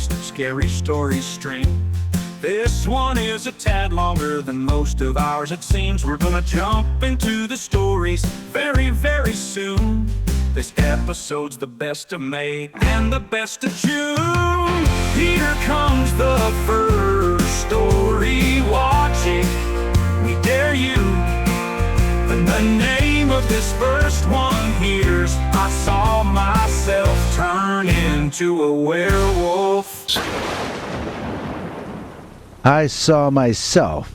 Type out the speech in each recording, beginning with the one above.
funniest scary stories string. This one is a tad longer than most of ours. It seems we're gonna jump into the stories very, very soon. This episode's the best of May and the best of June. Here comes the first story. Watch it, we dare you. And the name of this first one here's I Saw Myself Turn Into a Werewolf. I saw myself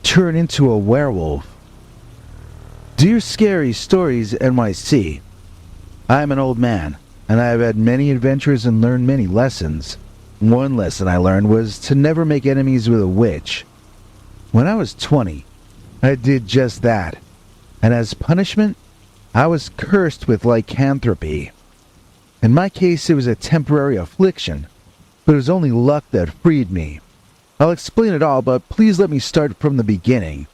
turn into a werewolf. Dear Scary Stories NYC, I am an old man, and I have had many adventures and learned many lessons. One lesson I learned was to never make enemies with a witch. When I was 20, I did just that, and as punishment, I was cursed with lycanthropy. In my case, it was a temporary affliction, but it was only luck that freed me. I'll explain it all, but please let me start from the beginning.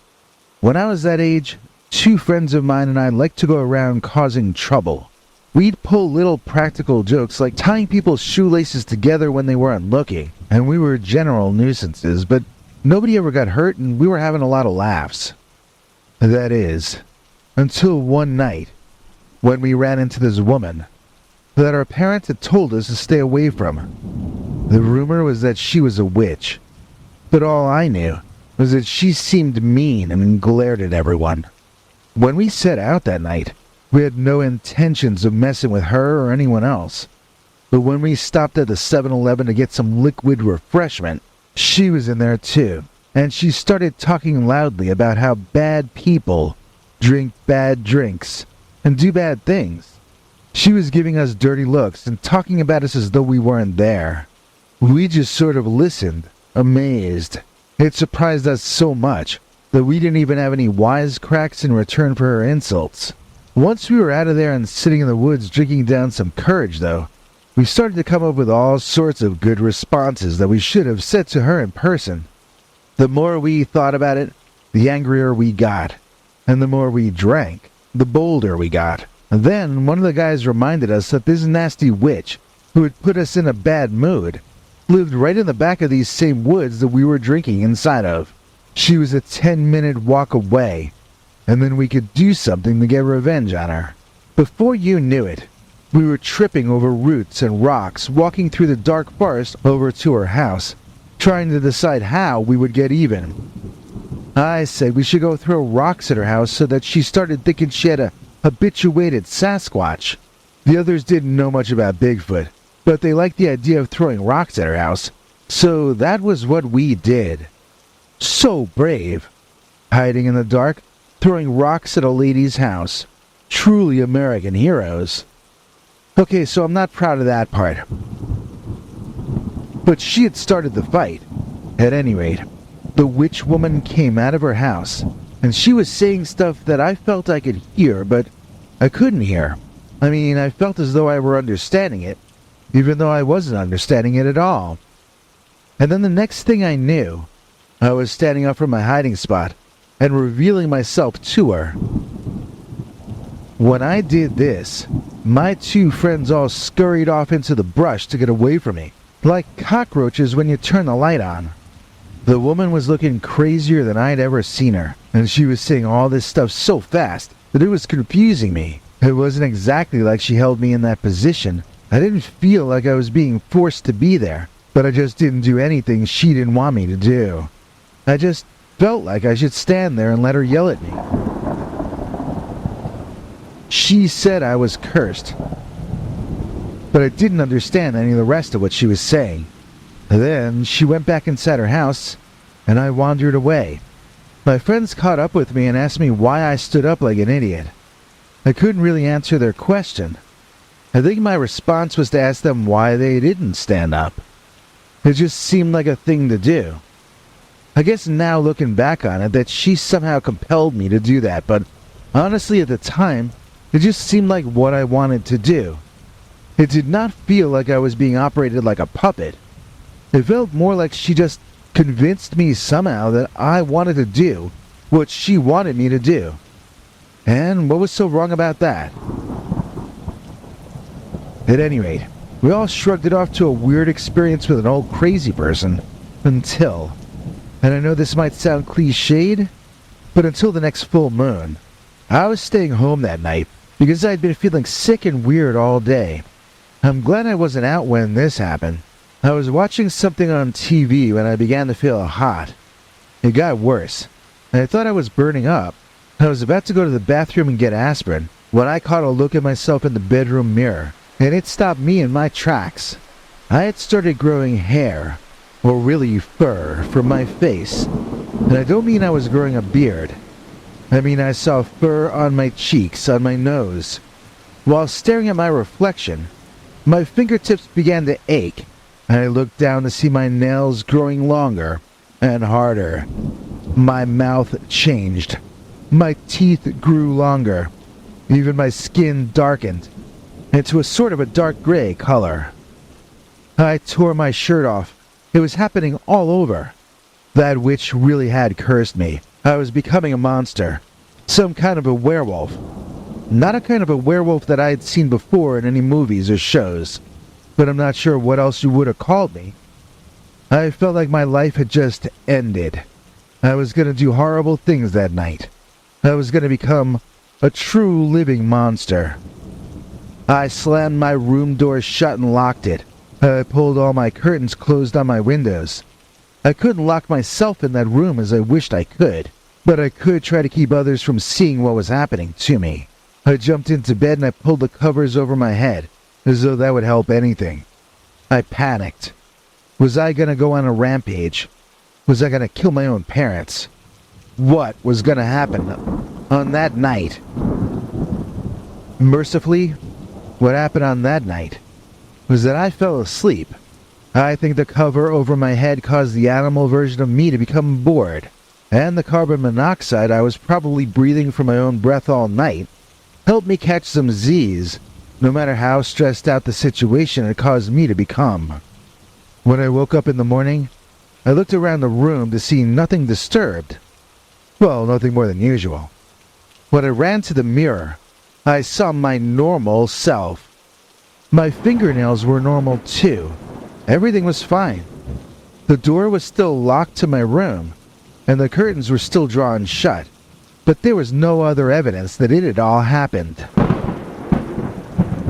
When I was that age, 2 friends of mine and I liked to go around causing trouble. We'd pull little practical jokes like tying people's shoelaces together when they weren't looking, and we were general nuisances, but nobody ever got hurt and we were having a lot of laughs. That is, until one night, when we ran into this woman that our parents had told us to stay away from. The rumor was that she was a witch, but all I knew was that she seemed mean and glared at everyone. When we set out that night, we had no intentions of messing with her or anyone else. But when we stopped at the 7-Eleven to get some liquid refreshment, she was in there too, and she started talking loudly about how bad people drink bad drinks and do bad things. She was giving us dirty looks and talking about us as though we weren't there. We just sort of listened, amazed. It surprised us so much that we didn't even have any wisecracks in return for her insults. Once we were out of there and sitting in the woods drinking down some courage, though, we started to come up with all sorts of good responses that we should have said to her in person. The more we thought about it, the angrier we got. And the more we drank, the bolder we got. And then one of the guys reminded us that this nasty witch, who had put us in a bad mood, lived right in the back of these same woods that we were drinking inside of. She was a 10-minute walk away, and then we could do something to get revenge on her. Before you knew it, we were tripping over roots and rocks, walking through the dark forest over to her house, trying to decide how we would get even. I said we should go throw rocks at her house so that she started thinking she had a habituated Sasquatch. The others didn't know much about Bigfoot, but they liked the idea of throwing rocks at her house, so that was what we did. So brave. Hiding in the dark, throwing rocks at a lady's house. Truly American heroes. Okay, so I'm not proud of that part. But she had started the fight. At any rate, the witch woman came out of her house, and she was saying stuff that I felt I could hear, but I couldn't hear. I mean, I felt as though I were understanding it, even though I wasn't understanding it at all. And then the next thing I knew, I was standing up from my hiding spot and revealing myself to her. When I did this, my 2 friends all scurried off into the brush to get away from me, like cockroaches when you turn the light on. The woman was looking crazier than I'd ever seen her, and she was saying all this stuff so fast that it was confusing me. It wasn't exactly like she held me in that position. I didn't feel like I was being forced to be there, but I just didn't do anything she didn't want me to do. I just felt like I should stand there and let her yell at me. She said I was cursed, but I didn't understand any of the rest of what she was saying. Then she went back inside her house, and I wandered away. My friends caught up with me and asked me why I stood up like an idiot. I couldn't really answer their question. I think my response was to ask them why they didn't stand up. It just seemed like a thing to do. I guess now looking back on it that she somehow compelled me to do that, but honestly at the time, it just seemed like what I wanted to do. It did not feel like I was being operated like a puppet. It felt more like she just convinced me somehow that I wanted to do what she wanted me to do. And what was so wrong about that? At any rate, We all shrugged it off to a weird experience with an old crazy person. Until, and I know this might sound cliched, but until the next full moon. I was staying home that night because I'd been feeling sick and weird all day. I'm glad I wasn't out when this happened. I was watching something on TV when I began to feel hot. It got worse, and I thought I was burning up. I was about to go to the bathroom and get aspirin when I caught a look at myself in the bedroom mirror, and it stopped me in my tracks. I had started growing hair, or really fur, from my face, and I don't mean I was growing a beard. I mean I saw fur on my cheeks, on my nose. While staring at my reflection, my fingertips began to ache, and I looked down to see my nails growing longer and harder. My mouth changed. My teeth grew longer. Even my skin darkened into a sort of a dark gray color. I tore my shirt off. It was happening all over. That witch really had cursed me. I was becoming a monster. Some kind of a werewolf. Not a kind of a werewolf that I had seen before in any movies or shows. But I'm not sure what else you would have called me. I felt like my life had just ended. I was going to do horrible things that night. I was going to become a true living monster. I slammed my room door shut and locked it. I pulled all my curtains closed on my windows. I couldn't lock myself in that room as I wished I could, but I could try to keep others from seeing what was happening to me. I jumped into bed and I pulled the covers over my head, as though that would help anything. I panicked. Was I going to go on a rampage? Was I going to kill my own parents? What was going to happen on that night? Mercifully, what happened on that night was that I fell asleep. I think the cover over my head caused the animal version of me to become bored, and the carbon monoxide I was probably breathing from my own breath all night helped me catch some Z's, no matter how stressed out the situation had caused me to become. When I woke up in the morning, I looked around the room to see nothing disturbed. Well, nothing more than usual. When I ran to the mirror, I saw my normal self. My fingernails were normal too. Everything was fine. The door was still locked to my room, and the curtains were still drawn shut, but there was no other evidence that it had all happened.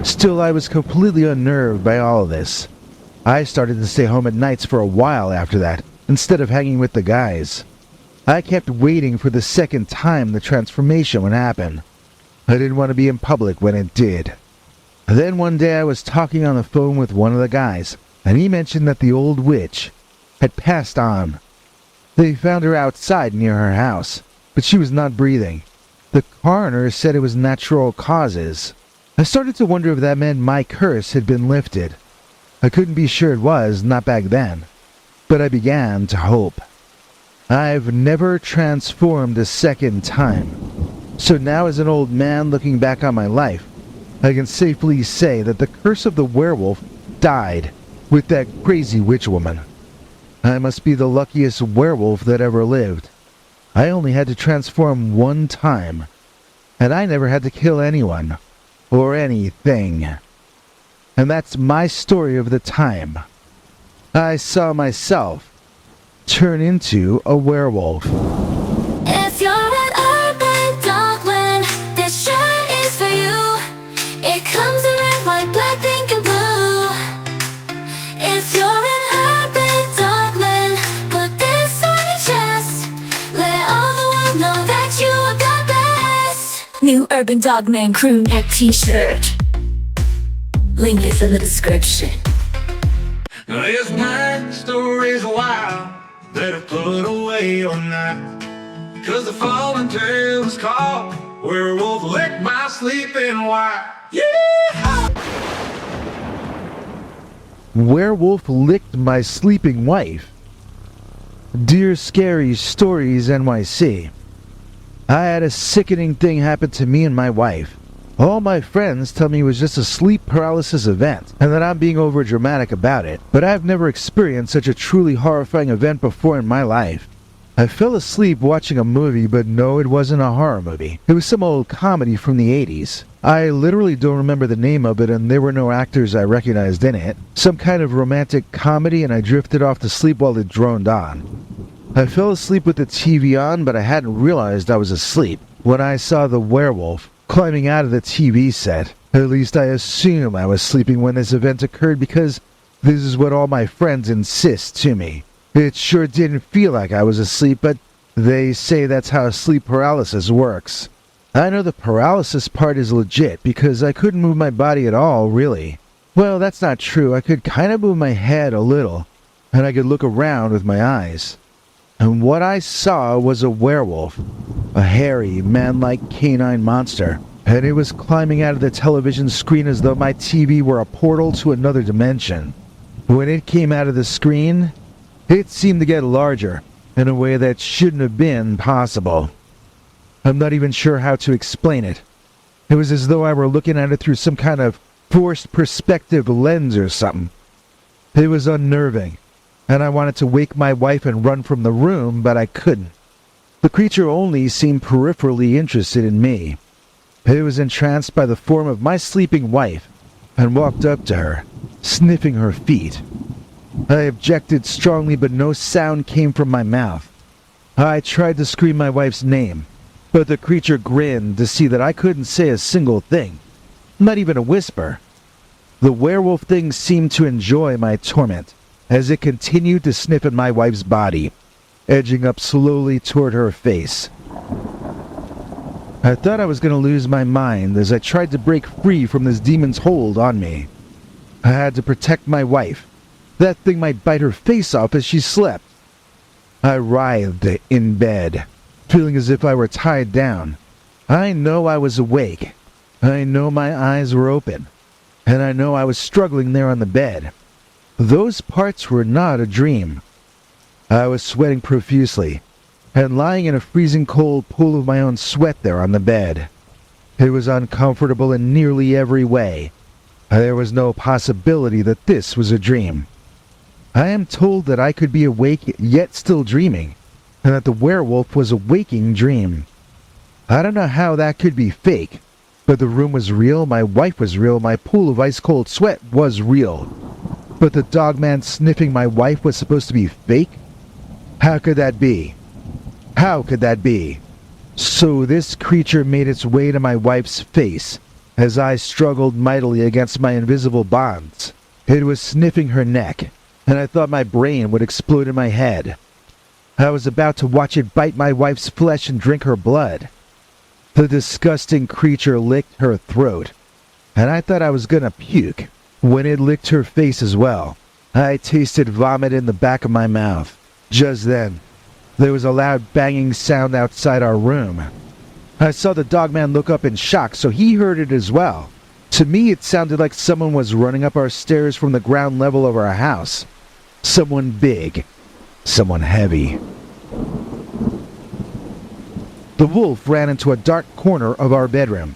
Still, I was completely unnerved by all of this. I started to stay home at nights for a while after that, instead of hanging with the guys. I kept waiting for the second time the transformation would happen. I didn't want to be in public when it did. Then one day I was talking on the phone with one of the guys, and he mentioned that the old witch had passed on. They found her outside near her house, but she was not breathing. The coroner said it was natural causes. I started to wonder if that meant my curse had been lifted. I couldn't be sure it was, not back then, but I began to hope. I've never transformed a second time, so now as an old man looking back on my life, I can safely say that the curse of the werewolf died with that crazy witch woman. I must be the luckiest werewolf that ever lived. I only had to transform one time, and I never had to kill anyone or anything. And that's my story of the time I saw myself turn into a werewolf. If you're an urban dogman, this shirt is for you. It comes in red, white, black, pink, and blue. If you're an urban dogman, put this on your chest. Let all the world know that you are the best. New Urban Dogman crew neck t-shirt. Link is in the description. This my story's wild, better put away your knife, 'cause the following tale is called Werewolf Licked My Sleeping Wife. Yeah! Werewolf licked my sleeping wife. Dear Scary Stories NYC, I had a sickening thing happen to me and my wife. All my friends tell me it was just a sleep paralysis event, and that I'm being overdramatic about it, but I've never experienced such a truly horrifying event before in my life. I fell asleep watching a movie, but no, it wasn't a horror movie. It was some old comedy from the 80s. I literally don't remember the name of it, and there were no actors I recognized in it. Some kind of romantic comedy, and I drifted off to sleep while it droned on. I fell asleep with the TV on, but I hadn't realized I was asleep when I saw the werewolf climbing out of the TV set. At least I assume I was sleeping when this event occurred, because this is what all my friends insist to me. It sure didn't feel like I was asleep, but they say that's how sleep paralysis works. I know the paralysis part is legit because I couldn't move my body at all, really. Well, that's not true. I could kind of move my head a little, and I could look around with my eyes. And what I saw was a werewolf, a hairy, man-like canine monster, and it was climbing out of the television screen as though my TV were a portal to another dimension. When it came out of the screen, it seemed to get larger in a way that shouldn't have been possible. I'm not even sure how to explain it. It was as though I were looking at it through some kind of forced perspective lens or something. It was unnerving, and I wanted to wake my wife and run from the room, but I couldn't. The creature only seemed peripherally interested in me. It was entranced by the form of my sleeping wife and walked up to her, sniffing her feet. I objected strongly, but no sound came from my mouth. I tried to scream my wife's name, but the creature grinned to see that I couldn't say a single thing, not even a whisper. The werewolf thing seemed to enjoy my torment as it continued to sniff at my wife's body, edging up slowly toward her face. I thought I was going to lose my mind as I tried to break free from this demon's hold on me. I had to protect my wife. That thing might bite her face off as she slept. I writhed in bed, feeling as if I were tied down. I know I was awake. I know my eyes were open. And I know I was struggling there on the bed. Those parts were not a dream. I was sweating profusely, and lying in a freezing cold pool of my own sweat there on the bed. It was uncomfortable in nearly every way. There was no possibility that this was a dream. I am told that I could be awake yet still dreaming, and that the werewolf was a waking dream. I don't know how that could be fake, but the room was real, my wife was real, my pool of ice-cold sweat was real. But the dogman sniffing my wife was supposed to be fake? How could that be? How could that be? So this creature made its way to my wife's face as I struggled mightily against my invisible bonds. It was sniffing her neck, and I thought my brain would explode in my head. I was about to watch it bite my wife's flesh and drink her blood. The disgusting creature licked her throat, and I thought I was gonna puke when it licked her face as well. I tasted vomit in the back of my mouth. Just then, there was a loud banging sound outside our room. I saw the dogman look up in shock, so he heard it as well. To me, it sounded like someone was running up our stairs from the ground level of our house. Someone big. Someone heavy. The wolf ran into a dark corner of our bedroom,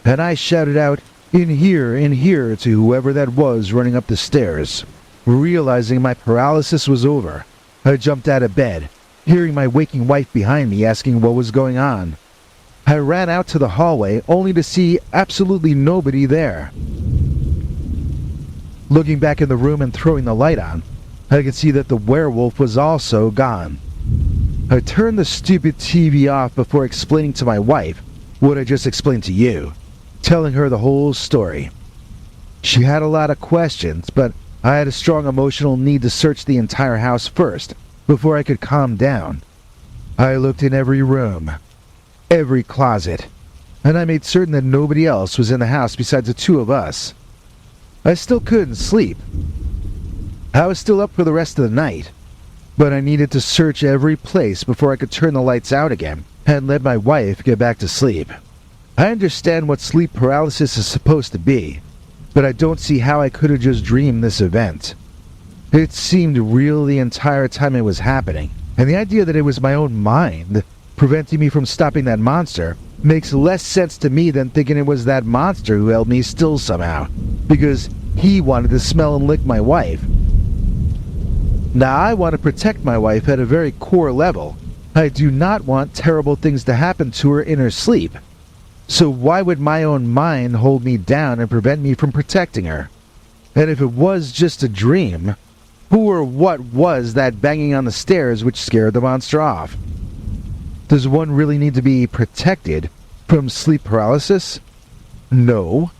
and I shouted out, in here, to whoever that was running up the stairs. Realizing my paralysis was over, I jumped out of bed, hearing my waking wife behind me asking what was going on. I ran out to the hallway only to see absolutely nobody there. Looking back in the room and throwing the light on, I could see that the werewolf was also gone. I turned the stupid TV off before explaining to my wife what I just explained to you, telling her the whole story. She had a lot of questions, but I had a strong emotional need to search the entire house first, before I could calm down. I looked in every room, every closet, and I made certain that nobody else was in the house besides the two of us. I still couldn't sleep. I was still up for the rest of the night, but I needed to search every place before I could turn the lights out again and let my wife get back to sleep. I understand what sleep paralysis is supposed to be, but I don't see how I could have just dreamed this event. It seemed real the entire time it was happening, and the idea that it was my own mind preventing me from stopping that monster makes less sense to me than thinking it was that monster who held me still somehow, because he wanted to smell and lick my wife. Now, I want to protect my wife at a very core level, I do not want terrible things to happen to her in her sleep. So why would my own mind hold me down and prevent me from protecting her? And if it was just a dream, who or what was that banging on the stairs which scared the monster off? Does one really need to be protected from sleep paralysis? No,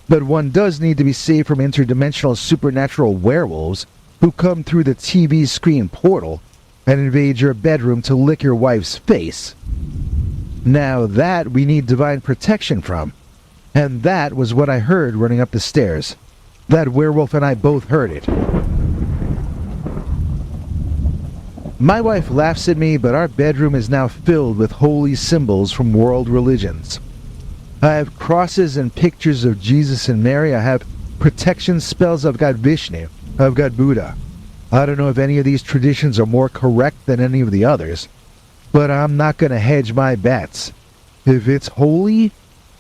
but one does need to be saved from interdimensional supernatural werewolves who come through the TV screen portal and invade your bedroom to lick your wife's face. Now that we need divine protection from. And that was what I heard running up the stairs. That werewolf and I both heard it. My wife laughs at me, but our bedroom is now filled with holy symbols from world religions. I have crosses and pictures of Jesus and Mary. I have protection spells. I've got Vishnu. I've got Buddha. I don't know if any of these traditions are more correct than any of the others, but I'm not going to hedge my bets. If it's holy,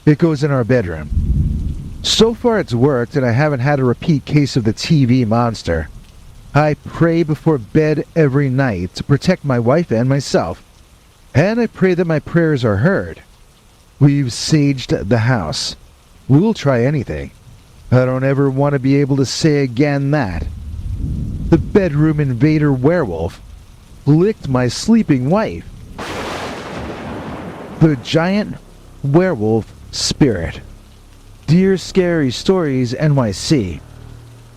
it goes in our bedroom. So far it's worked, and I haven't had a repeat case of the TV monster. I pray before bed every night to protect my wife and myself, and I pray that my prayers are heard. We've saged the house. We'll try anything. I don't ever want to be able to say again that the bedroom invader werewolf licked my sleeping wife. The giant werewolf spirit. Dear Scary Stories NYC.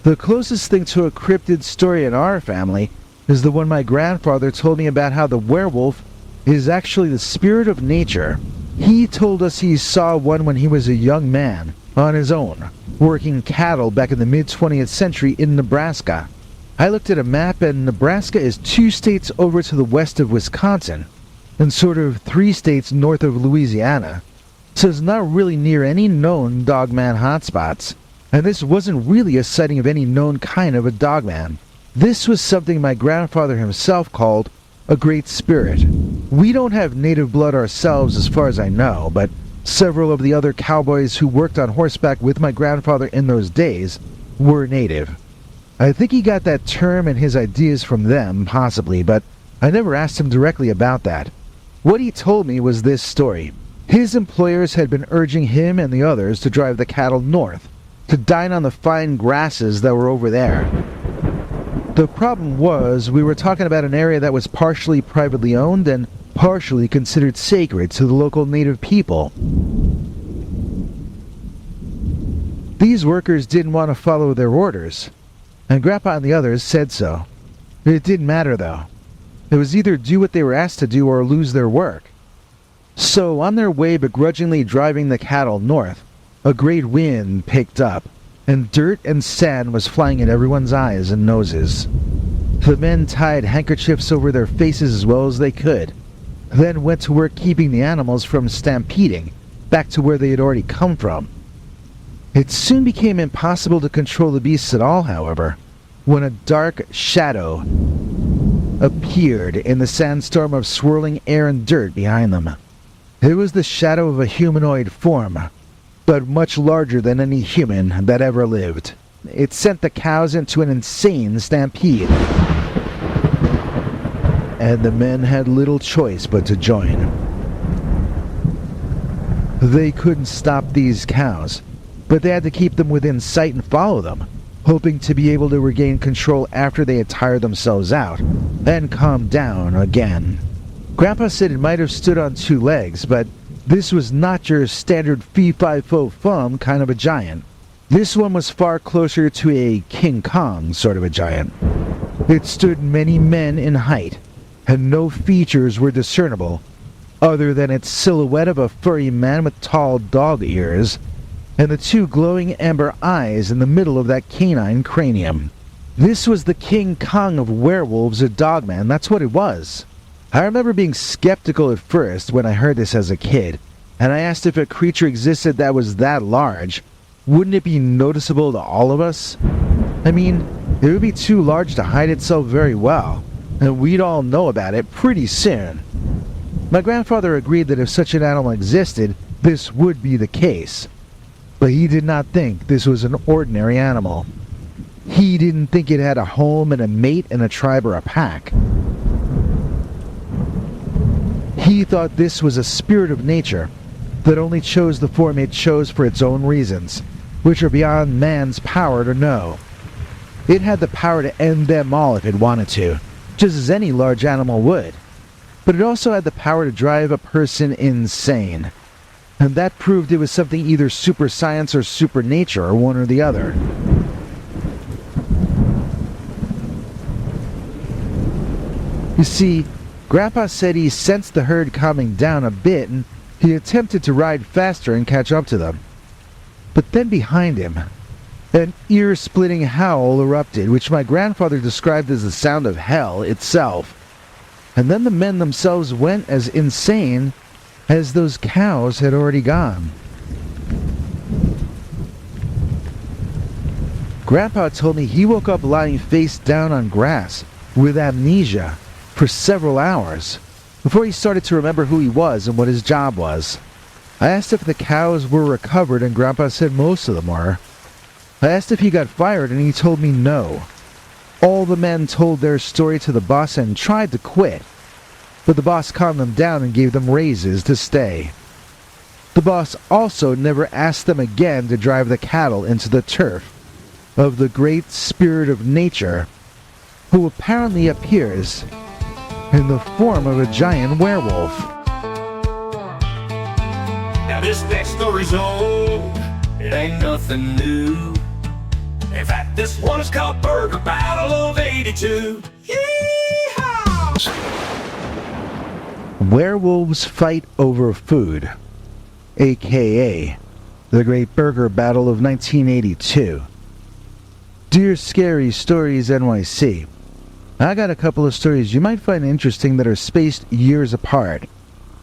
The closest thing to a cryptid story in our family is the one my grandfather told me about how the werewolf is actually the spirit of nature. He told us he saw one when he was a young man, on his own, working cattle back in the mid-20th century in Nebraska. I looked at a map, and Nebraska is 2 states over to the west of Wisconsin, and sort of 3 states north of Louisiana, so it's not really near any known dogman hotspots. And this wasn't really a sighting of any known kind of a dogman. This was something my grandfather himself called a great spirit. We don't have native blood ourselves as far as I know, but several of the other cowboys who worked on horseback with my grandfather in those days were native. I think he got that term and his ideas from them, possibly, but I never asked him directly about that. What he told me was this story. His employers had been urging him and the others to drive the cattle north, to dine on the fine grasses that were over there. The problem was, we were talking about an area that was partially privately owned and partially considered sacred to the local native people. These workers didn't want to follow their orders, and Grandpa and the others said so. It didn't matter though. It was either do what they were asked to do or lose their work. So on their way begrudgingly driving the cattle north, a great wind picked up, and dirt and sand was flying at everyone's eyes and noses. The men tied handkerchiefs over their faces as well as they could, then went to work keeping the animals from stampeding back to where they had already come from. It soon became impossible to control the beasts at all, however, when a dark shadow appeared in the sandstorm of swirling air and dirt behind them. It was the shadow of a humanoid form, but much larger than any human that ever lived. It sent the cows into an insane stampede, and the men had little choice but to join. They couldn't stop these cows, but they had to keep them within sight and follow them, hoping to be able to regain control after they had tired themselves out, and calm down again. Grandpa said it might have stood on 2 legs, but this was not your standard fee-fi-fo-fum kind of a giant. This one was far closer to a King Kong sort of a giant. It stood many men in height, and no features were discernible, other than its silhouette of a furry man with tall dog ears, and the 2 glowing amber eyes in the middle of that canine cranium. This was the King Kong of Werewolves and Dogmen, that's what it was. I remember being skeptical at first when I heard this as a kid, and I asked if a creature existed that was that large. Wouldn't it be noticeable to all of us? I mean, it would be too large to hide itself very well, and we'd all know about it pretty soon. My grandfather agreed that if such an animal existed, this would be the case. But he did not think this was an ordinary animal. He didn't think it had a home and a mate and a tribe or a pack. He thought this was a spirit of nature that only chose the form it chose for its own reasons, which are beyond man's power to know. It had the power to end them all if it wanted to, just as any large animal would. But it also had the power to drive a person insane. And that proved it was something either super science or super nature, or one or the other. You see, Grandpa said he sensed the herd calming down a bit and he attempted to ride faster and catch up to them. But then behind him, an ear-splitting howl erupted, which my grandfather described as the sound of hell itself. And then the men themselves went as insane as those cows had already gone. Grandpa told me he woke up lying face down on grass with amnesia for several hours before he started to remember who he was and what his job was. I asked if the cows were recovered and Grandpa said most of them were. I asked if he got fired and he told me no. All the men told their story to the boss and tried to quit, but the boss calmed them down and gave them raises to stay. The boss also never asked them again to drive the cattle into the turf of the great spirit of nature, who apparently appears in the form of a giant werewolf. Now this next story's old, it ain't nothing new. In fact, this one is called Burger Battle of 82. Yeehaw! Werewolves fight over food, aka the Great Burger Battle of 1982. Dear Scary Stories NYC, I got a couple of stories you might find interesting that are spaced years apart.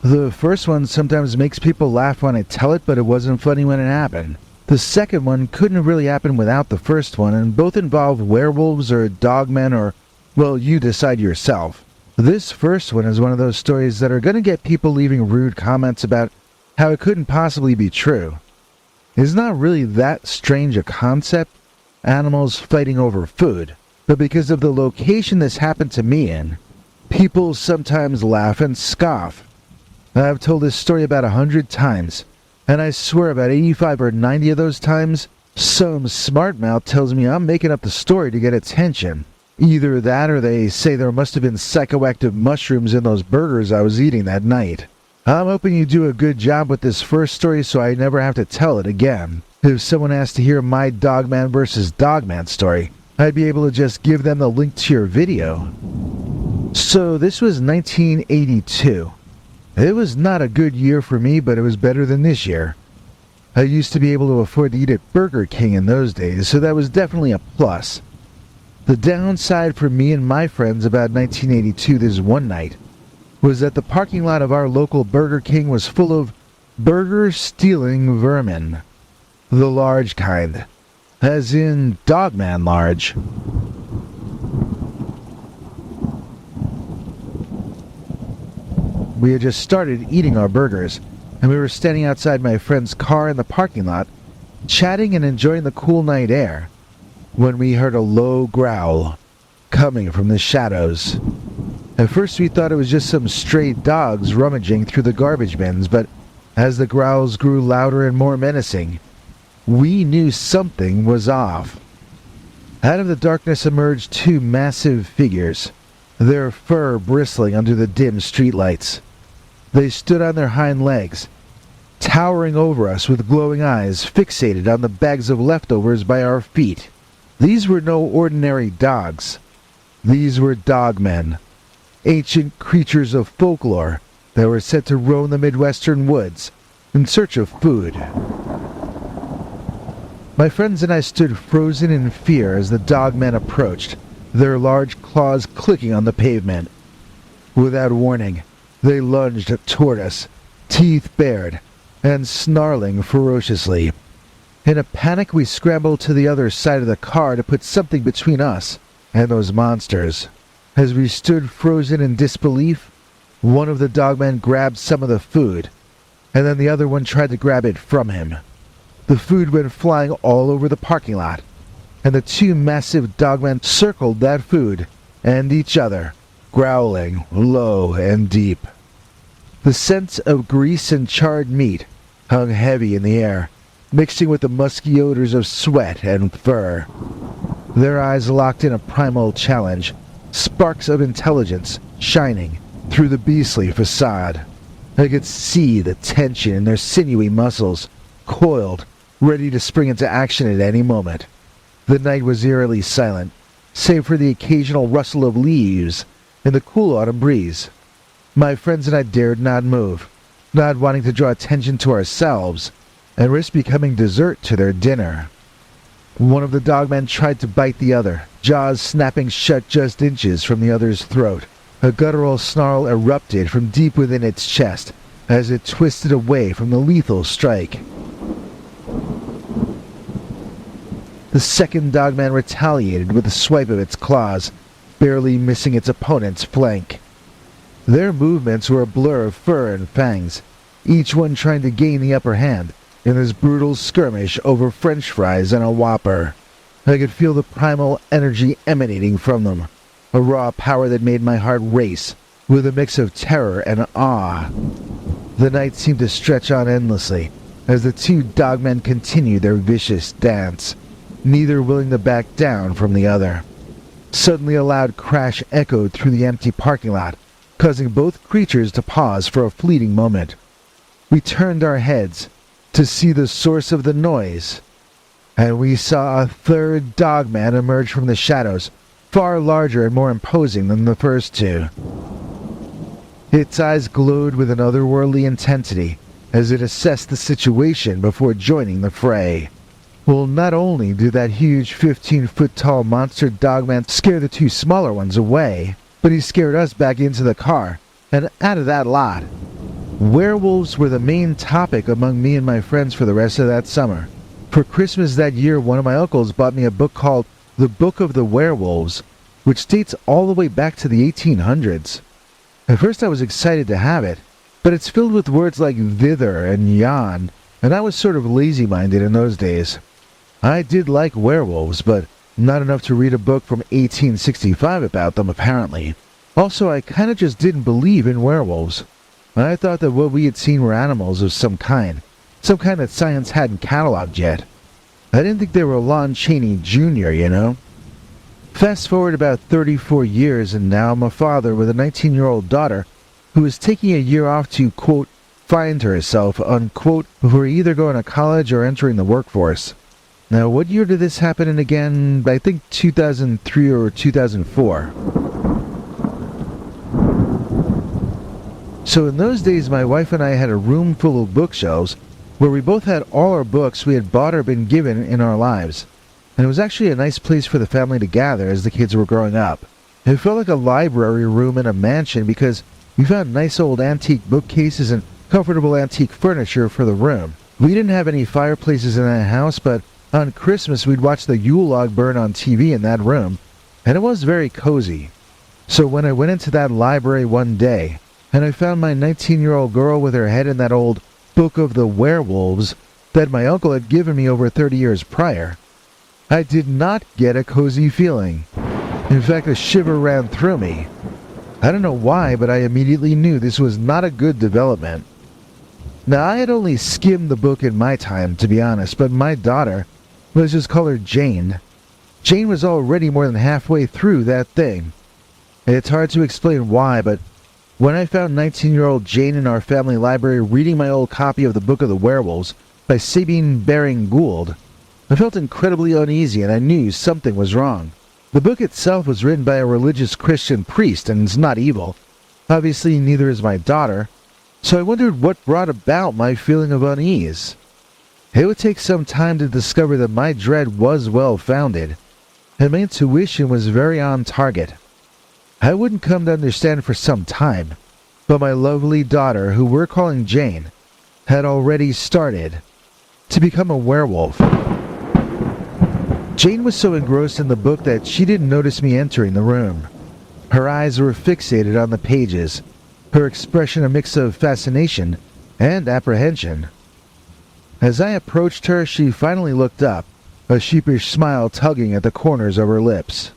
The first one sometimes makes people laugh when I tell it, but it wasn't funny when it happened. The second one couldn't really happen without the first one, and both involve werewolves or dogmen or, well, you decide yourself. This first one is one of those stories that are going to get people leaving rude comments about how it couldn't possibly be true. It's not really that strange a concept, animals fighting over food, but because of the location this happened to me in, people sometimes laugh and scoff. I've told this story about 100 times, and I swear about 85 or 90 of those times, some smart mouth tells me I'm making up the story to get attention. Either that or they say there must have been psychoactive mushrooms in those burgers I was eating that night. I'm hoping you do a good job with this first story so I never have to tell it again. If someone asks to hear my Dogman versus Dogman story, I'd be able to just give them the link to your video. So this was 1982. It was not a good year for me, but it was better than this year. I used to be able to afford to eat at Burger King in those days, so that was definitely a plus. The downside for me and my friends about 1982 this one night was that the parking lot of our local Burger King was full of burger-stealing vermin. The large kind. As in Dogman large. We had just started eating our burgers, and we were standing outside my friend's car in the parking lot, chatting and enjoying the cool night air, when we heard a low growl coming from the shadows. At first we thought it was just some stray dogs rummaging through the garbage bins, but as the growls grew louder and more menacing, we knew something was off. Out of the darkness emerged two massive figures, their fur bristling under the dim streetlights. They stood on their hind legs, towering over us with glowing eyes fixated on the bags of leftovers by our feet. These were no ordinary dogs. These were dogmen, ancient creatures of folklore that were said to roam the Midwestern woods in search of food. My friends and I stood frozen in fear as the dogmen approached, their large claws clicking on the pavement. Without warning, they lunged toward us, teeth bared, and snarling ferociously. In a panic, we scrambled to the other side of the car to put something between us and those monsters. As we stood frozen in disbelief, one of the dogmen grabbed some of the food, and then the other one tried to grab it from him. The food went flying all over the parking lot, and the two massive dogmen circled that food and each other, growling low and deep. The scent of grease and charred meat hung heavy in the air, mixing with the musky odors of sweat and fur. Their eyes locked in a primal challenge, sparks of intelligence shining through the beastly facade. I could see the tension in their sinewy muscles, coiled, ready to spring into action at any moment. The night was eerily silent, save for the occasional rustle of leaves in the cool autumn breeze. My friends and I dared not move, not wanting to draw attention to ourselves and risk becoming dessert to their dinner. One of the dogmen tried to bite the other, jaws snapping shut just inches from the other's throat. A guttural snarl erupted from deep within its chest as it twisted away from the lethal strike. The second dogman retaliated with a swipe of its claws, barely missing its opponent's flank. Their movements were a blur of fur and fangs, each one trying to gain the upper hand in this brutal skirmish over French fries and a Whopper. I could feel the primal energy emanating from them, a raw power that made my heart race with a mix of terror and awe. The night seemed to stretch on endlessly as the two dogmen continued their vicious dance, neither willing to back down from the other. Suddenly a loud crash echoed through the empty parking lot, causing both creatures to pause for a fleeting moment. We turned our heads to see the source of the noise, and we saw a third dogman emerge from the shadows, far larger and more imposing than the first two. Its eyes glowed with an otherworldly intensity as it assessed the situation before joining the fray. Well, not only did that huge 15-foot-tall monster dogman scare the two smaller ones away, but he scared us back into the car and out of that lot. Werewolves were the main topic among me and my friends for the rest of that summer. For Christmas that year, one of my uncles bought me a book called The Book of the Werewolves, which dates all the way back to the 1800s. At first I was excited to have it, but it's filled with words like thither and yon, and I was sort of lazy-minded in those days. I did like werewolves, but not enough to read a book from 1865 about them, apparently. Also, I kinda just didn't believe in werewolves. I thought that what we had seen were animals of some kind that science hadn't cataloged yet. I didn't think they were Lon Chaney Jr., you know? Fast forward about 34 years, and now I'm a father with a 19-year-old daughter who is taking a year off to, quote, find herself, unquote, before either going to college or entering the workforce. Now, what year did this happen in again? I think 2003 or 2004. So in those days, my wife and I had a room full of bookshelves where we both had all our books we had bought or been given in our lives. And it was actually a nice place for the family to gather as the kids were growing up. It felt like a library room in a mansion because we found nice old antique bookcases and comfortable antique furniture for the room. We didn't have any fireplaces in that house, but on Christmas we'd watch the Yule log burn on TV in that room, and it was very cozy. So when I went into that library one day, and I found my 19-year-old girl with her head in that old Book of the Werewolves that my uncle had given me over 30 years prior, I did not get a cozy feeling. In fact, a shiver ran through me. I don't know why, but I immediately knew this was not a good development. Now, I had only skimmed the book in my time, to be honest, but my daughter, let's just call her Jane. Jane was already more than halfway through that thing. It's hard to explain why, but when I found 19-year-old Jane in our family library reading my old copy of the Book of the Werewolves by Sabine Baring Gould, I felt incredibly uneasy and I knew something was wrong. The book itself was written by a religious Christian priest and is not evil. Obviously, neither is my daughter, so I wondered what brought about my feeling of unease. It would take some time to discover that my dread was well-founded, and my intuition was very on target. I wouldn't come to understand for some time, but my lovely daughter, who we're calling Jane, had already started to become a werewolf. Jane was so engrossed in the book that she didn't notice me entering the room. Her eyes were fixated on the pages, her expression a mix of fascination and apprehension. As I approached her, she finally looked up, a sheepish smile tugging at the corners of her lips.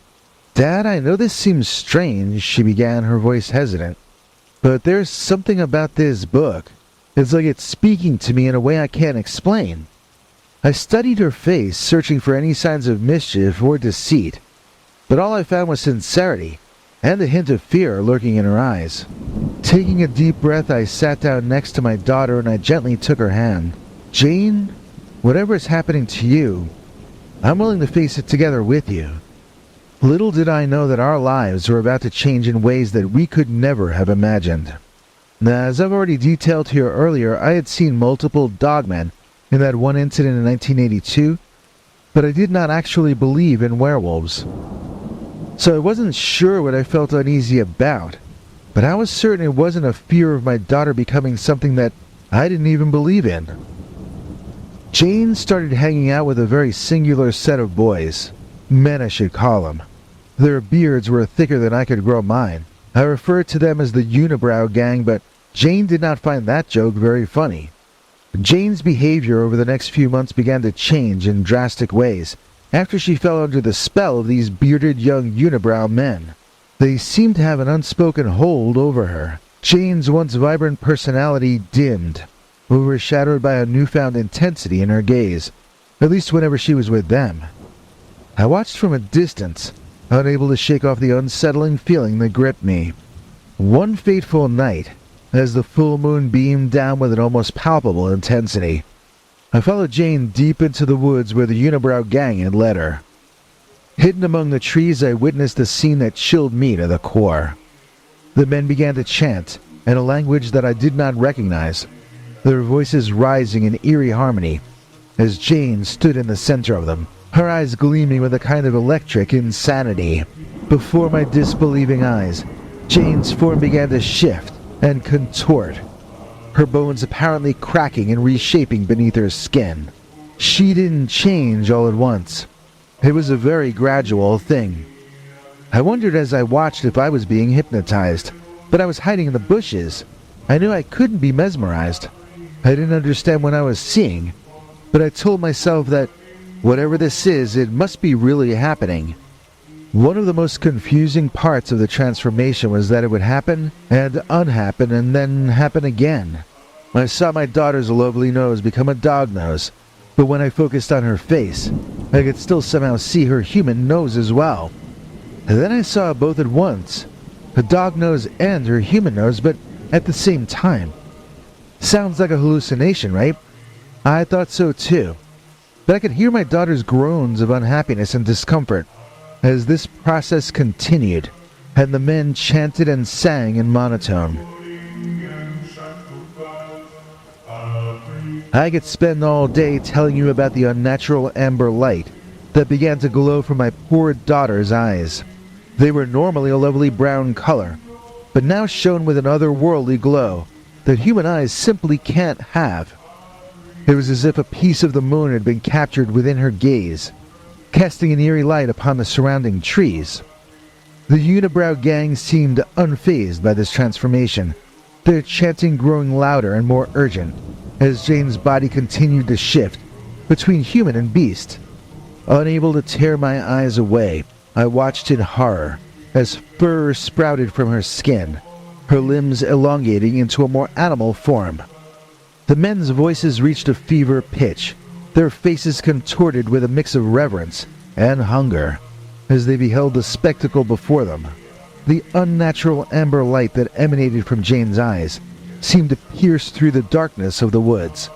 "Dad, I know this seems strange," she began, her voice hesitant. But there's something about this book. It's like it's speaking to me in a way I can't explain. I studied her face, searching for any signs of mischief or deceit, but all I found was sincerity and a hint of fear lurking in her eyes. Taking a deep breath, I sat down next to my daughter and I gently took her hand. Jane, whatever is happening to you, I'm willing to face it together with you. Little did I know that our lives were about to change in ways that we could never have imagined. As I've already detailed here earlier, I had seen multiple dogmen in that one incident in 1982, but I did not actually believe in werewolves. So I wasn't sure what I felt uneasy about, but I was certain it wasn't a fear of my daughter becoming something that I didn't even believe in. Jane started hanging out with a very singular set of boys. Men, I should call them. Their beards were thicker than I could grow mine. I referred to them as the Unibrow Gang, but Jane did not find that joke very funny. Jane's behavior over the next few months began to change in drastic ways after she fell under the spell of these bearded young unibrow men. They seemed to have an unspoken hold over her. Jane's once vibrant personality dimmed, overshadowed by a newfound intensity in her gaze, at least whenever she was with them. I watched from a distance, unable to shake off the unsettling feeling that gripped me. One fateful night, as the full moon beamed down with an almost palpable intensity, I followed Jane deep into the woods where the Unibrow Gang had led her. Hidden among the trees, I witnessed a scene that chilled me to the core. The men began to chant, in a language that I did not recognize, their voices rising in eerie harmony, as Jane stood in the center of them, her eyes gleaming with a kind of electric insanity. Before my disbelieving eyes, Jane's form began to shift and contort, her bones apparently cracking and reshaping beneath her skin. She didn't change all at once. It was a very gradual thing. I wondered as I watched if I was being hypnotized, but I was hiding in the bushes. I knew I couldn't be mesmerized. I didn't understand what I was seeing, but I told myself that whatever this is, it must be really happening. One of the most confusing parts of the transformation was that it would happen and unhappen and then happen again. I saw my daughter's lovely nose become a dog nose, but when I focused on her face, I could still somehow see her human nose as well. And then I saw both at once, her dog nose and her human nose, but at the same time. Sounds like a hallucination, right? I thought so too. But I could hear my daughter's groans of unhappiness and discomfort as this process continued, and the men chanted and sang in monotone. I could spend all day telling you about the unnatural amber light that began to glow from my poor daughter's eyes. They were normally a lovely brown color, but now shone with an otherworldly glow that human eyes simply can't have. It was as if a piece of the moon had been captured within her gaze, casting an eerie light upon the surrounding trees. The Unibrow Gang seemed unfazed by this transformation, their chanting growing louder and more urgent as Jane's body continued to shift between human and beast. Unable to tear my eyes away, I watched in horror as fur sprouted from her skin, her limbs elongating into a more animal form. The men's voices reached a fever pitch, their faces contorted with a mix of reverence and hunger as they beheld the spectacle before them. The unnatural amber light that emanated from Jane's eyes seemed to pierce through the darkness of the woods,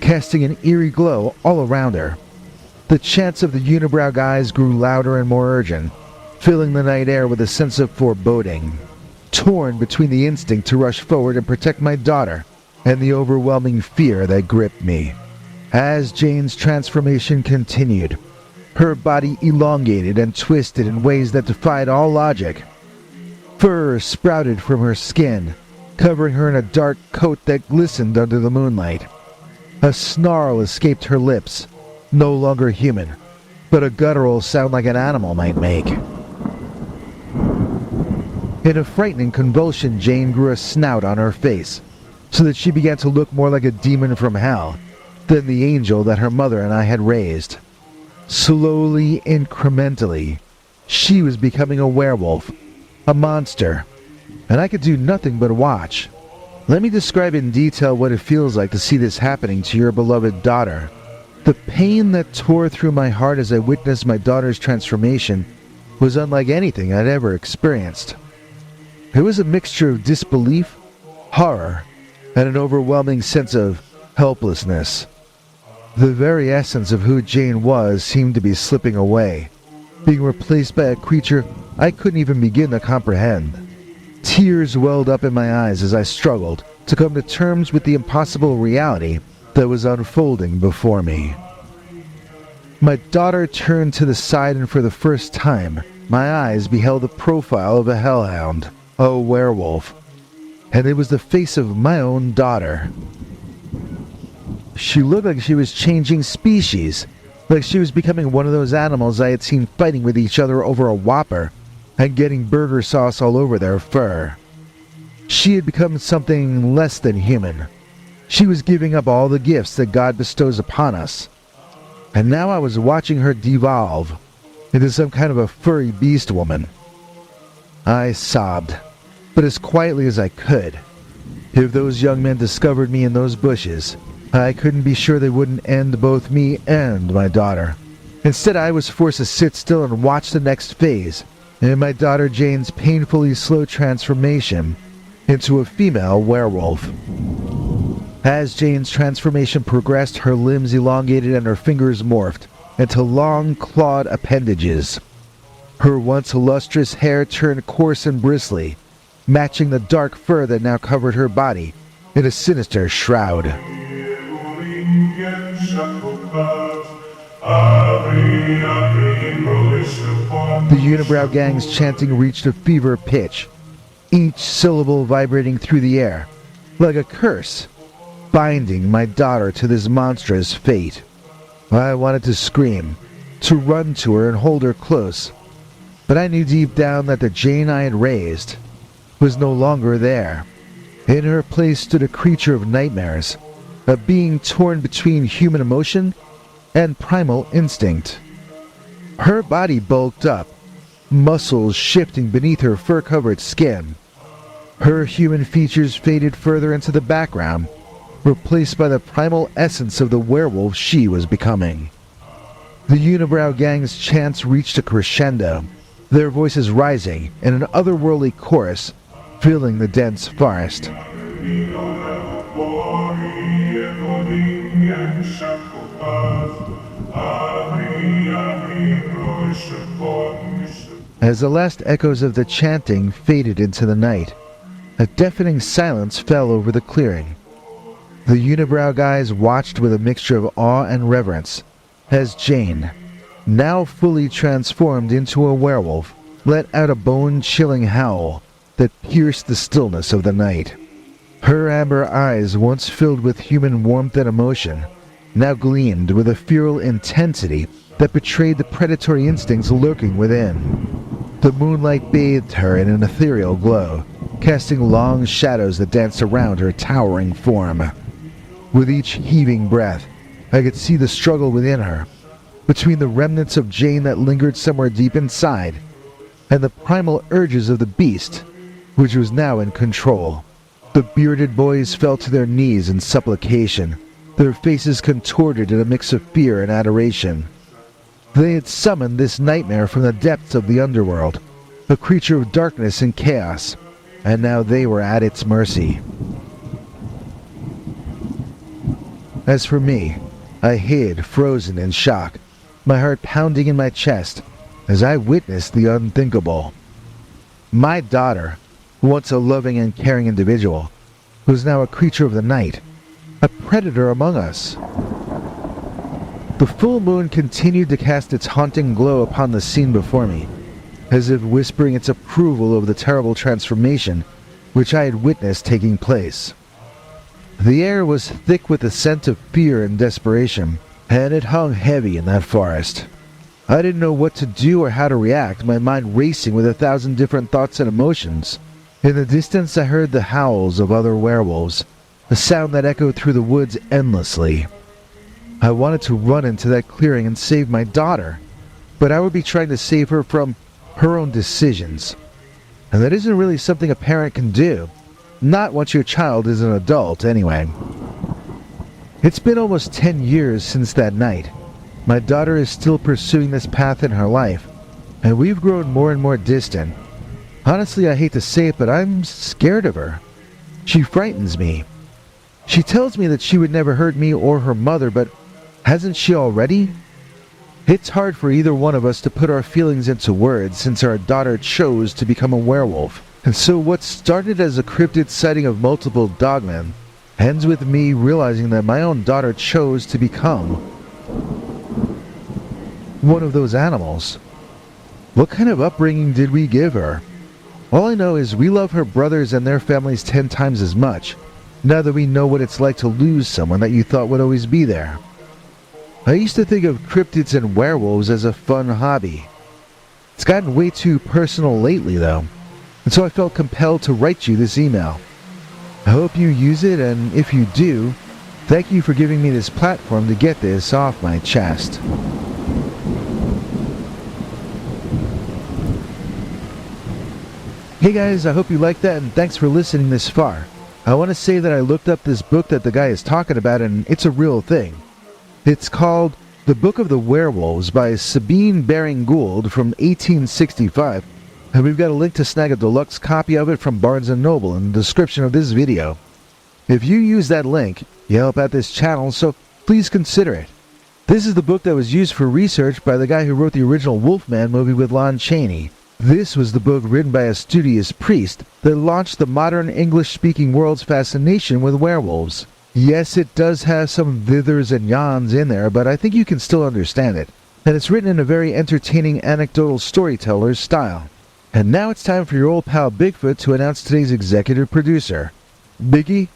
casting an eerie glow all around her. The chants of the Unibrow guys grew louder and more urgent, filling the night air with a sense of foreboding. Torn between the instinct to rush forward and protect my daughter and the overwhelming fear that gripped me. As Jane's transformation continued, her body elongated and twisted in ways that defied all logic. Fur sprouted from her skin, covering her in a dark coat that glistened under the moonlight. A snarl escaped her lips, no longer human, but a guttural sound like an animal might make. In a frightening convulsion, Jane grew a snout on her face, so that she began to look more like a demon from hell than the angel that her mother and I had raised. Slowly, incrementally, she was becoming a werewolf, a monster, and I could do nothing but watch. Let me describe in detail what it feels like to see this happening to your beloved daughter. The pain that tore through my heart as I witnessed my daughter's transformation was unlike anything I'd ever experienced. It was a mixture of disbelief, horror, and an overwhelming sense of helplessness. The very essence of who Jane was seemed to be slipping away, being replaced by a creature I couldn't even begin to comprehend. Tears welled up in my eyes as I struggled to come to terms with the impossible reality that was unfolding before me. My daughter turned to the side, and for the first time, my eyes beheld the profile of a hellhound, a werewolf, and it was the face of my own daughter. She looked like she was changing species, like she was becoming one of those animals I had seen fighting with each other over a Whopper and getting burger sauce all over their fur. She had become something less than human. She was giving up all the gifts that God bestows upon us. And now I was watching her devolve into some kind of a furry beast woman. I sobbed, but as quietly as I could. If those young men discovered me in those bushes, I couldn't be sure they wouldn't end both me and my daughter. Instead, I was forced to sit still and watch the next phase in my daughter Jane's painfully slow transformation into a female werewolf. As Jane's transformation progressed, her limbs elongated and her fingers morphed into long clawed appendages. Her once lustrous hair turned coarse and bristly, matching the dark fur that now covered her body in a sinister shroud. The unibrow gang's chanting reached a fever pitch, each syllable vibrating through the air, like a curse, binding my daughter to this monstrous fate. I wanted to scream, to run to her and hold her close, but I knew deep down that the Jane I had raised was no longer there. In her place stood a creature of nightmares, a being torn between human emotion and primal instinct. Her body bulked up, muscles shifting beneath her fur-covered skin. Her human features faded further into the background, replaced by the primal essence of the werewolf she was becoming. The unibrow gang's chants reached a crescendo, their voices rising in an otherworldly chorus, filling the dense forest. As the last echoes of the chanting faded into the night, a deafening silence fell over the clearing. The unibrow guys watched with a mixture of awe and reverence as Jane, now fully transformed into a werewolf, let out a bone-chilling howl that pierced the stillness of the night. Her amber eyes, once filled with human warmth and emotion, now gleamed with a feral intensity that betrayed the predatory instincts lurking within. The moonlight bathed her in an ethereal glow, casting long shadows that danced around her towering form. With each heaving breath, I could see the struggle within her, between the remnants of Jane that lingered somewhere deep inside, and the primal urges of the beast, which was now in control. The bearded boys fell to their knees in supplication, their faces contorted in a mix of fear and adoration. They had summoned this nightmare from the depths of the underworld, a creature of darkness and chaos, and now they were at its mercy. As for me, I hid, frozen in shock, my heart pounding in my chest as I witnessed the unthinkable. My daughter, once a loving and caring individual, was now a creature of the night, a predator among us. The full moon continued to cast its haunting glow upon the scene before me, as if whispering its approval of the terrible transformation which I had witnessed taking place. The air was thick with the scent of fear and desperation, and it hung heavy in that forest. I didn't know what to do or how to react, my mind racing with 1,000 different thoughts and emotions. In the distance I heard the howls of other werewolves, a sound that echoed through the woods endlessly. I wanted to run into that clearing and save my daughter, but I would be trying to save her from her own decisions. And that isn't really something a parent can do. Not once your child is an adult, anyway. It's been almost 10 years since that night. My daughter is still pursuing this path in her life, and we've grown more and more distant. Honestly, I hate to say it, but I'm scared of her. She frightens me. She tells me that she would never hurt me or her mother, but hasn't she already? It's hard for either one of us to put our feelings into words since our daughter chose to become a werewolf. And so what started as a cryptid sighting of multiple dogmen ends with me realizing that my own daughter chose to become one of those animals. What kind of upbringing did we give her? All I know is we love her brothers and their families 10 times as much, now that we know what it's like to lose someone that you thought would always be there. I used to think of cryptids and werewolves as a fun hobby. It's gotten way too personal lately though, and so I felt compelled to write you this email. I hope you use it, and if you do, thank you for giving me this platform to get this off my chest. Hey guys, I hope you liked that, and thanks for listening this far. I want to say that I looked up this book that the guy is talking about, and it's a real thing. It's called The Book of the Werewolves by Sabine Baring-Gould from 1865, and we've got a link to snag a deluxe copy of it from Barnes & Noble in the description of this video. If you use that link, you help out this channel, so please consider it. This is the book that was used for research by the guy who wrote the original Wolfman movie with Lon Chaney. This was the book written by a studious priest that launched the modern English-speaking world's fascination with werewolves. Yes, it does have some thithers and yawns in there, but I think you can still understand it. And it's written in a very entertaining anecdotal storyteller's style. And now it's time for your old pal Bigfoot to announce today's executive producer. Biggie?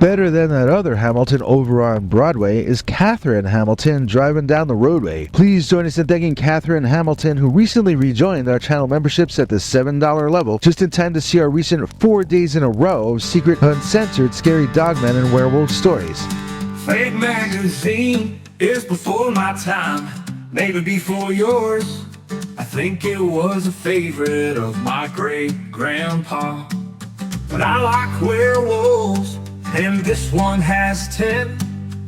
Better than that other Hamilton over on Broadway is Catherine Hamilton driving down the roadway. Please join us in thanking Catherine Hamilton, who recently rejoined our channel memberships at the $7 level, just in time to see our recent 4 days in a row of secret, uncensored, scary dogmen and werewolf stories. Fake magazine is before my time, maybe before yours. I think it was a favorite of my great-grandpa. But I like werewolves, and this one has 10.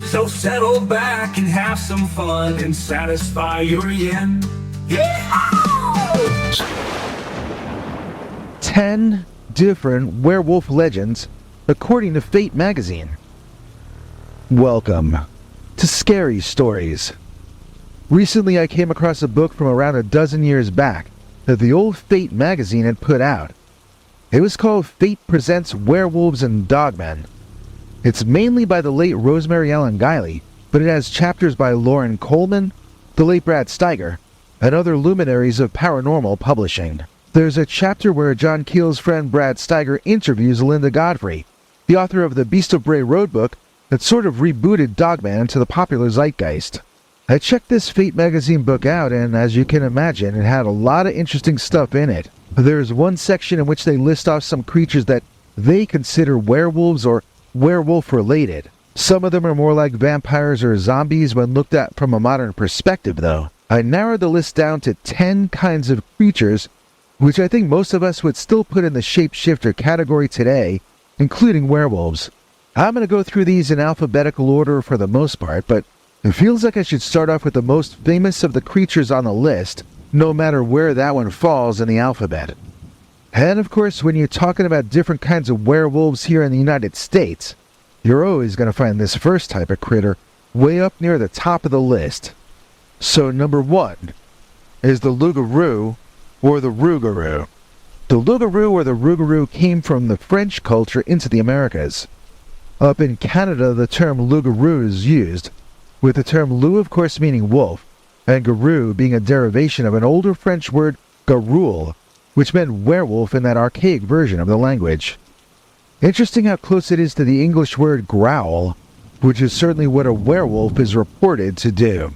So settle back and have some fun and satisfy your yen. Yeah! 10 different werewolf legends according to Fate magazine. Welcome to Scary Stories. Recently I came across a book from around a dozen years back that the old Fate magazine had put out. It was called Fate Presents Werewolves and Dogmen. It's mainly by the late Rosemary Ellen Guiley, but it has chapters by Loren Coleman, the late Brad Steiger, and other luminaries of paranormal publishing. There's a chapter where John Keel's friend Brad Steiger interviews Linda Godfrey, the author of the Beast of Bray Road book that sort of rebooted Dogman into the popular zeitgeist. I checked this Fate magazine book out, and as you can imagine, it had a lot of interesting stuff in it. There's one section in which they list off some creatures that they consider werewolves or werewolf related. Some of them are more like vampires or zombies when looked at from a modern perspective though. I narrowed the list down to 10 kinds of creatures, which I think most of us would still put in the shapeshifter category today, including werewolves. I'm going to go through these in alphabetical order for the most part, but it feels like I should start off with the most famous of the creatures on the list, no matter where that one falls in the alphabet. And of course, when you're talking about different kinds of werewolves here in the United States, you're always going to find this first type of critter way up near the top of the list. So number 1 is the loup-garou or the rougarou. The loup-garou or the rougarou came from the French culture into the Americas. Up in Canada, the term loup-garou is used, with the term loup of course meaning wolf, and garou being a derivation of an older French word garoule, which meant werewolf in that archaic version of the language. Interesting how close it is to the English word growl, which is certainly what a werewolf is reported to do.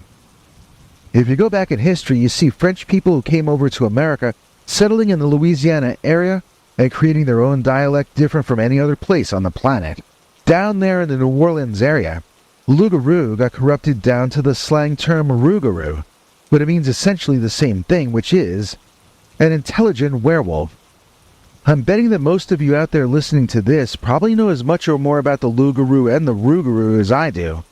If you go back in history, you see French people who came over to America settling in the Louisiana area and creating their own dialect different from any other place on the planet. Down there in the New Orleans area, loup-garou got corrupted down to the slang term rougarou, but it means essentially the same thing, which is an intelligent werewolf. I'm betting that most of you out there listening to this probably know as much or more about the Lugaroo and the Rougarou as I do.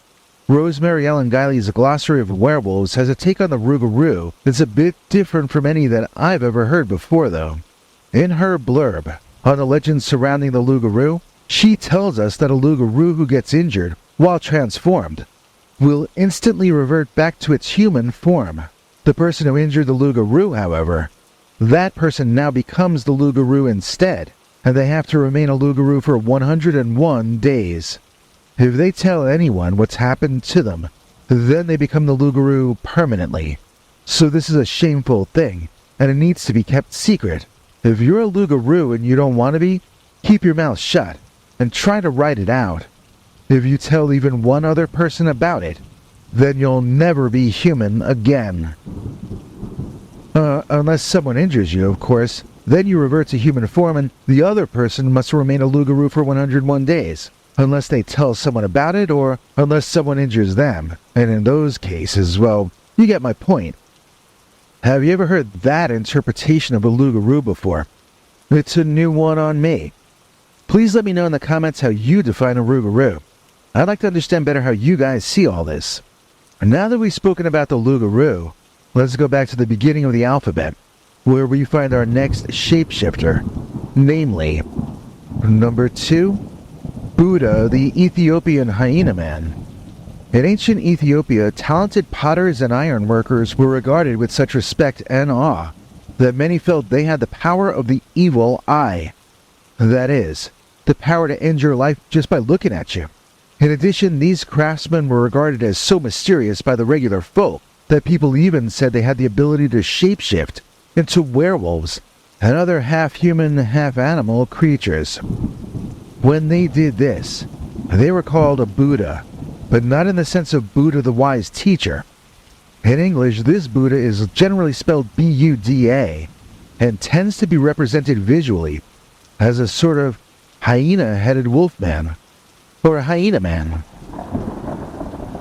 Rosemary Ellen Guiley's Glossary of Werewolves has a take on the Rougarou that's a bit different from any that I've ever heard before, though. In her blurb on the legends surrounding the Lugaroo, she tells us that a Lugaroo who gets injured while transformed will instantly revert back to its human form. The person who injured the Lugaroo, however, that person now becomes the Lugaroo instead, and they have to remain a Lugaroo for 101 days. If they tell anyone what's happened to them, then they become the Lugaroo permanently. So this is a shameful thing, and it needs to be kept secret. If you're a Lugaroo and you don't want to be, keep your mouth shut, and try to write it out. If you tell even one other person about it, then you'll never be human again. Unless someone injures you, of course. Then you revert to human form and the other person must remain a Lugaroo for 101 days. Unless they tell someone about it or unless someone injures them. And in those cases, well, you get my point. Have you ever heard that interpretation of a Lugaroo before? It's a new one on me. Please let me know in the comments how you define a Rougarou. I'd like to understand better how you guys see all this. Now that we've spoken about the Lugaroo, let's go back to the beginning of the alphabet, where we find our next shapeshifter, namely, number 2, Buddha, the Ethiopian hyena man. In ancient Ethiopia, talented potters and ironworkers were regarded with such respect and awe that many felt they had the power of the evil eye. That is, the power to end your life just by looking at you. In addition, these craftsmen were regarded as so mysterious by the regular folk that people even said they had the ability to shapeshift into werewolves and other half-human, half-animal creatures. When they did this, they were called a Buddha, but not in the sense of Buddha the wise teacher. In English, this Buddha is generally spelled B-U-D-A and tends to be represented visually as a sort of hyena-headed wolfman, or a hyena man.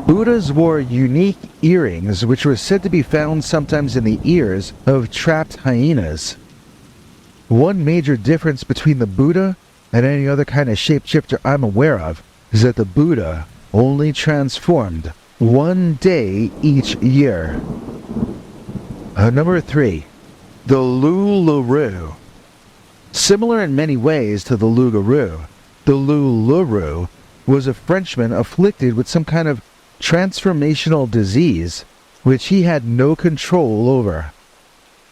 Buddhas wore unique earrings which were said to be found sometimes in the ears of trapped hyenas. One major difference between the Buddha and any other kind of shapeshifter I'm aware of is that the Buddha only transformed one day each year. Number 3. The Lularoo. Similar in many ways to the Lugaroo, the Lularoo was a Frenchman afflicted with some kind of transformational disease which he had no control over.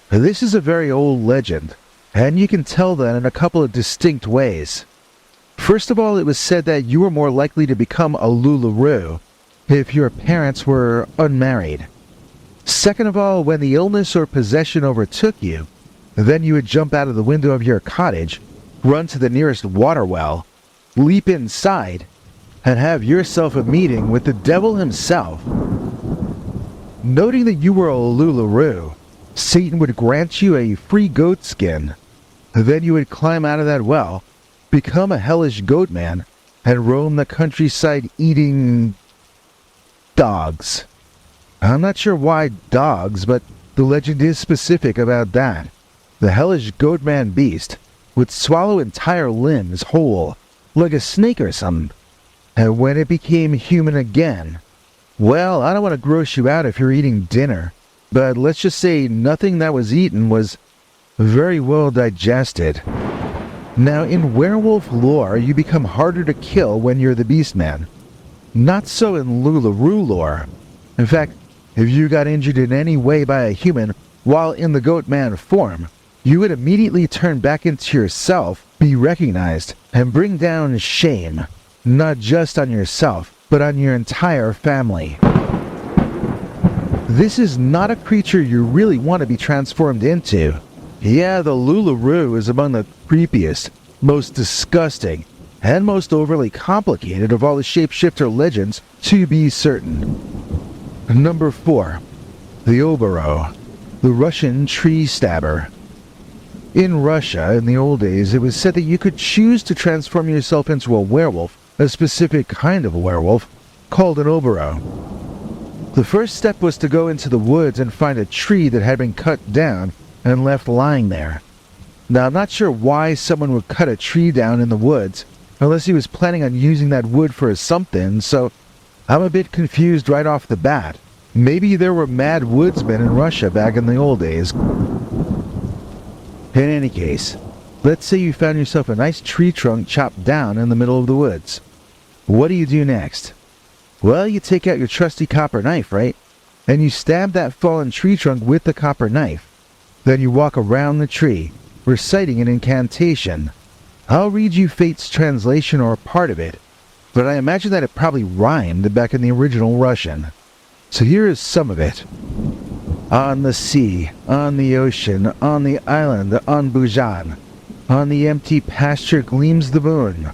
This is a very old legend, and you can tell that in a couple of distinct ways. First of all, it was said that you were more likely to become a Lularoo if your parents were unmarried. Second of all, when the illness or possession overtook you, then you would jump out of the window of your cottage, run to the nearest water well, leap inside, and have yourself a meeting with the devil himself. Noting that you were a Lularoo, Satan would grant you a free goat skin. Then you would climb out of that well, become a hellish goat man, and roam the countryside eating dogs. I'm not sure why dogs, but the legend is specific about that. The hellish goat man beast would swallow entire limbs whole, like a snake or something. And when it became human again, well, I don't want to gross you out if you're eating dinner, but let's just say nothing that was eaten was very well digested. Now, in werewolf lore, you become harder to kill when you're the beast man. Not so in Lularoo lore. In fact, if you got injured in any way by a human while in the goat man form, you would immediately turn back into yourself, be recognized, and bring down shame. Not just on yourself, but on your entire family. This is not a creature you really want to be transformed into. Yeah, the Lularoo is among the creepiest, most disgusting, and most overly complicated of all the shapeshifter legends, to be certain. Number 4. The Oboro, the Russian tree stabber. In Russia, in the old days, it was said that you could choose to transform yourself into a werewolf, a specific kind of a werewolf, called an Oboro. The first step was to go into the woods and find a tree that had been cut down and left lying there. Now, I'm not sure why someone would cut a tree down in the woods, unless he was planning on using that wood for something, so I'm a bit confused right off the bat. Maybe there were mad woodsmen in Russia back in the old days. In any case, let's say you found yourself a nice tree trunk chopped down in the middle of the woods. What do you do next? Well, you take out your trusty copper knife, right? And you stab that fallen tree trunk with the copper knife. Then you walk around the tree, reciting an incantation. I'll read you Fate's translation or part of it, but I imagine that it probably rhymed back in the original Russian. So here is some of it. On the sea, on the ocean, on the island, on Bujan, on the empty pasture gleams the moon.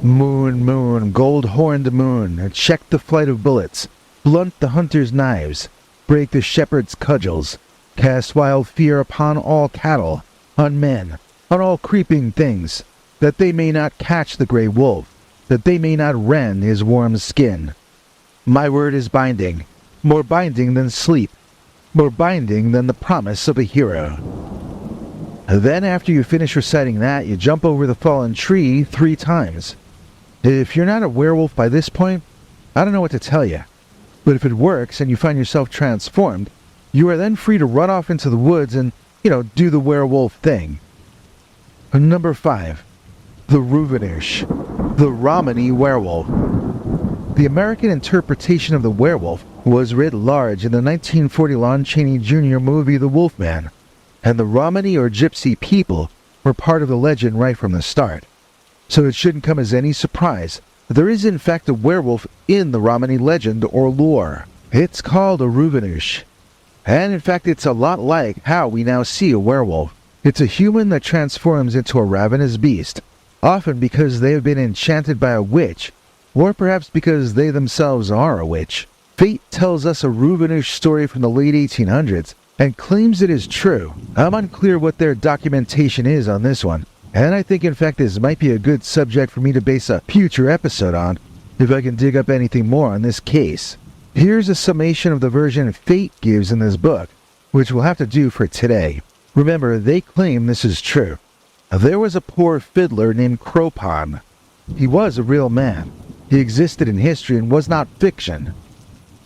Moon, moon, gold-horned moon, check the flight of bullets, blunt the hunter's knives, break the shepherd's cudgels, cast wild fear upon all cattle, on men, on all creeping things, that they may not catch the grey wolf, that they may not rend his warm skin. My word is binding, more binding than sleep, more binding than the promise of a hero. Then after you finish reciting that, you jump over the fallen tree 3 times. If you're not a werewolf by this point, I don't know what to tell you. But if it works and you find yourself transformed, you are then free to run off into the woods and, do the werewolf thing. Number 5. The Reuvenersch, the Romany werewolf. The American interpretation of the werewolf was writ large in the 1940 Lon Chaney Jr. movie The Wolfman, and the Romany or Gypsy people were part of the legend right from the start. So it shouldn't come as any surprise that there is in fact a werewolf in the Romany legend or lore. It's called a Reuvenersch, and in fact it's a lot like how we now see a werewolf. It's a human that transforms into a ravenous beast, often because they have been enchanted by a witch, or perhaps because they themselves are a witch. Fate tells us a Reuvenersch story from the late 1800s and claims it is true. I'm unclear what their documentation is on this one, and I think in fact this might be a good subject for me to base a future episode on, if I can dig up anything more on this case. Here's a summation of the version Fate gives in this book, which we'll have to do for today. Remember, they claim this is true. There was a poor fiddler named Kropon. He was a real man. He existed in history and was not fiction.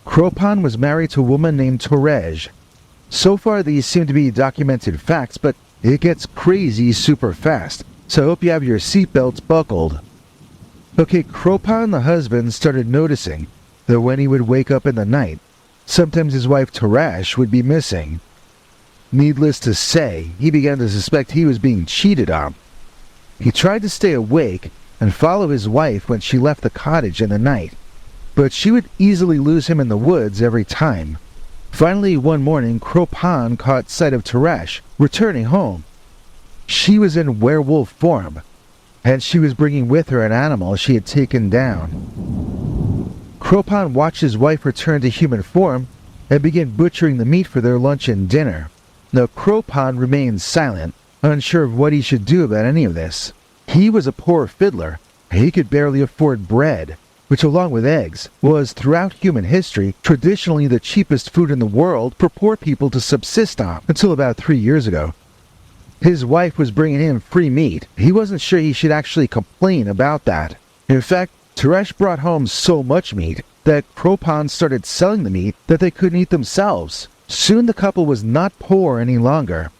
Kropon was married to a woman named Torej. So far these seem to be documented facts, but it gets crazy super fast, so I hope you have your seatbelts buckled. Okay, Kropon the husband started noticing that when he would wake up in the night, sometimes his wife Torej would be missing. Needless to say, he began to suspect he was being cheated on. He tried to stay awake and follow his wife when she left the cottage in the night, but she would easily lose him in the woods every time. Finally, one morning, Kropon caught sight of Torej returning home. She was in werewolf form, and she was bringing with her an animal she had taken down. Kropon watched his wife return to human form and begin butchering the meat for their lunch and dinner. Now, Kropon remained silent, unsure of what he should do about any of this. He was a poor fiddler. He could barely afford bread, which along with eggs, was throughout human history traditionally the cheapest food in the world for poor people to subsist on, until about 3 years ago. His wife was bringing him free meat. He wasn't sure he should actually complain about that. In fact, Torej brought home so much meat that Kropon started selling the meat that they couldn't eat themselves. Soon the couple was not poor any longer.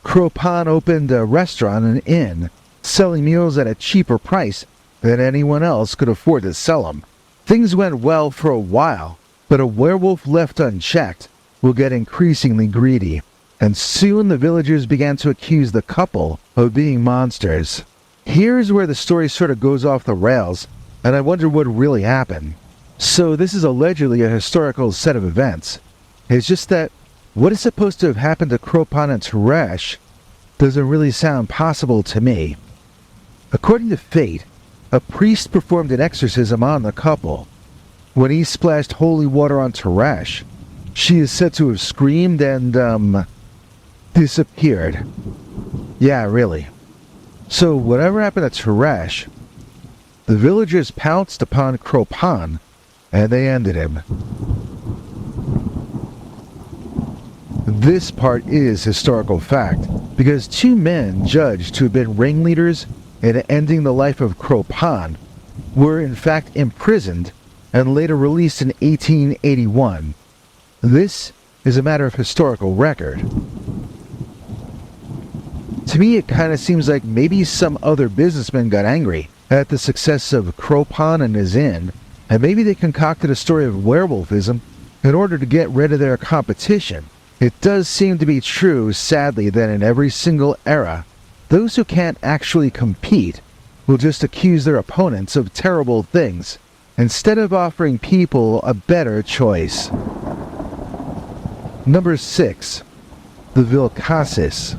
Kropon opened a restaurant and inn, selling meals at a cheaper price than anyone else could afford to sell them. Things went well for a while, but a werewolf left unchecked will get increasingly greedy, and soon the villagers began to accuse the couple of being monsters. Here's where the story sort of goes off the rails, and I wonder what really happened. So this is allegedly a historical set of events. It's just that what is supposed to have happened to Kropon and Torej doesn't really sound possible to me. According to Fate, a priest performed an exorcism on the couple. When he splashed holy water on Torej, she is said to have screamed and, disappeared. Yeah, really. So whatever happened to Torej, the villagers pounced upon Kropon, and they ended him. This part is historical fact, because two men judged to have been ringleaders in ending the life of Crow Pond were in fact imprisoned and later released in 1881. This is a matter of historical record. To me, it kind of seems like maybe some other businessmen got angry at the success of Crow Pond and his inn, and maybe they concocted a story of werewolfism in order to get rid of their competition. It does seem to be true, sadly, that in every single era, those who can't actually compete will just accuse their opponents of terrible things, instead of offering people a better choice. Number 6. The Vilkasis.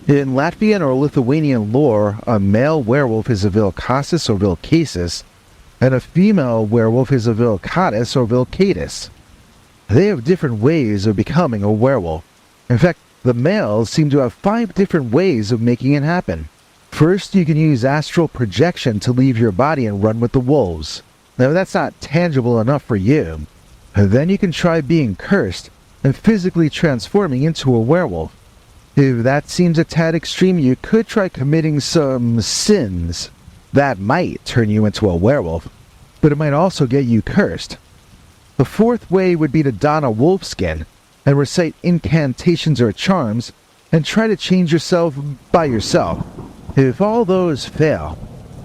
In Latvian or Lithuanian lore, a male werewolf is a Vilkasis or Vilkasis, and a female werewolf is a Vilkatis or Vilkatis. They have different ways of becoming a werewolf. In fact, the males seem to have 5 different ways of making it happen. First, you can use astral projection to leave your body and run with the wolves. Now, that's not tangible enough for you. Then you can try being cursed and physically transforming into a werewolf. If that seems a tad extreme, you could try committing some sins. That might turn you into a werewolf, but it might also get you cursed. The 4th way would be to don a wolf skin and recite incantations or charms and try to change yourself by yourself. If all those fail,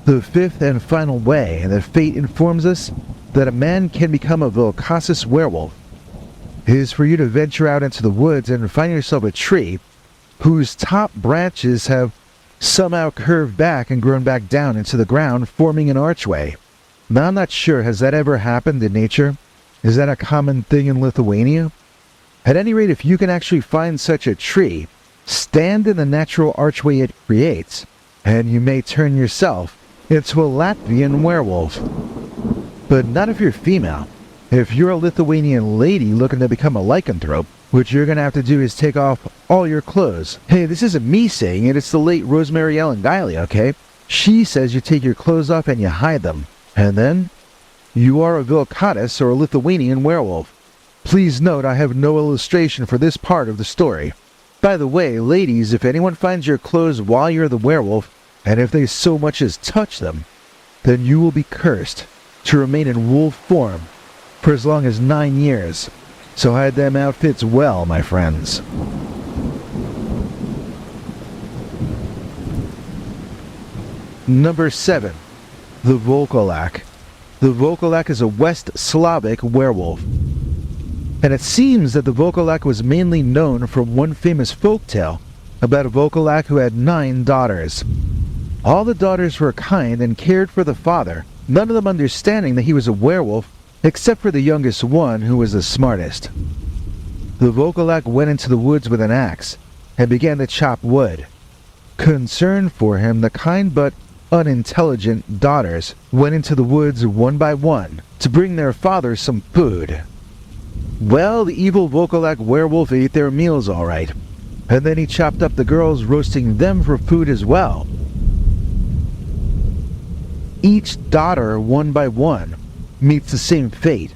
the 5th and final way that fate informs us that a man can become a Vilkasis werewolf is for you to venture out into the woods and find yourself a tree whose top branches have somehow curved back and grown back down into the ground, forming an archway. Now, I'm not sure, has that ever happened in nature? Is that a common thing in Lithuania? At any rate, if you can actually find such a tree, stand in the natural archway it creates, and you may turn yourself into a Latvian werewolf. But not if you're female. If you're a Lithuanian lady looking to become a lycanthrope, what you're gonna have to do is take off all your clothes. Hey, this isn't me saying it, it's the late Rosemary Ellen Guiley, okay? She says you take your clothes off and you hide them. And then, you are a Vilkatis or a Lithuanian werewolf. Please note I have no illustration for this part of the story. By the way, ladies, if anyone finds your clothes while you're the werewolf, and if they so much as touch them, then you will be cursed to remain in wolf form for as long as 9 years. So hide them outfits well, my friends. Number 7. The Volkolak. The Volkolak is a West Slavic werewolf. And it seems that the Volkolak was mainly known from one famous folktale about a Volkolak who had 9 daughters. All the daughters were kind and cared for the father, none of them understanding that he was a werewolf, except for the youngest one, who was the smartest. The Volkolak went into the woods with an axe and began to chop wood. Concerned for him, the kind but unintelligent daughters went into the woods one by one to bring their father some food. Well, the evil Volkolak werewolf ate their meals all right, and then he chopped up the girls, roasting them for food as well. Each daughter, one by one, meets the same fate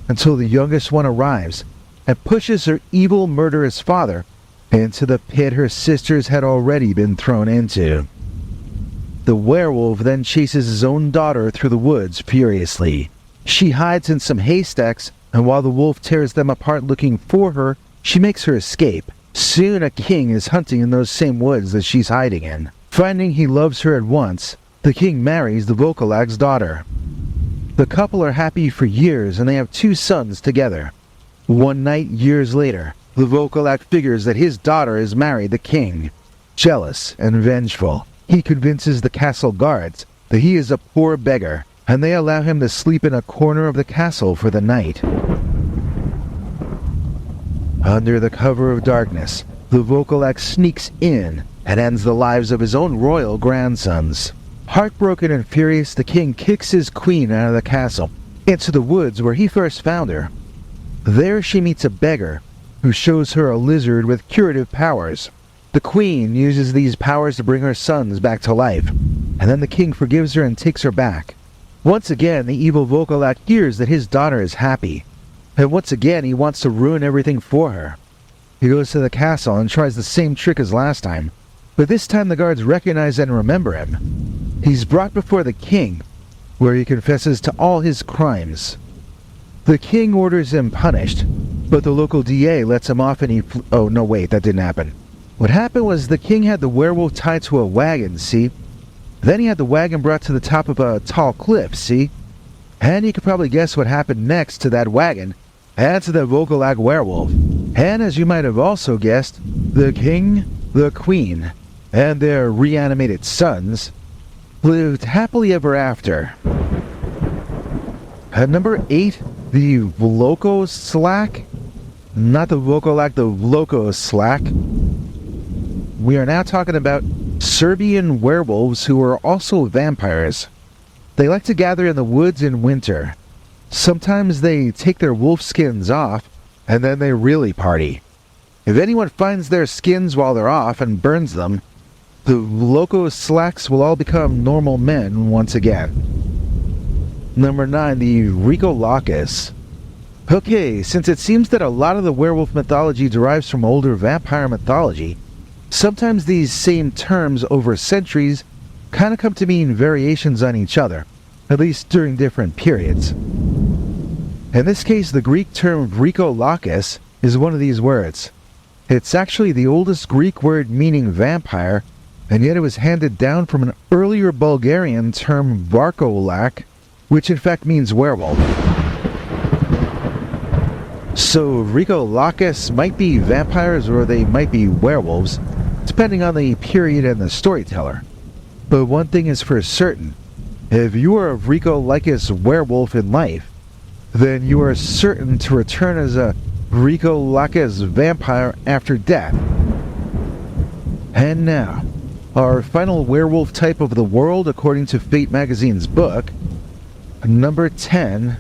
until the youngest one arrives and pushes her evil, murderous father into the pit her sisters had already been thrown into. The werewolf then chases his own daughter through the woods furiously. She hides in some haystacks, and while the wolf tears them apart looking for her, she makes her escape. Soon a king is hunting in those same woods that she's hiding in. Finding he loves her at once, the king marries the Volkolak's daughter. The couple are happy for years and they have 2 sons together. One night, years later, the Volkolak figures that his daughter has married the king. Jealous and vengeful, he convinces the castle guards that he is a poor beggar, and they allow him to sleep in a corner of the castle for the night. Under the cover of darkness, the Volkolak sneaks in and ends the lives of his own royal grandsons. Heartbroken and furious, the king kicks his queen out of the castle, into the woods where he first found her. There she meets a beggar, who shows her a lizard with curative powers. The queen uses these powers to bring her sons back to life, and then the king forgives her and takes her back. Once again, the evil Volkolak hears that his daughter is happy, And once again, he wants to ruin everything for her. He goes to the castle and tries the same trick as last time, but this time the guards recognize and remember him. He's brought before the king, where he confesses to all his crimes. The king orders him punished, but the local DA lets him off and oh no wait, that didn't happen. What happened was the king had the werewolf tied to a wagon, see? Then he had the wagon brought to the top of a tall cliff, see? And you could probably guess what happened next to that wagon and to the Vogelak werewolf. And as you might have also guessed, the king, the queen, and their reanimated sons lived happily ever after. At number 8, the Vlokoslak. Not the Vogelak, the Vlokoslak. We are now talking about Serbian werewolves who are also vampires. They like to gather in the woods in winter. Sometimes they take their wolf skins off, and then they really party. If anyone finds their skins while they're off and burns them, the Vlokoslaks will all become normal men once again. Number 9, the were-eolves. Okay, since it seems that a lot of the werewolf mythology derives from older vampire mythology, sometimes these same terms over centuries kind of come to mean variations on each other, at least during different periods. In this case, the Greek term were-eolves is one of these words. It's actually the oldest Greek word meaning vampire, and yet it was handed down from an earlier Bulgarian term varkolak, which in fact means werewolf. So were-eolves might be vampires or they might be werewolves, depending on the period and the storyteller. But one thing is for certain, if you are a were-eolves werewolf in life, then you are certain to return as a were-eolves vampire after death. And now, our final werewolf type of the world according to Fate magazine's book, number 10,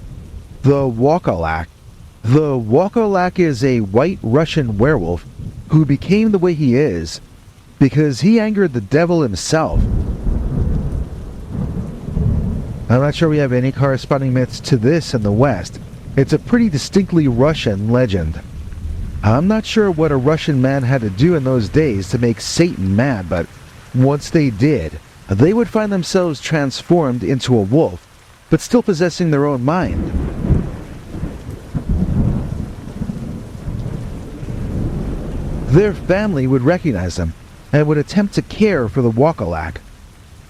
the Wokolak. The Wokolak is a white Russian werewolf who became the way he is because he angered the devil himself. I'm not sure we have any corresponding myths to this in the West. It's a pretty distinctly Russian legend. I'm not sure what a Russian man had to do in those days to make Satan mad, but once they did, they would find themselves transformed into a wolf, but still possessing their own mind. Their family would recognize them and would attempt to care for the Wokolak,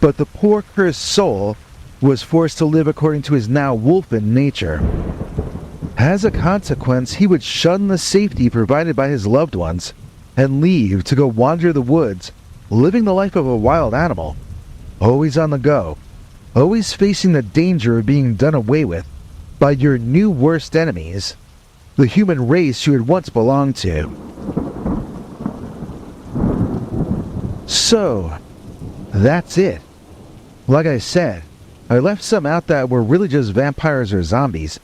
but the poor cursed soul was forced to live according to his now wolfen nature. As a consequence, he would shun the safety provided by his loved ones and leave to go wander the woods, living the life of a wild animal, always on the go, always facing the danger of being done away with by your new worst enemies, the human race you had once belonged to. So, that's it. Like I said, I left some out that were really just vampires or zombies,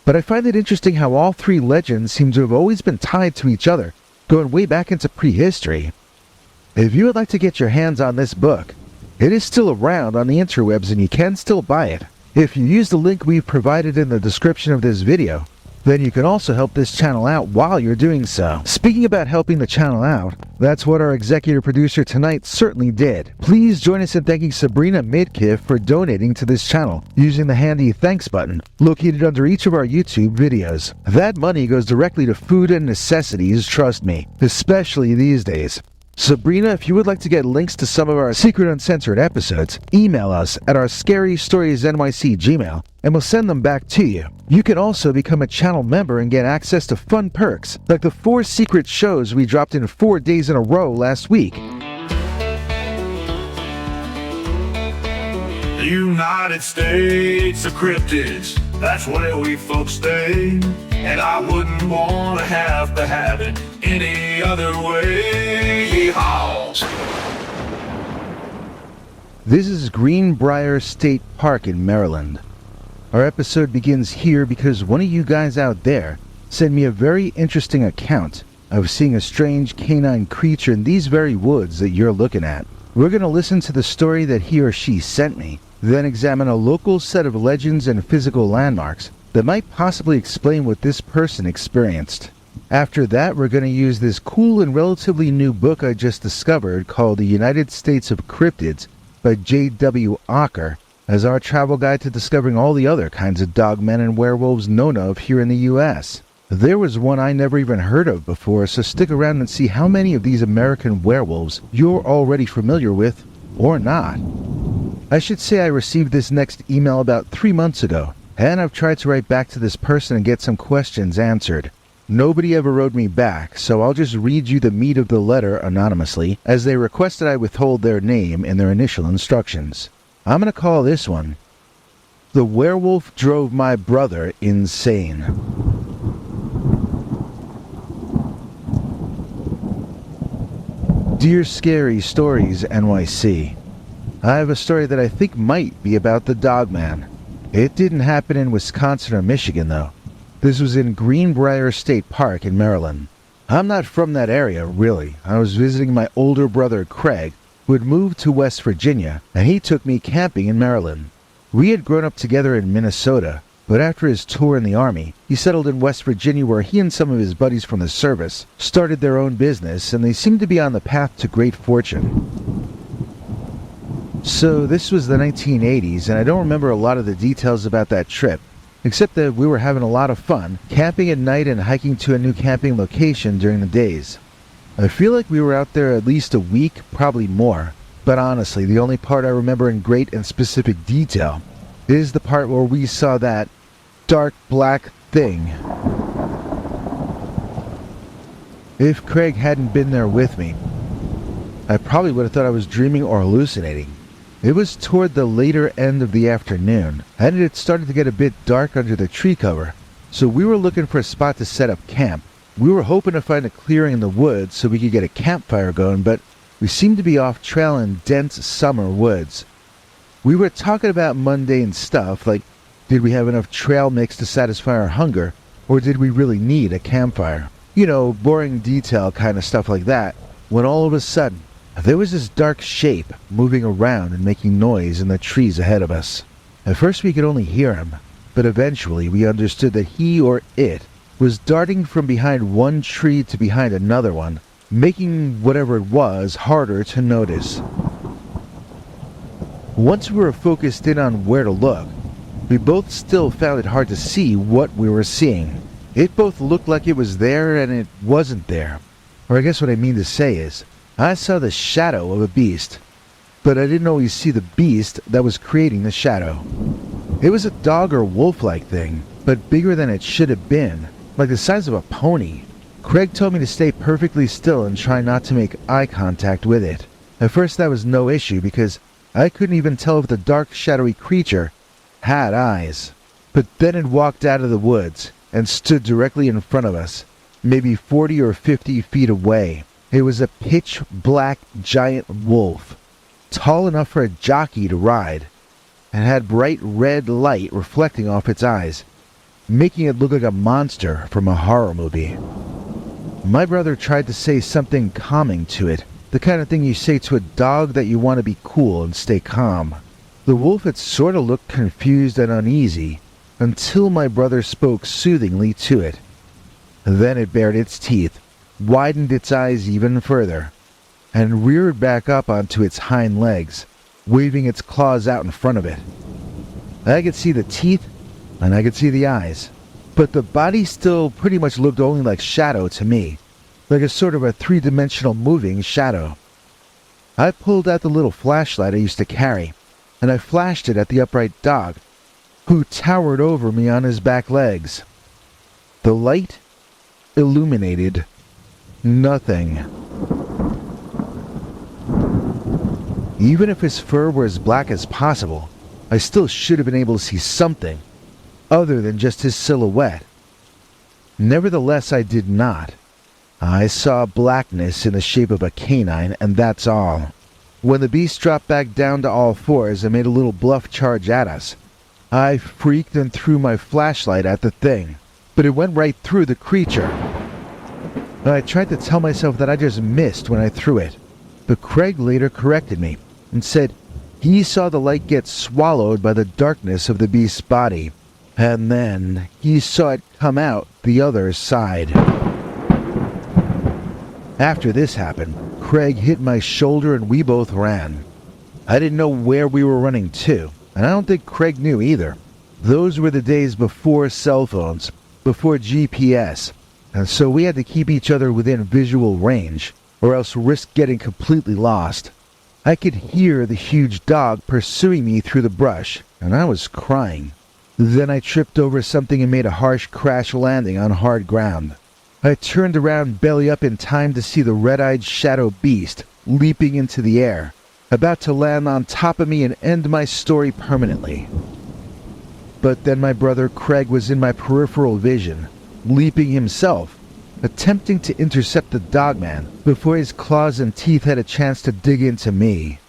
but I find it interesting how all three legends seem to have always been tied to each other, going way back into prehistory. If you would like to get your hands on this book, it is still around on the interwebs and you can still buy it. If you use the link we've provided in the description of this video, then you can also help this channel out while you're doing so. Speaking about helping the channel out, that's what our executive producer tonight certainly did. Please join us in thanking Sabrina Midkiff for donating to this channel using the handy thanks button located under each of our YouTube videos. That money goes directly to food and necessities, trust me, especially these days. Sabrina, if you would like to get links to some of our secret uncensored episodes, email us at our scarystoriesnyc@gmail.com and we'll send them back to you. You can also become a channel member and get access to fun perks, like the 4 secret shows we dropped in 4 days in a row last week. The United States of cryptids, that's where we folks stay. And I wouldn't want to have it any other way. Were-eolves. This is Greenbrier State Park in Maryland. Our episode begins here because one of you guys out there sent me a very interesting account of seeing a strange canine creature in these very woods that you're looking at. We're going to listen to the story that he or she sent me, then examine a local set of legends and physical landmarks, that might possibly explain what this person experienced. After that, we're going to use this cool and relatively new book I just discovered called The United States of Cryptids by J.W. Ocker as our travel guide to discovering all the other kinds of dogmen and werewolves known of here in the U.S. There was one I never even heard of before, so stick around and see how many of these American werewolves you're already familiar with, or not. I should say I received this next email about 3 months ago, and I've tried to write back to this person and get some questions answered. Nobody ever wrote me back, so I'll just read you the meat of the letter anonymously, as they requested I withhold their name in their initial instructions. I'm going to call this one, "The Werewolf Drove My Brother Insane." Dear Scary Stories NYC, I have a story that I think might be about the Dogman. It didn't happen in Wisconsin or Michigan, though. This was in Greenbrier State Park in Maryland. I'm not from that area, really. I was visiting my older brother, Craig, who had moved to West Virginia, and he took me camping in Maryland. We had grown up together in Minnesota, but after his tour in the Army, he settled in West Virginia where he and some of his buddies from the service started their own business, and they seemed to be on the path to great fortune. So this was the 1980s, and I don't remember a lot of the details about that trip, except that we were having a lot of fun, camping at night and hiking to a new camping location during the days. I feel like we were out there at least a week, probably more, but honestly, the only part I remember in great and specific detail is the part where we saw that dark black thing. If Craig hadn't been there with me, I probably would have thought I was dreaming or hallucinating. It was toward the later end of the afternoon, and it had started to get a bit dark under the tree cover, so we were looking for a spot to set up camp. We were hoping to find a clearing in the woods so we could get a campfire going, but we seemed to be off trail in dense summer woods. We were talking about mundane stuff, like did we have enough trail mix to satisfy our hunger, or did we really need a campfire? You know, boring detail kind of stuff like that, when all of a sudden, there was this dark shape moving around and making noise in the trees ahead of us. At first we could only hear him, but eventually we understood that he or it was darting from behind one tree to behind another one, making whatever it was harder to notice. Once we were focused in on where to look, we both still found it hard to see what we were seeing. It both looked like it was there and it wasn't there. Or I guess what I mean to say is, I saw the shadow of a beast, but I didn't always see the beast that was creating the shadow. It was a dog or wolf-like thing, but bigger than it should have been, like the size of a pony. Craig told me to stay perfectly still and try not to make eye contact with it. At first that was no issue because I couldn't even tell if the dark, shadowy creature had eyes. But then it walked out of the woods and stood directly in front of us, maybe 40 or 50 feet away. It was a pitch-black giant wolf, tall enough for a jockey to ride, and had bright red light reflecting off its eyes, making it look like a monster from a horror movie. My brother tried to say something calming to it, the kind of thing you say to a dog that you want to be cool and stay calm. The wolf had sort of looked confused and uneasy, until my brother spoke soothingly to it. Then it bared its teeth, widened its eyes even further, and reared back up onto its hind legs, waving its claws out in front of it. I could see the teeth, and I could see the eyes, but the body still pretty much looked only like shadow to me, like a sort of a three-dimensional moving shadow. I pulled out the little flashlight I used to carry, and I flashed it at the upright dog, who towered over me on his back legs. The light illuminated nothing. Even if his fur were as black as possible, I still should have been able to see something other than just his silhouette. Nevertheless, I did not. I saw blackness in the shape of a canine, and that's all. When the beast dropped back down to all fours and made a little bluff charge at us, I freaked and threw my flashlight at the thing, but it went right through the creature. I tried to tell myself that I just missed when I threw it, but Craig later corrected me and said he saw the light get swallowed by the darkness of the beast's body. And then he saw it come out the other side. After this happened, Craig hit my shoulder and we both ran. I didn't know where we were running to, and I don't think Craig knew either. Those were the days before cell phones, before GPS, and so we had to keep each other within visual range, or else risk getting completely lost. I could hear the huge dog pursuing me through the brush, and I was crying. Then I tripped over something and made a harsh crash landing on hard ground. I turned around belly up in time to see the red-eyed shadow beast leaping into the air, about to land on top of me and end my story permanently. But then my brother Craig was in my peripheral vision, leaping himself, attempting to intercept the dogman before his claws and teeth had a chance to dig into me.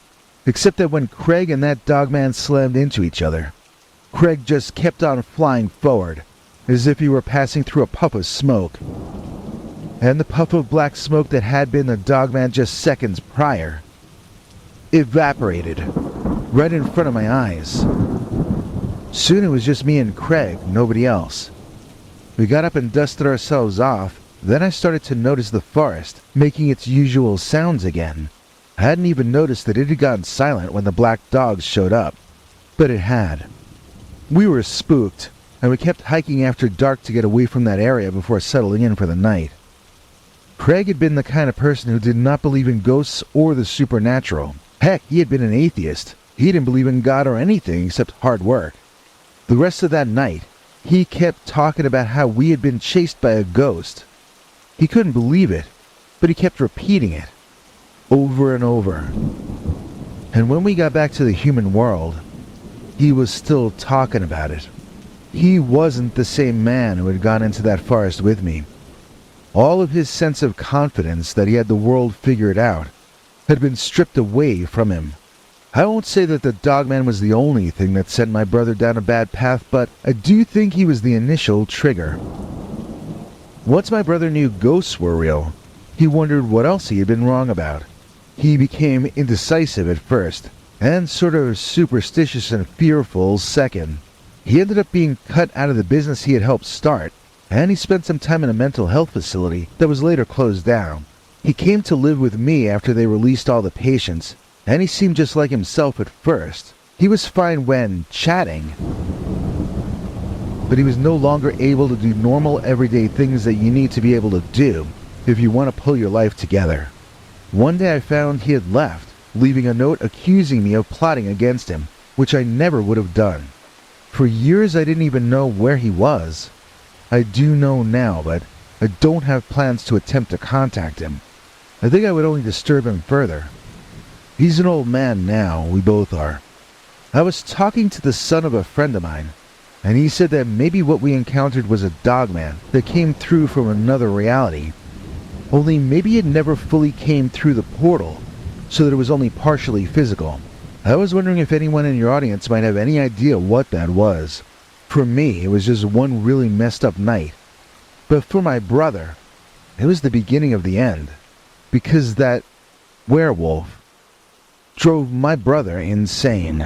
Except that when Craig and that dogman slammed into each other, Craig just kept on flying forward, as if he were passing through a puff of smoke. And the puff of black smoke that had been the dogman just seconds prior evaporated right in front of my eyes. Soon it was just me and Craig, nobody else. We got up and dusted ourselves off. Then I started to notice the forest making its usual sounds again. I hadn't even noticed that it had gone silent when the black dogs showed up, but it had. We were spooked, and we kept hiking after dark to get away from that area before settling in for the night. Craig had been the kind of person who did not believe in ghosts or the supernatural. Heck, he had been an atheist. He didn't believe in God or anything except hard work. The rest of that night, he kept talking about how we had been chased by a ghost. He couldn't believe it, but he kept repeating it, over and over. And when we got back to the human world, he was still talking about it. He wasn't the same man who had gone into that forest with me. All of his sense of confidence that he had the world figured out had been stripped away from him. I won't say that the dogman was the only thing that sent my brother down a bad path, but I do think he was the initial trigger. Once my brother knew ghosts were real, he wondered what else he had been wrong about. He became indecisive at first, and sort of superstitious and fearful second. He ended up being cut out of the business he had helped start, and he spent some time in a mental health facility that was later closed down. He came to live with me after they released all the patients, and he seemed just like himself at first. He was fine when chatting, but he was no longer able to do normal everyday things that you need to be able to do if you want to pull your life together. One day I found he had left, leaving a note accusing me of plotting against him, which I never would have done. For years I didn't even know where he was. I do know now, but I don't have plans to attempt to contact him. I think I would only disturb him further. He's an old man now, we both are. I was talking to the son of a friend of mine, and he said that maybe what we encountered was a dogman that came through from another reality. Only maybe it never fully came through the portal, so that it was only partially physical. I was wondering if anyone in your audience might have any idea what that was. For me, it was just one really messed up night. But for my brother, it was the beginning of the end. Because that werewolf drove my brother insane.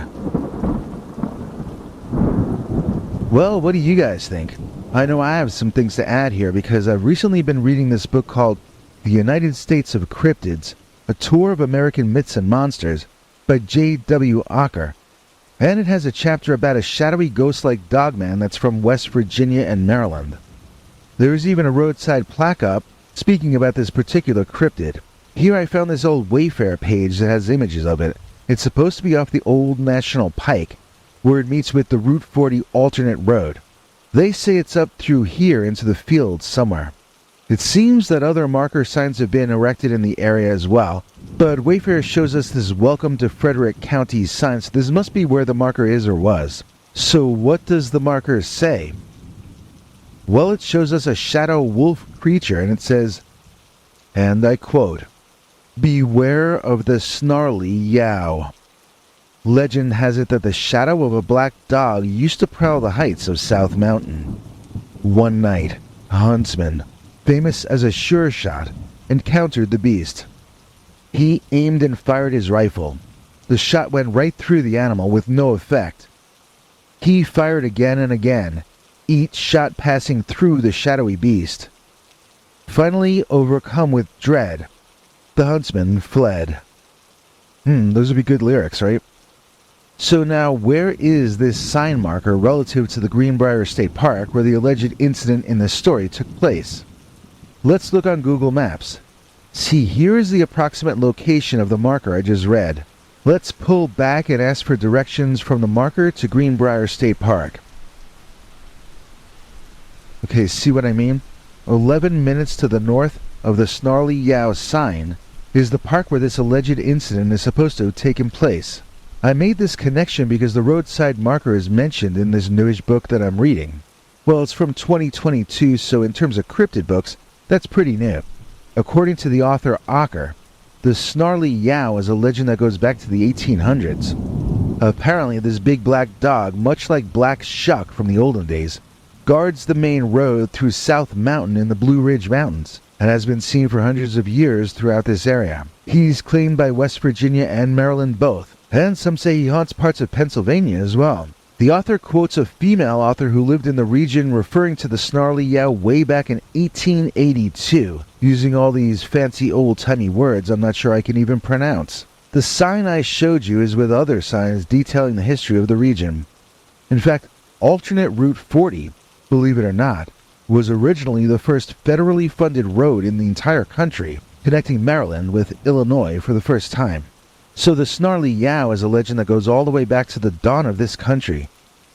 Well, what do you guys think? I know I have some things to add here because I've recently been reading this book called The United States of Cryptids, A Tour of American Myths and Monsters by J.W. Ocker. And it has a chapter about a shadowy ghost-like dogman that's from West Virginia and Maryland. There's even a roadside plaque up speaking about this particular cryptid. Here I found this old Wayfair page that has images of it. It's supposed to be off the old National Pike, where it meets with the Route 40 alternate road. They say it's up through here into the fields somewhere. It seems that other marker signs have been erected in the area as well, but Wayfair shows us this Welcome to Frederick County sign, so this must be where the marker is or was. So what does the marker say? Well, it shows us a shadow wolf creature, and it says, and I quote, "Beware of the snarly yow." Legend has it that the shadow of a black dog used to prowl the heights of South Mountain. One night, a huntsman, famous as a sure shot, encountered the beast. He aimed and fired his rifle. The shot went right through the animal with no effect. He fired again and again, each shot passing through the shadowy beast. Finally, overcome with dread, the huntsman fled. Those would be good lyrics, right? So now, where is this sign marker relative to the Greenbrier State Park where the alleged incident in this story took place? Let's look on Google Maps. See, here is the approximate location of the marker I just read. Let's pull back and ask for directions from the marker to Greenbrier State Park. Okay, see what I mean? 11 minutes to the north of the Snarly Yow sign is the park where this alleged incident is supposed to have taken place. I made this connection because the roadside marker is mentioned in this newish book that I'm reading. Well, it's from 2022, so in terms of cryptid books, that's pretty new. According to the author Ocker, the Snarly Yow is a legend that goes back to the 1800s. Apparently, this big black dog, much like Black Shuck from the olden days, guards the main road through South Mountain in the Blue Ridge Mountains, and has been seen for hundreds of years throughout this area. He's claimed by West Virginia and Maryland both, and some say he haunts parts of Pennsylvania as well. The author quotes a female author who lived in the region referring to the Snarly Yow way back in 1882, using all these fancy old-timey words I'm not sure I can even pronounce. The sign I showed you is with other signs detailing the history of the region. In fact, alternate Route 40, believe it or not, was originally the first federally funded road in the entire country, connecting Maryland with Illinois for the first time. So the Snarly Yow is a legend that goes all the way back to the dawn of this country.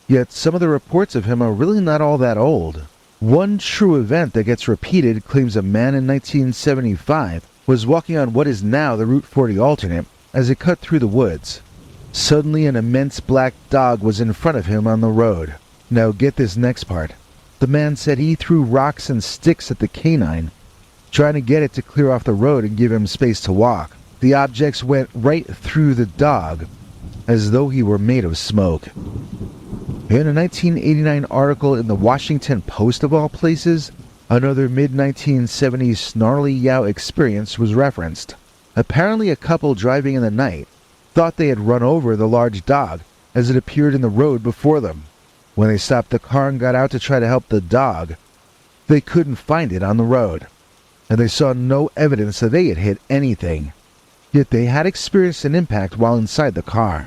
Yet some of the reports of him are really not all that old. One true event that gets repeated claims a man in 1975 was walking on what is now the Route 40 alternate as it cut through the woods. Suddenly an immense black dog was in front of him on the road. Now get this next part. The man said he threw rocks and sticks at the canine, trying to get it to clear off the road and give him space to walk. The objects went right through the dog, as though he were made of smoke. In a 1989 article in the Washington Post of all places, another mid-1970s Snarly Yow experience was referenced. Apparently a couple driving in the night thought they had run over the large dog as it appeared in the road before them. When they stopped the car and got out to try to help the dog, they couldn't find it on the road, and they saw no evidence that they had hit anything. Yet they had experienced an impact while inside the car.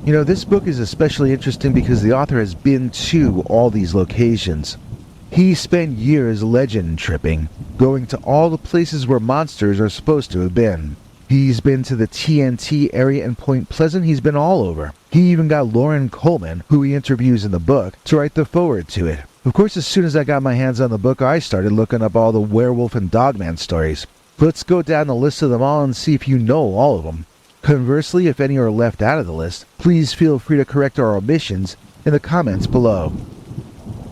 You know, this book is especially interesting because the author has been to all these locations. He spent years legend tripping, going to all the places where monsters are supposed to have been. He's been to the TNT area in Point Pleasant. He's been all over. He even got Loren Coleman, who he interviews in the book, to write the foreword to it. Of course, as soon as I got my hands on the book, I started looking up all the Werewolf and Dogmen stories. Let's go down the list of them all and see if you know all of them. Conversely, if any are left out of the list, please feel free to correct our omissions in the comments below.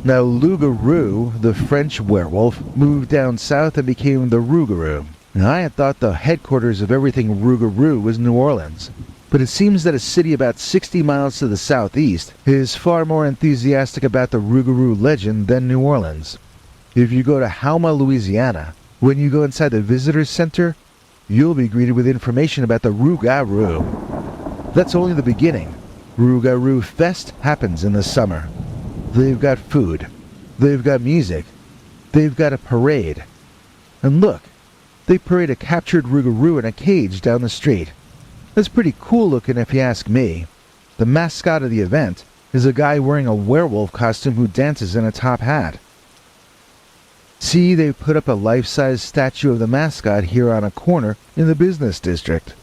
Now, Loup-garou, the French werewolf, moved down south and became the Rougarou. Now, I had thought the headquarters of everything Rougarou was New Orleans, but it seems that a city about 60 miles to the southeast is far more enthusiastic about the Rougarou legend than New Orleans. If you go to Houma, Louisiana, when you go inside the visitor center, you'll be greeted with information about the Rougarou. That's only the beginning. Rougarou Fest happens in the summer. They've got food. They've got music. They've got a parade. And look, they parade a captured Rougarou in a cage down the street. That's pretty cool looking if you ask me. The mascot of the event is a guy wearing a werewolf costume who dances in a top hat. See, they put up a life-size statue of the mascot here on a corner in the business district.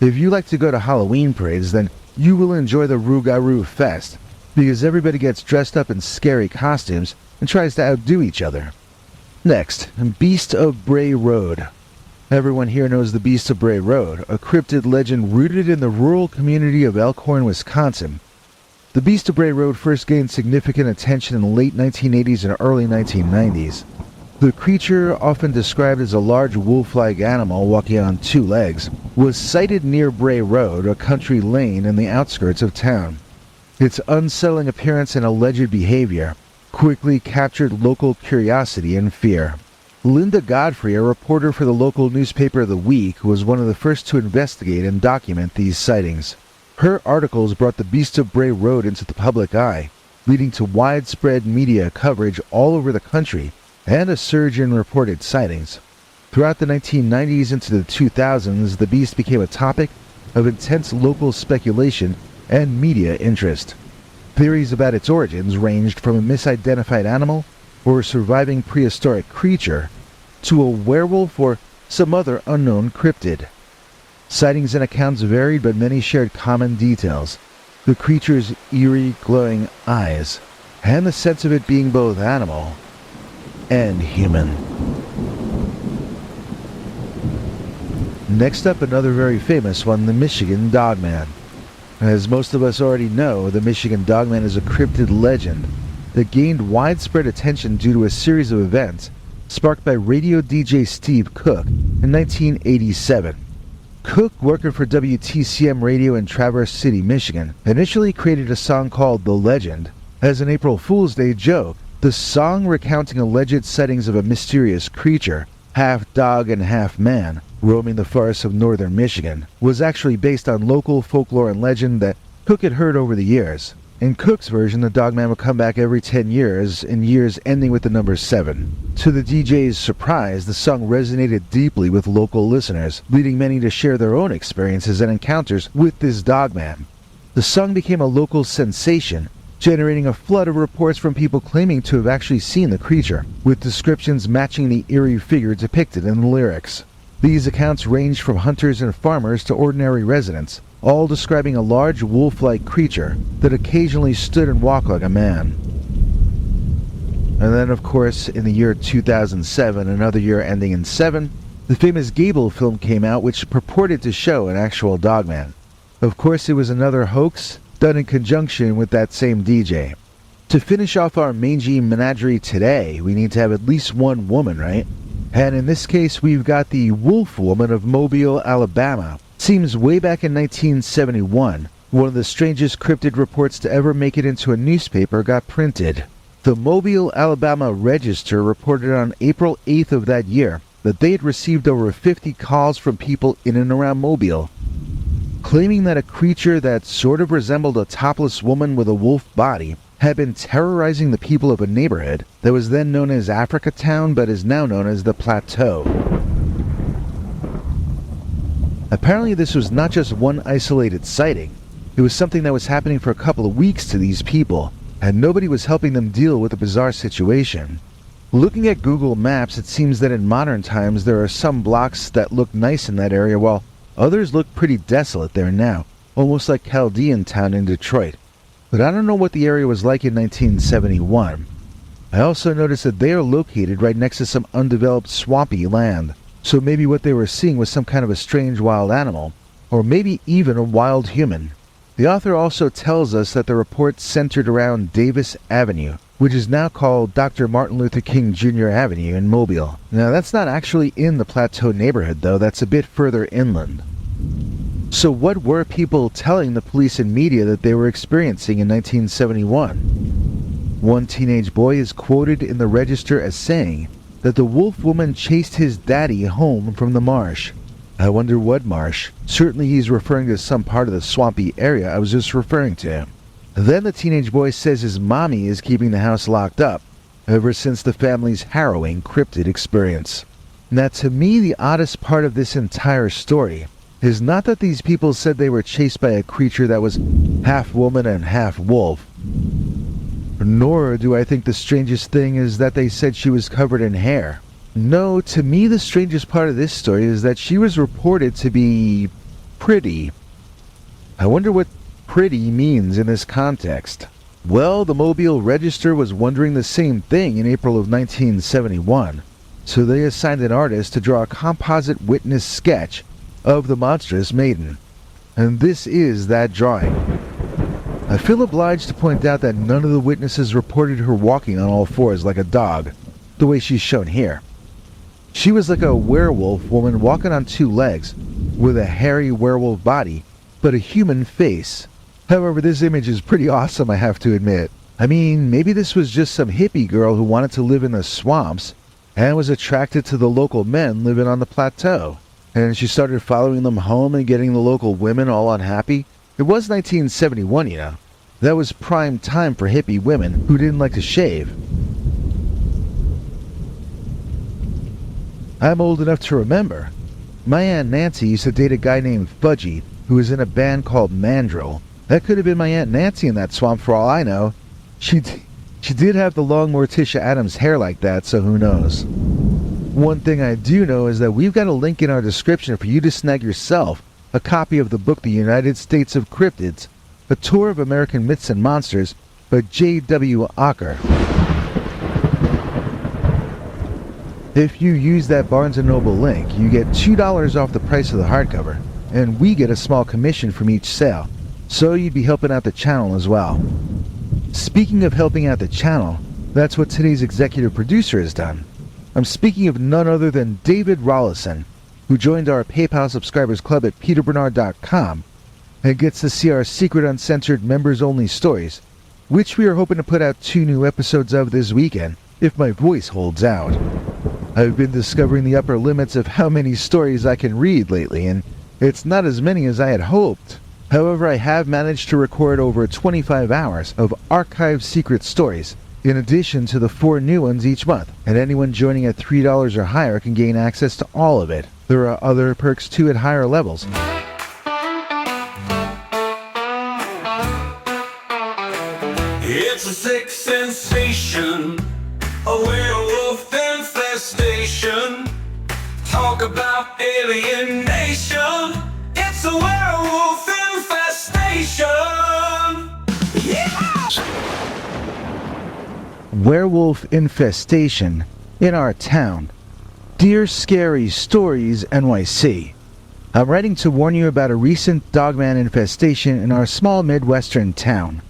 If you like to go to Halloween parades, then you will enjoy the Rougarou Fest, because everybody gets dressed up in scary costumes and tries to outdo each other. Next, Beast of Bray Road. Everyone here knows the Beast of Bray Road, a cryptid legend rooted in the rural community of Elkhorn, Wisconsin. The Beast of Bray Road first gained significant attention in the late 1980s and early 1990s. The creature, often described as a large wolf-like animal walking on two legs, was sighted near Bray Road, a country lane in the outskirts of town. Its unsettling appearance and alleged behavior quickly captured local curiosity and fear. Linda Godfrey, a reporter for the local newspaper The Week, was one of the first to investigate and document these sightings. Her articles brought the Beast of Bray Road into the public eye, leading to widespread media coverage all over the country and a surge in reported sightings. Throughout the 1990s into the 2000s, the beast became a topic of intense local speculation and media interest. Theories about its origins ranged from a misidentified animal or a surviving prehistoric creature to a werewolf or some other unknown cryptid. Sightings and accounts varied, but many shared common details: the creature's eerie, glowing eyes, and the sense of it being both animal and human. Next up, another very famous one, the Michigan Dogman. As most of us already know, the Michigan Dogman is a cryptid legend that gained widespread attention due to a series of events sparked by radio DJ Steve Cook in 1987. Cook, working for WTCM Radio in Traverse City, Michigan, initially created a song called The Legend as an April Fool's Day joke. The song, recounting alleged sightings of a mysterious creature, half dog and half man, roaming the forests of northern Michigan, was actually based on local folklore and legend that Cook had heard over the years. In Cook's version, the Dogman would come back every 10 years, in years ending with the number 7. To the DJ's surprise, the song resonated deeply with local listeners, leading many to share their own experiences and encounters with this Dogman. The song became a local sensation, generating a flood of reports from people claiming to have actually seen the creature, with descriptions matching the eerie figure depicted in the lyrics. These accounts ranged from hunters and farmers to ordinary residents, all describing a large wolf-like creature that occasionally stood and walked like a man. And then, of course, in the year 2007, another year ending in 7, the famous Gable film came out, which purported to show an actual Dogman. Of course, it was another hoax done in conjunction with that same DJ. To finish off our mangy menagerie today, we need to have at least one woman, right? And in this case, we've got the Wolf Woman of Mobile, Alabama. Seems way back in 1971, one of the strangest cryptid reports to ever make it into a newspaper got printed. The Mobile, Alabama Register reported on April 8th of that year that they had received over 50 calls from people in and around Mobile, claiming that a creature that sort of resembled a topless woman with a wolf body had been terrorizing the people of a neighborhood that was then known as Africa Town but is now known as the Plateau. Apparently this was not just one isolated sighting. It was something that was happening for a couple of weeks to these people, and nobody was helping them deal with the bizarre situation. Looking at Google Maps, it seems that in modern times there are some blocks that look nice in that area, while others look pretty desolate there now, almost like Chaldean Town in Detroit. But I don't know what the area was like in 1971. I also noticed that they are located right next to some undeveloped swampy land. So maybe what they were seeing was some kind of a strange wild animal, or maybe even a wild human. The author also tells us that the report centered around Davis Avenue, which is now called Dr. Martin Luther King Jr. Avenue in Mobile. Now that's not actually in the Plateau neighborhood though, that's a bit further inland. So what were people telling the police and media that they were experiencing in 1971? One teenage boy is quoted in the Register as saying that the wolf woman chased his daddy home from the marsh. I wonder what marsh. Certainly he's referring to some part of the swampy area I was just referring to. Then the teenage boy says his mommy is keeping the house locked up ever since the family's harrowing cryptid experience. Now to me, the oddest part of this entire story is not that these people said they were chased by a creature that was half woman and half wolf, nor do I think the strangest thing is that they said she was covered in hair. No, to me the strangest part of this story is that she was reported to be pretty. I wonder what pretty means in this context. Well, the Mobile Register was wondering the same thing in April of 1971, so they assigned an artist to draw a composite witness sketch of the monstrous maiden. And this is that drawing. I feel obliged to point out that none of the witnesses reported her walking on all fours like a dog, the way she's shown here. She was like a werewolf woman walking on two legs, with a hairy werewolf body, but a human face. However, this image is pretty awesome, I have to admit. I mean, maybe this was just some hippie girl who wanted to live in the swamps, and was attracted to the local men living on the plateau. And she started following them home and getting the local women all unhappy, It was 1971, you know. That was prime time for hippie women who didn't like to shave. I'm old enough to remember. My Aunt Nancy used to date a guy named Fudgy, who was in a band called Mandrill. That could have been my Aunt Nancy in that swamp for all I know. She did have the long Morticia Addams hair like that, so who knows. One thing I do know is that we've got a link in our description for you to snag yourself a copy of the book The United States of Cryptids, A Tour of American Myths and Monsters by J.W. Ocker. If you use that Barnes & Noble link, you get $2 off the price of the hardcover, and we get a small commission from each sale, so you'd be helping out the channel as well. Speaking of helping out the channel, that's what today's executive producer has done. I'm speaking of none other than David Rollison, who joined our PayPal subscribers club at peterbernard.com and gets to see our secret uncensored members-only stories, which we are hoping to put out 2 new episodes of this weekend, if my voice holds out. I've been discovering the upper limits of how many stories I can read lately, and it's not as many as I had hoped. However, I have managed to record over 25 hours of archived secret stories, in addition to the 4 new ones each month, and anyone joining at $3 or higher can gain access to all of it. There are other perks too at higher levels. It's a sick sensation, a werewolf infestation. Talk about alienation. It's a werewolf infestation. Yeah! Werewolf infestation in our town. Dear Scary Stories NYC. I'm writing to warn you about a recent dogman infestation in our small Midwestern town.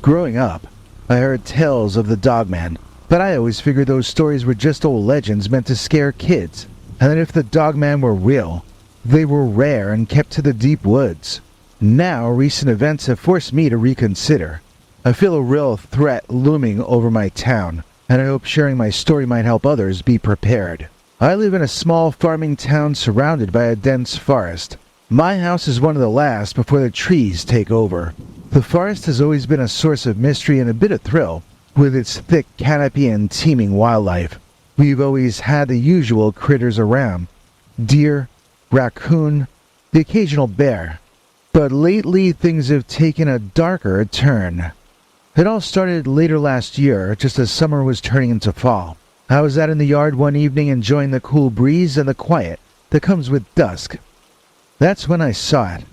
Growing up, I heard tales of the dogman, but I always figured those stories were just old legends meant to scare kids, and that if the dogman were real, they were rare and kept to the deep woods. Now, recent events have forced me to reconsider. I feel a real threat looming over my town, and I hope sharing my story might help others be prepared. I live in a small farming town surrounded by a dense forest. My house is one of the last before the trees take over. The forest has always been a source of mystery and a bit of thrill, with its thick canopy and teeming wildlife. We've always had the usual critters around: deer, raccoon, the occasional bear. But lately things have taken a darker turn. It all started later last year, just as summer was turning into fall. I was out in the yard one evening enjoying the cool breeze and the quiet that comes with dusk. That's when I saw it.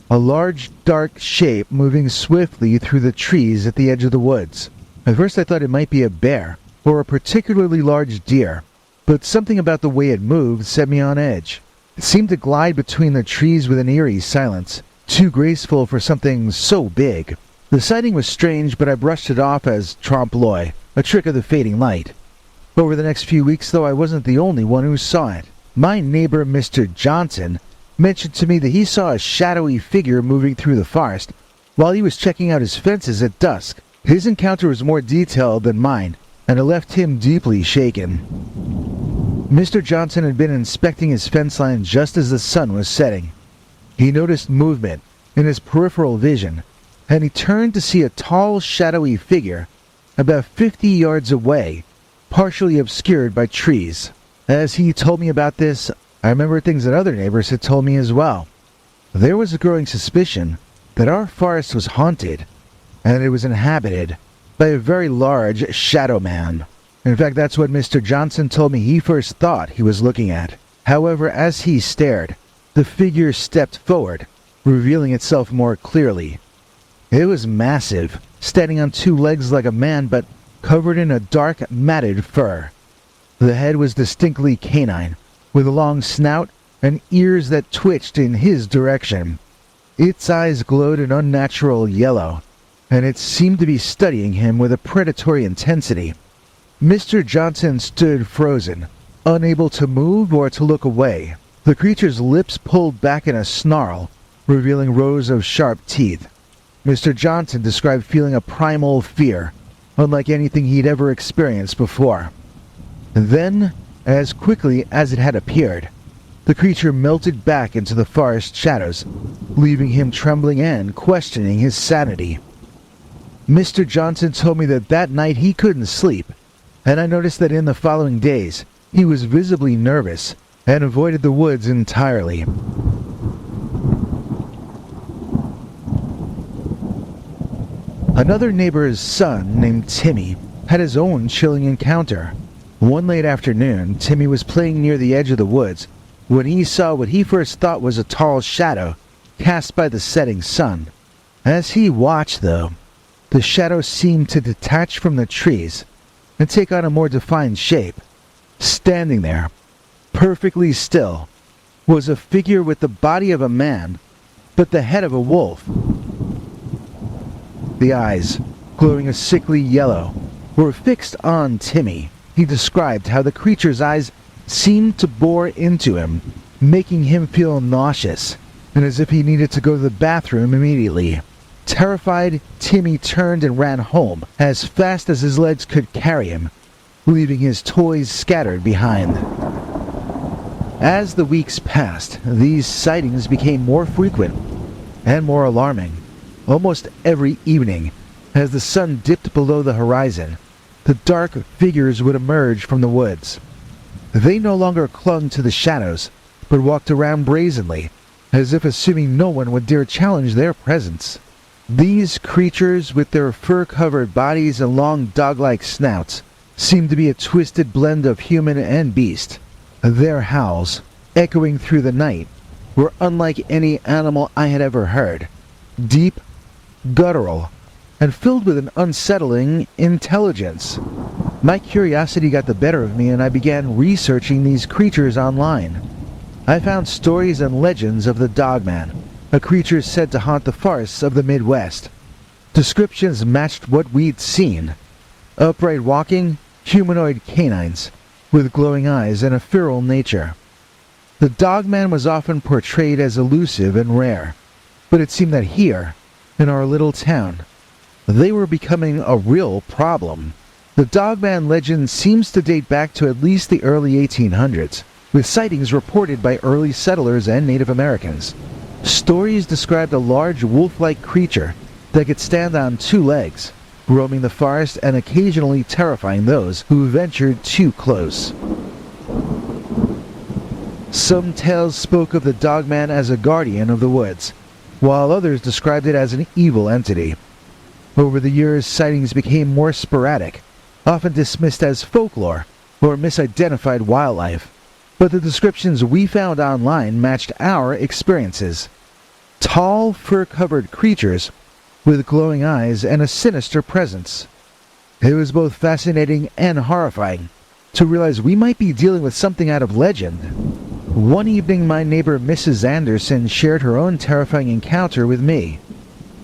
A large, dark shape moving swiftly through the trees at the edge of the woods. At first I thought it might be a bear, or a particularly large deer, but something about the way it moved set me on edge. It seemed to glide between the trees with an eerie silence, too graceful for something so big. The sighting was strange, but I brushed it off as trompe-l'oeil, a trick of the fading light. Over the next few weeks, though, I wasn't the only one who saw it. My neighbor, Mr. Johnson, mentioned to me that he saw a shadowy figure moving through the forest while he was checking out his fences at dusk. His encounter was more detailed than mine, and it left him deeply shaken. Mr. Johnson had been inspecting his fence line just as the sun was setting. He noticed movement in his peripheral vision, and he turned to see a tall, shadowy figure about 50 yards away, partially obscured by trees. As he told me about this, I remember things that other neighbors had told me as well. There was a growing suspicion that our forest was haunted, and it was inhabited by a very large shadow man. In fact, that's what Mr. Johnson told me he first thought he was looking at. However, as he stared, the figure stepped forward, revealing itself more clearly. It was massive, standing on 2 legs like a man, but covered in a dark, matted fur. The head was distinctly canine, with a long snout and ears that twitched in his direction. Its eyes glowed an unnatural yellow, and it seemed to be studying him with a predatory intensity. Mr. Johnson stood frozen, unable to move or to look away. The creature's lips pulled back in a snarl, revealing rows of sharp teeth. Mr. Johnson described feeling a primal fear, unlike anything he'd ever experienced before. Then, as quickly as it had appeared, The creature melted back into the forest shadows, leaving him trembling and questioning his sanity. Mr. Johnson told me that night he couldn't sleep, and I noticed that in the following days he was visibly nervous and avoided the woods entirely. Another neighbor's son, named Timmy, had his own chilling encounter. One late afternoon, Timmy was playing near the edge of the woods when he saw what he first thought was a tall shadow cast by the setting sun. As he watched, though, the shadow seemed to detach from the trees and take on a more defined shape. Standing there, perfectly still, was a figure with the body of a man, but the head of a wolf. The eyes, glowing a sickly yellow, were fixed on Timmy. He described how the creature's eyes seemed to bore into him, making him feel nauseous, and as if he needed to go to the bathroom immediately. Terrified, Timmy turned and ran home as fast as his legs could carry him, leaving his toys scattered behind. As the weeks passed, these sightings became more frequent and more alarming. Almost every evening, as the sun dipped below the horizon, the dark figures would emerge from the woods. They no longer clung to the shadows, but walked around brazenly, as if assuming no one would dare challenge their presence. These creatures, with their fur-covered bodies and long dog-like snouts, seemed to be a twisted blend of human and beast. Their howls, echoing through the night, were unlike any animal I had ever heard. Deep, guttural, and filled with an unsettling intelligence. My curiosity got the better of me, and I began researching these creatures online. I found stories and legends of the Dogman, a creature said to haunt the forests of the Midwest. Descriptions matched what we'd seen. Upright walking, humanoid canines, with glowing eyes and a feral nature. The Dogman was often portrayed as elusive and rare, but it seemed that here, in our little town, they were becoming a real problem. The Dogman legend seems to date back to at least the early 1800s, with sightings reported by early settlers and Native Americans. Stories described a large wolf-like creature that could stand on two legs, roaming the forest and occasionally terrifying those who ventured too close. Some tales spoke of the Dogman as a guardian of the woods, while others described it as an evil entity. Over the years, sightings became more sporadic, often dismissed as folklore or misidentified wildlife, but the descriptions we found online matched our experiences. Tall, fur-covered creatures with glowing eyes and a sinister presence. It was both fascinating and horrifying to realize we might be dealing with something out of legend. One evening, my neighbor Mrs. Anderson shared her own terrifying encounter with me.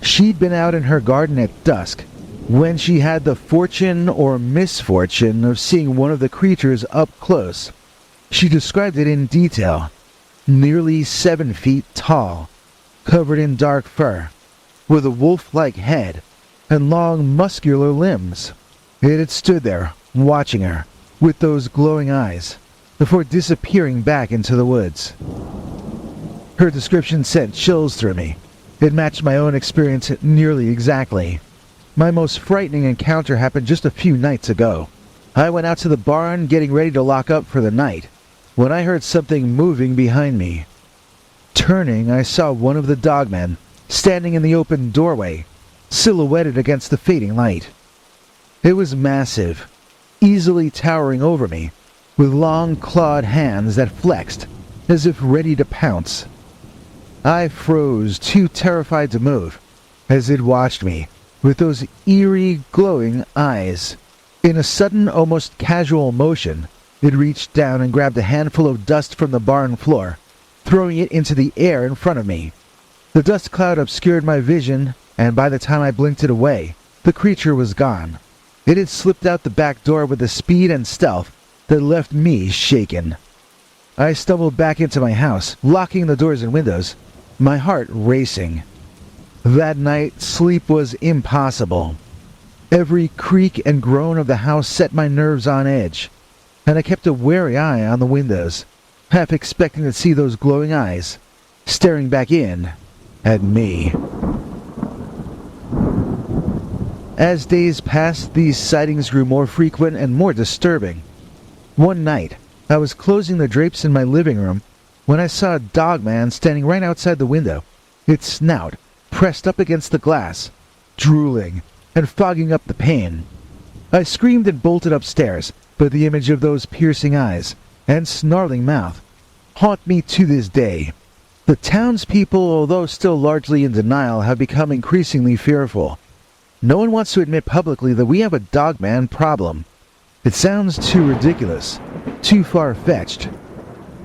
She'd been out in her garden at dusk when she had the fortune or misfortune of seeing one of the creatures up close. She described it in detail. Nearly 7 feet tall, covered in dark fur, with a wolf-like head and long muscular limbs. It had stood there, watching her, with those glowing eyes, before disappearing back into the woods. Her description sent chills through me. It matched my own experience nearly exactly. My most frightening encounter happened just a few nights ago. I went out to the barn getting ready to lock up for the night, when I heard something moving behind me. Turning, I saw one of the Dogmen standing in the open doorway, silhouetted against the fading light. It was massive, easily towering over me, with long clawed hands that flexed, as if ready to pounce. I froze, too terrified to move, as it watched me, with those eerie, glowing eyes. In a sudden, almost casual motion, it reached down and grabbed a handful of dust from the barn floor, throwing it into the air in front of me. The dust cloud obscured my vision, and by the time I blinked it away, the creature was gone. It had slipped out the back door with a speed and stealth that left me shaken. I stumbled back into my house, locking the doors and windows, my heart racing. That night, sleep was impossible. Every creak and groan of the house set my nerves on edge, and I kept a wary eye on the windows, half expecting to see those glowing eyes staring back in at me. As days passed, these sightings grew more frequent and more disturbing. One night, I was closing the drapes in my living room when I saw a dogman standing right outside the window, its snout pressed up against the glass, drooling and fogging up the pane. I screamed and bolted upstairs, but the image of those piercing eyes and snarling mouth haunt me to this day. The townspeople, although still largely in denial, have become increasingly fearful. No one wants to admit publicly that we have a dogman problem. It sounds too ridiculous, too far-fetched.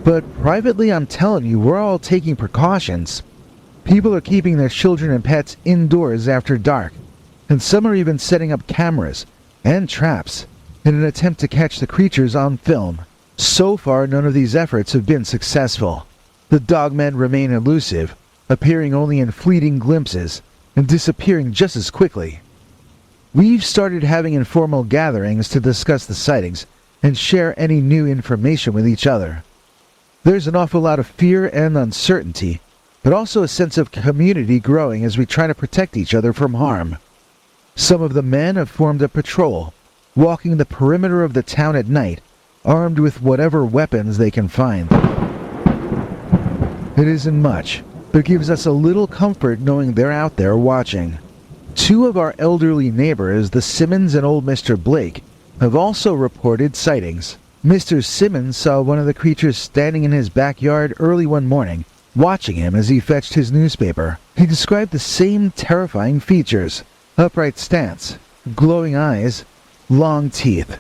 But privately, I'm telling you, we're all taking precautions. People are keeping their children and pets indoors after dark, and some are even setting up cameras and traps in an attempt to catch the creatures on film. So far, none of these efforts have been successful. The dogmen remain elusive, appearing only in fleeting glimpses and disappearing just as quickly. We've started having informal gatherings to discuss the sightings and share any new information with each other. There's an awful lot of fear and uncertainty, but also a sense of community growing as we try to protect each other from harm. Some of the men have formed a patrol, walking the perimeter of the town at night, armed with whatever weapons they can find. It isn't much, but gives us a little comfort knowing they're out there watching. Two of our elderly neighbors, the Simmons and old Mr. Blake, have also reported sightings. Mr. Simmons saw one of the creatures standing in his backyard early one morning, watching him as he fetched his newspaper. He described the same terrifying features: upright stance, glowing eyes, long teeth.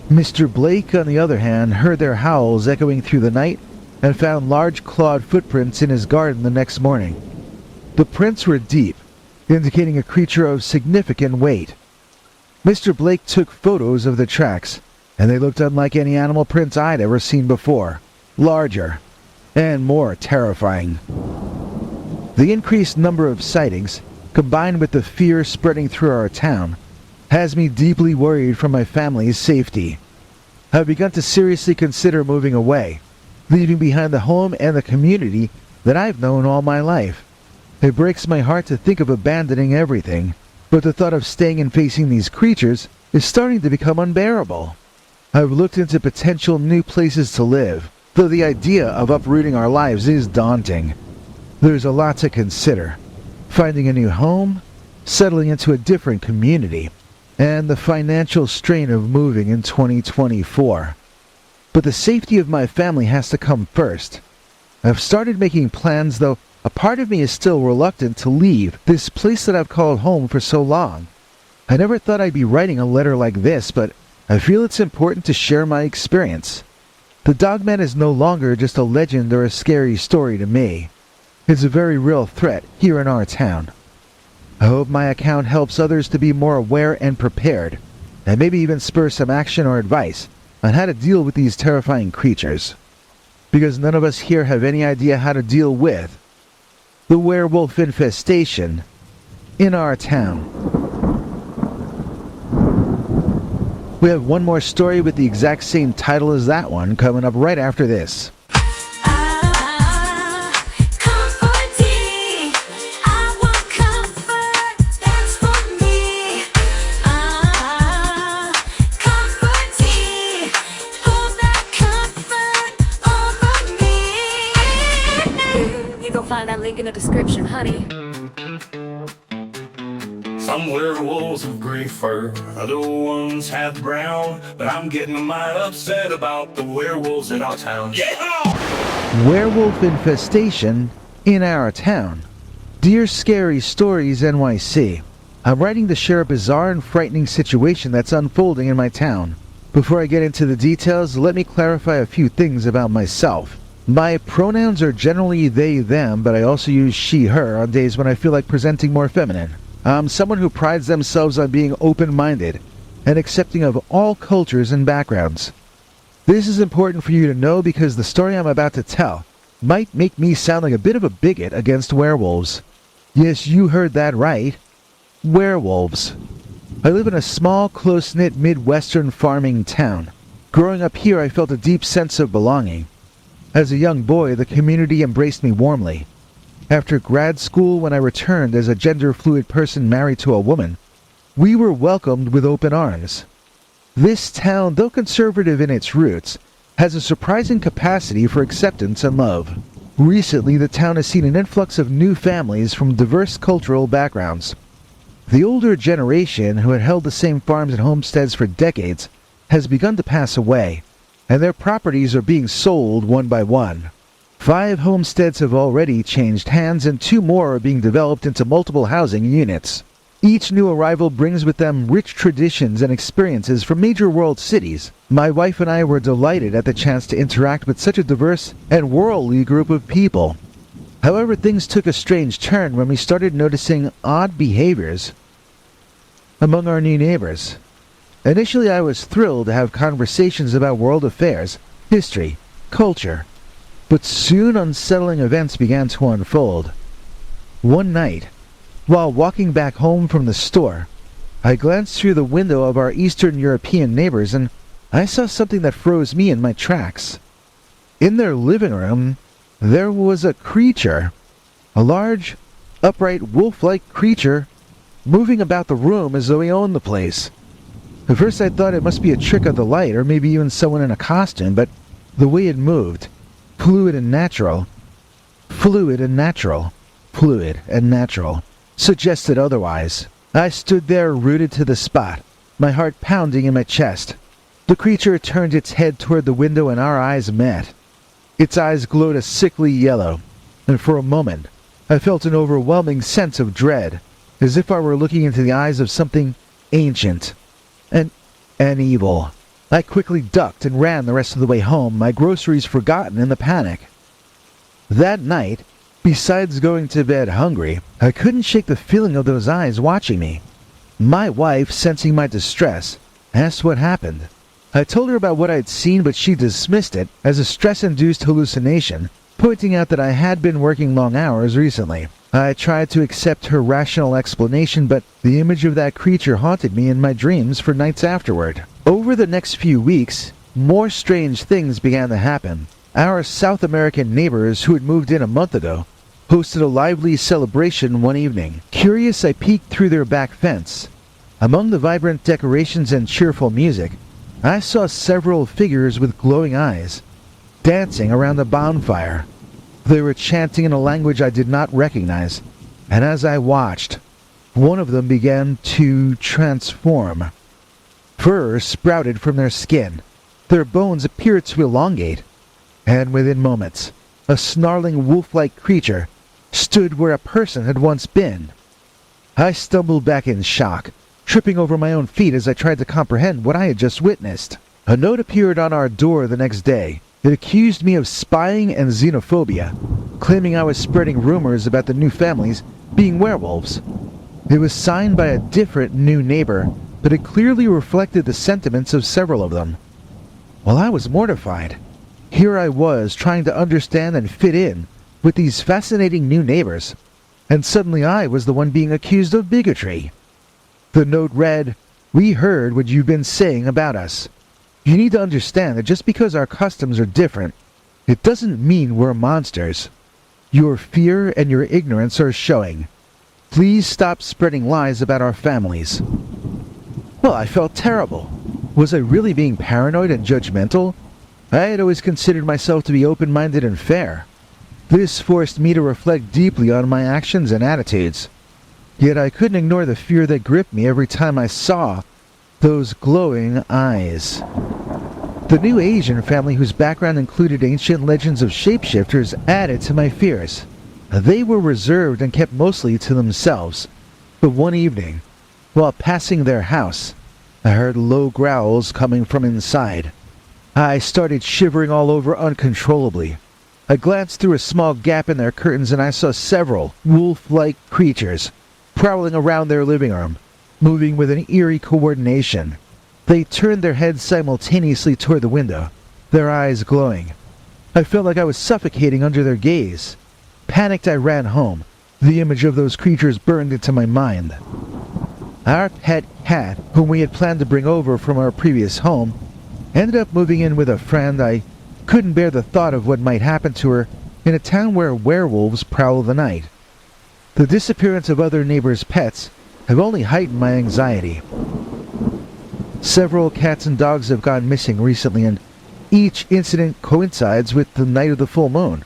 Mr. Blake, on the other hand, heard their howls echoing through the night and found large clawed footprints in his garden the next morning. The prints were deep, indicating a creature of significant weight. Mr. Blake took photos of the tracks, and they looked unlike any animal prints I'd ever seen before. Larger and more terrifying. The increased number of sightings, combined with the fear spreading through our town, has me deeply worried for my family's safety. I've begun to seriously consider moving away, leaving behind the home and the community that I've known all my life. It breaks my heart to think of abandoning everything, but the thought of staying and facing these creatures is starting to become unbearable. I've looked into potential new places to live, though the idea of uprooting our lives is daunting. There's a lot to consider: finding a new home, settling into a different community, and the financial strain of moving in 2024. But the safety of my family has to come first. I've started making plans, though a part of me is still reluctant to leave this place that I've called home for so long. I never thought I'd be writing a letter like this, but I feel it's important to share my experience. The Dogman is no longer just a legend or a scary story to me. It's a very real threat here in our town. I hope my account helps others to be more aware and prepared, and maybe even spur some action or advice on how to deal with these terrifying creatures. Because none of us here have any idea how to deal with the werewolf infestation in our town. We have one more story with the exact same title as that one coming up right after this. Find that link in the description, honey. Some werewolves have gray fur, other ones have brown, but I'm getting mighty upset about the werewolves in our town. Yeah! Werewolf infestation in our town. Dear Scary Stories NYC, I'm writing to share a bizarre and frightening situation that's unfolding in my town. Before I get into the details, let me clarify a few things about myself. My pronouns are generally they, them, but I also use she, her on days when I feel like presenting more feminine. I'm someone who prides themselves on being open-minded and accepting of all cultures and backgrounds. This is important for you to know because the story I'm about to tell might make me sound like a bit of a bigot against werewolves. Yes, you heard that right. Werewolves. I live in a small, close-knit Midwestern farming town. Growing up here, I felt a deep sense of belonging. As a young boy, the community embraced me warmly. After grad school, when I returned as a gender-fluid person married to a woman, we were welcomed with open arms. This town, though conservative in its roots, has a surprising capacity for acceptance and love. Recently, the town has seen an influx of new families from diverse cultural backgrounds. The older generation, who had held the same farms and homesteads for decades, has begun to pass away, and their properties are being sold one by one. 5 homesteads have already changed hands, and 2 more are being developed into multiple housing units. Each new arrival brings with them rich traditions and experiences from major world cities. My wife and I were delighted at the chance to interact with such a diverse and worldly group of people. However, things took a strange turn when we started noticing odd behaviors among our new neighbors. Initially, I was thrilled to have conversations about world affairs, history, culture, but soon unsettling events began to unfold. One night, while walking back home from the store, I glanced through the window of our Eastern European neighbors and I saw something that froze me in my tracks. In their living room, there was a creature, a large, upright, wolf-like creature, moving about the room as though he owned the place. At first I thought it must be a trick of the light or maybe even someone in a costume, but the way it moved, fluid and natural, suggested otherwise. I stood there rooted to the spot, my heart pounding in my chest. The creature turned its head toward the window and our eyes met. Its eyes glowed a sickly yellow, and for a moment I felt an overwhelming sense of dread, as if I were looking into the eyes of something ancient and evil. I quickly ducked and ran the rest of the way home, my groceries forgotten in the panic. That night, besides going to bed hungry, I couldn't shake the feeling of those eyes watching me. My wife, sensing my distress, asked what happened. I told her about what I had seen, but she dismissed it as a stress-induced hallucination, pointing out that I had been working long hours recently. I tried to accept her rational explanation, but the image of that creature haunted me in my dreams for nights afterward. Over the next few weeks, more strange things began to happen. Our South American neighbors, who had moved in a month ago, hosted a lively celebration one evening. Curious, I peeked through their back fence. Among the vibrant decorations and cheerful music, I saw several figures with glowing eyes, dancing around the bonfire. They were chanting in a language I did not recognize, and as I watched, one of them began to transform. Fur sprouted from their skin. Their bones appeared to elongate, and within moments, a snarling wolf-like creature stood where a person had once been. I stumbled back in shock, tripping over my own feet as I tried to comprehend what I had just witnessed. A note appeared on our door the next day. It accused me of spying and xenophobia, claiming I was spreading rumors about the new families being werewolves. It was signed by a different new neighbor, but it clearly reflected the sentiments of several of them. Well, I was mortified. Here I was trying to understand and fit in with these fascinating new neighbors, and suddenly I was the one being accused of bigotry. The note read, "We heard what you've been saying about us. You need to understand that just because our customs are different, it doesn't mean we're monsters. Your fear and your ignorance are showing. Please stop spreading lies about our families." Well, I felt terrible. Was I really being paranoid and judgmental? I had always considered myself to be open-minded and fair. This forced me to reflect deeply on my actions and attitudes. Yet I couldn't ignore the fear that gripped me every time I saw those glowing eyes. The new Asian family, whose background included ancient legends of shapeshifters, added to my fears. They were reserved and kept mostly to themselves. But one evening, while passing their house, I heard low growls coming from inside. I started shivering all over uncontrollably. I glanced through a small gap in their curtains and I saw several wolf-like creatures prowling around their living room, moving with an eerie coordination. They turned their heads simultaneously toward the window, their eyes glowing. I felt like I was suffocating under their gaze. Panicked, I ran home. The image of those creatures burned into my mind. Our pet cat, whom we had planned to bring over from our previous home, Ended up moving in with a friend. I couldn't bear the thought of what might happen to her in a town where werewolves prowl the night. The disappearance of other neighbors' pets have only heightened my anxiety. Several cats and dogs have gone missing recently, and each incident coincides with the night of the full moon,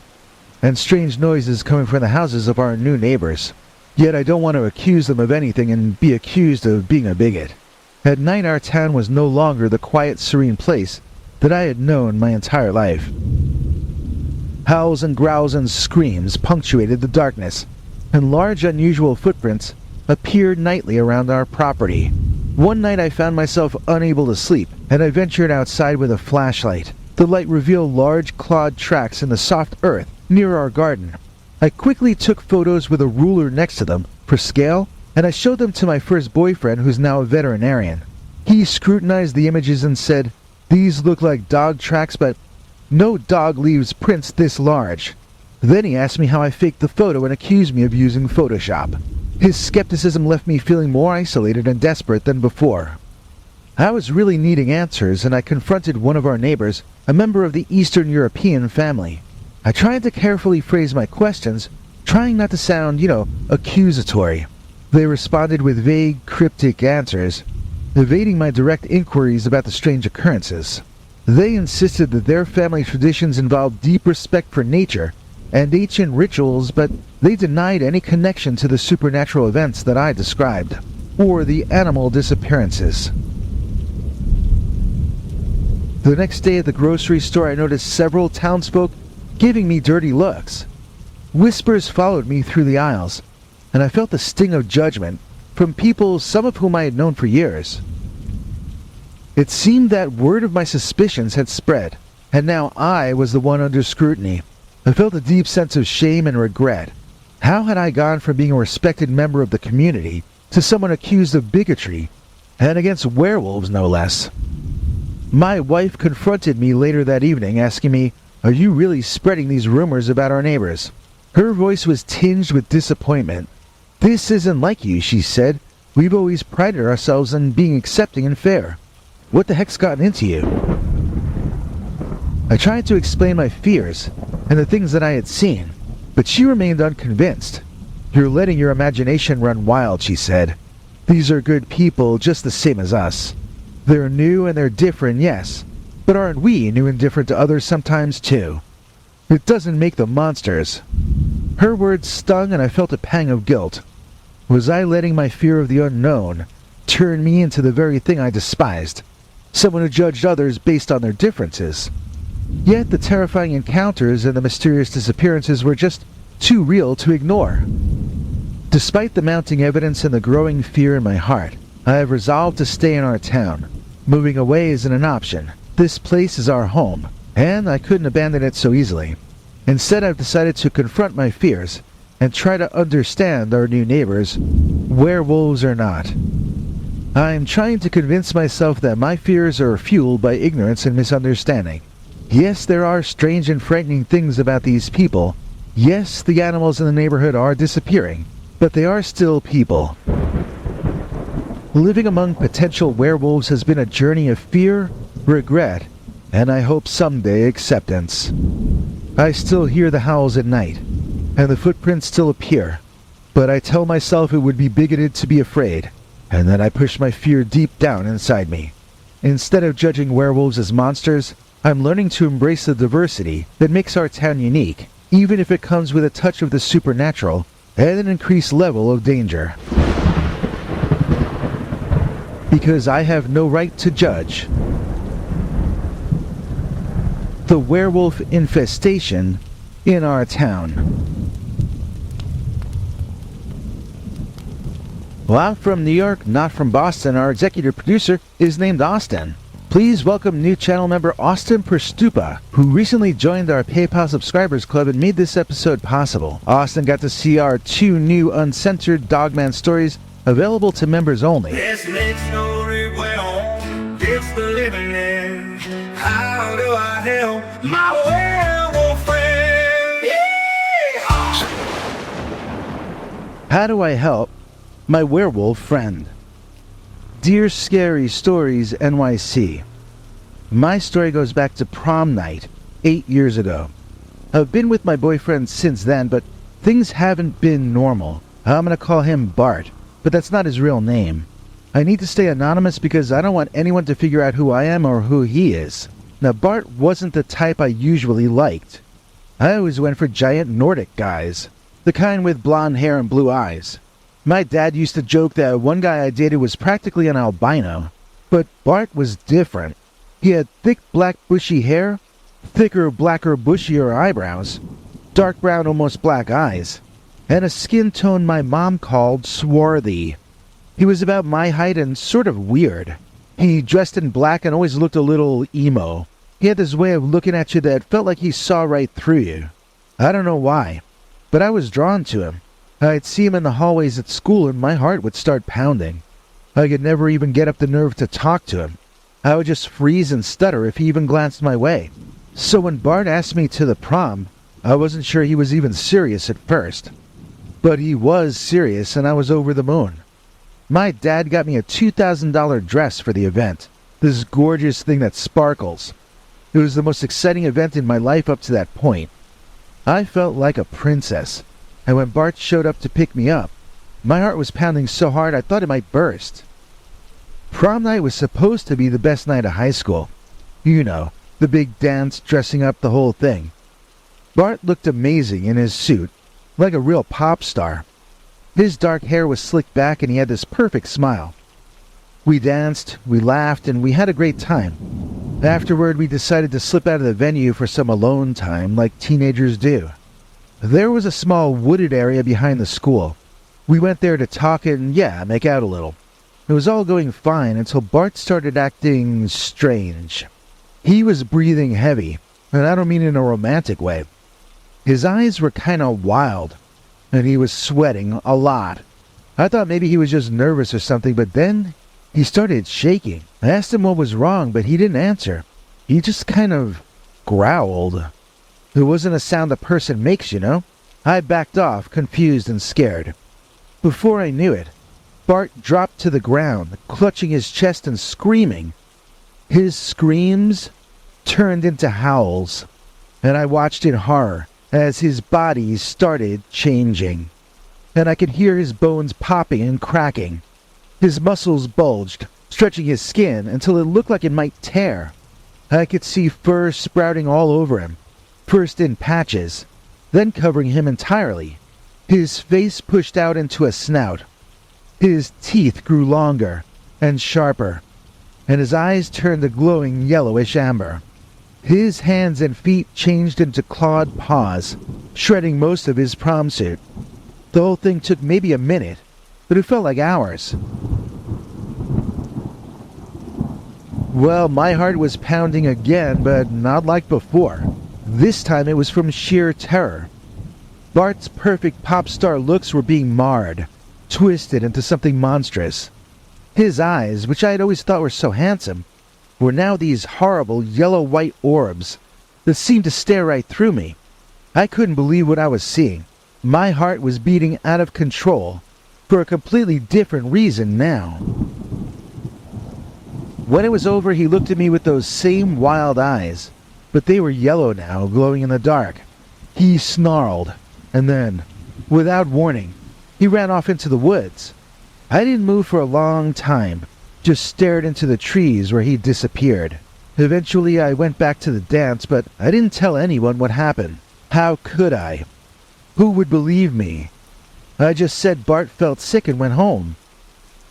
and strange noises coming from the houses of our new neighbors. Yet I don't want to accuse them of anything and be accused of being a bigot. At night our town was no longer the quiet, serene place that I had known my entire life. Howls and growls and screams punctuated the darkness, and large unusual footprints appeared nightly around our property. One night I found myself unable to sleep, and I ventured outside with a flashlight. The light revealed large clawed tracks in the soft earth near our garden. I quickly took photos with a ruler next to them for scale, and I showed them to my first boyfriend, who's now a veterinarian. He scrutinized the images and said, "These look like dog tracks, but no dog leaves prints this large." Then he asked me how I faked the photo and accused me of using Photoshop. His skepticism left me feeling more isolated and desperate than before. I was really needing answers, and I confronted one of our neighbors, a member of the Eastern European family. I tried to carefully phrase my questions, trying not to sound, accusatory. They responded with vague, cryptic answers, evading my direct inquiries about the strange occurrences. They insisted that their family traditions involved deep respect for nature and ancient rituals, but they denied any connection to the supernatural events that I described, or the animal disappearances. The next day at the grocery store, I noticed several townsfolk giving me dirty looks. Whispers followed me through the aisles, and I felt the sting of judgment from people, some of whom I had known for years. It seemed that word of my suspicions had spread, and now I was the one under scrutiny. I felt a deep sense of shame and regret. How had I gone from being a respected member of the community to someone accused of bigotry, and against werewolves no less? My wife confronted me later that evening, asking me, "Are you really spreading these rumors about our neighbors?" Her voice was tinged with disappointment. "This isn't like you," she said. "We've always prided ourselves on being accepting and fair. What the heck's gotten into you?" I tried to explain my fears and the things that I had seen, but she remained unconvinced. "You're letting your imagination run wild," she said. "These are good people just the same as us. They're new and they're different, yes, but aren't we new and different to others sometimes too? It doesn't make them monsters." Her words stung, and I felt a pang of guilt. Was I letting my fear of the unknown turn me into the very thing I despised? Someone who judged others based on their differences. Yet the terrifying encounters and the mysterious disappearances were just too real to ignore. Despite the mounting evidence and the growing fear in my heart, I have resolved to stay in our town. Moving away isn't an option. This place is our home, and I couldn't abandon it so easily. Instead, I've decided to confront my fears and try to understand our new neighbors, werewolves or not. I'm trying to convince myself that my fears are fueled by ignorance and misunderstanding. Yes, there are strange and frightening things about these people. Yes, the animals in the neighborhood are disappearing, but they are still people. Living among potential werewolves has been a journey of fear, regret, and I hope someday acceptance. I still hear the howls at night, and the footprints still appear, but I tell myself it would be bigoted to be afraid, and then I push my fear deep down inside me. Instead of judging werewolves as monsters, I'm learning to embrace the diversity that makes our town unique, even if it comes with a touch of the supernatural and an increased level of danger. Because I have no right to judge. The werewolf infestation in our town. Well, I'm from New York, not from Boston. Our executive producer is named Austin. Please welcome new channel member Austin Perstupa, who recently joined our PayPal subscribers club and made this episode possible. Austin got to see our 2 new uncensored Dogman stories available to members only. This next story well, it's the living end. How do I help my werewolf friend? Yeah! How do I help my werewolf friend? Dear Scary Stories NYC, My story goes back to prom night, 8 years ago. I've been with my boyfriend since then, but things haven't been normal. I'm gonna call him Bart, but that's not his real name. I need to stay anonymous because I don't want anyone to figure out who I am or who he is. Now, Bart wasn't the type I usually liked. I always went for giant Nordic guys, the kind with blonde hair and blue eyes. My dad used to joke that one guy I dated was practically an albino, but Bart was different. He had thick black bushy hair, thicker blacker bushier eyebrows, dark brown almost black eyes, and a skin tone my mom called swarthy. He was about my height and sort of weird. He dressed in black and always looked a little emo. He had this way of looking at you that felt like he saw right through you. I don't know why, but I was drawn to him. I'd see him in the hallways at school and my heart would start pounding. I could never even get up the nerve to talk to him. I would just freeze and stutter if he even glanced my way. So when Bart asked me to the prom, I wasn't sure he was even serious at first. But he was serious and I was over the moon. My dad got me a $2,000 dress for the event. This gorgeous thing that sparkles. It was the most exciting event in my life up to that point. I felt like a princess. And when Bart showed up to pick me up, my heart was pounding so hard I thought it might burst. Prom night was supposed to be the best night of high school. You know, the big dance, dressing up, the whole thing. Bart looked amazing in his suit, like a real pop star. His dark hair was slicked back and he had this perfect smile. We danced, we laughed, and we had a great time. Afterward, we decided to slip out of the venue for some alone time, like teenagers do. There was a small wooded area behind the school. We went there to talk and, make out a little. It was all going fine until Bart started acting strange. He was breathing heavy, and I don't mean in a romantic way. His eyes were kinda wild, and he was sweating a lot. I thought maybe he was just nervous or something, but then he started shaking. I asked him what was wrong, but he didn't answer. He just kind of growled. It wasn't a sound a person makes, you know? I backed off, confused and scared. Before I knew it, Bart dropped to the ground, clutching his chest and screaming. His screams turned into howls, and I watched in horror as his body started changing. And I could hear his bones popping and cracking. His muscles bulged, stretching his skin until it looked like it might tear. I could see fur sprouting all over him, first in patches, then covering him entirely. His face pushed out into a snout. His teeth grew longer and sharper, and his eyes turned a glowing yellowish amber. His hands and feet changed into clawed paws, shredding most of his prom suit. The whole thing took maybe a minute, but it felt like hours. Well, my heart was pounding again, but not like before. This time it was from sheer terror. Bart's perfect pop star looks were being marred, twisted into something monstrous. His eyes, which I had always thought were so handsome, were now these horrible yellow-white orbs that seemed to stare right through me. I couldn't believe what I was seeing. My heart was beating out of control, for a completely different reason now. When it was over, he looked at me with those same wild eyes, but they were yellow now, glowing in the dark. He snarled, and then, without warning, he ran off into the woods. I didn't move for a long time, just stared into the trees where he disappeared. Eventually I went back to the dance, but I didn't tell anyone what happened. How could I? Who would believe me? I just said Bart felt sick and went home.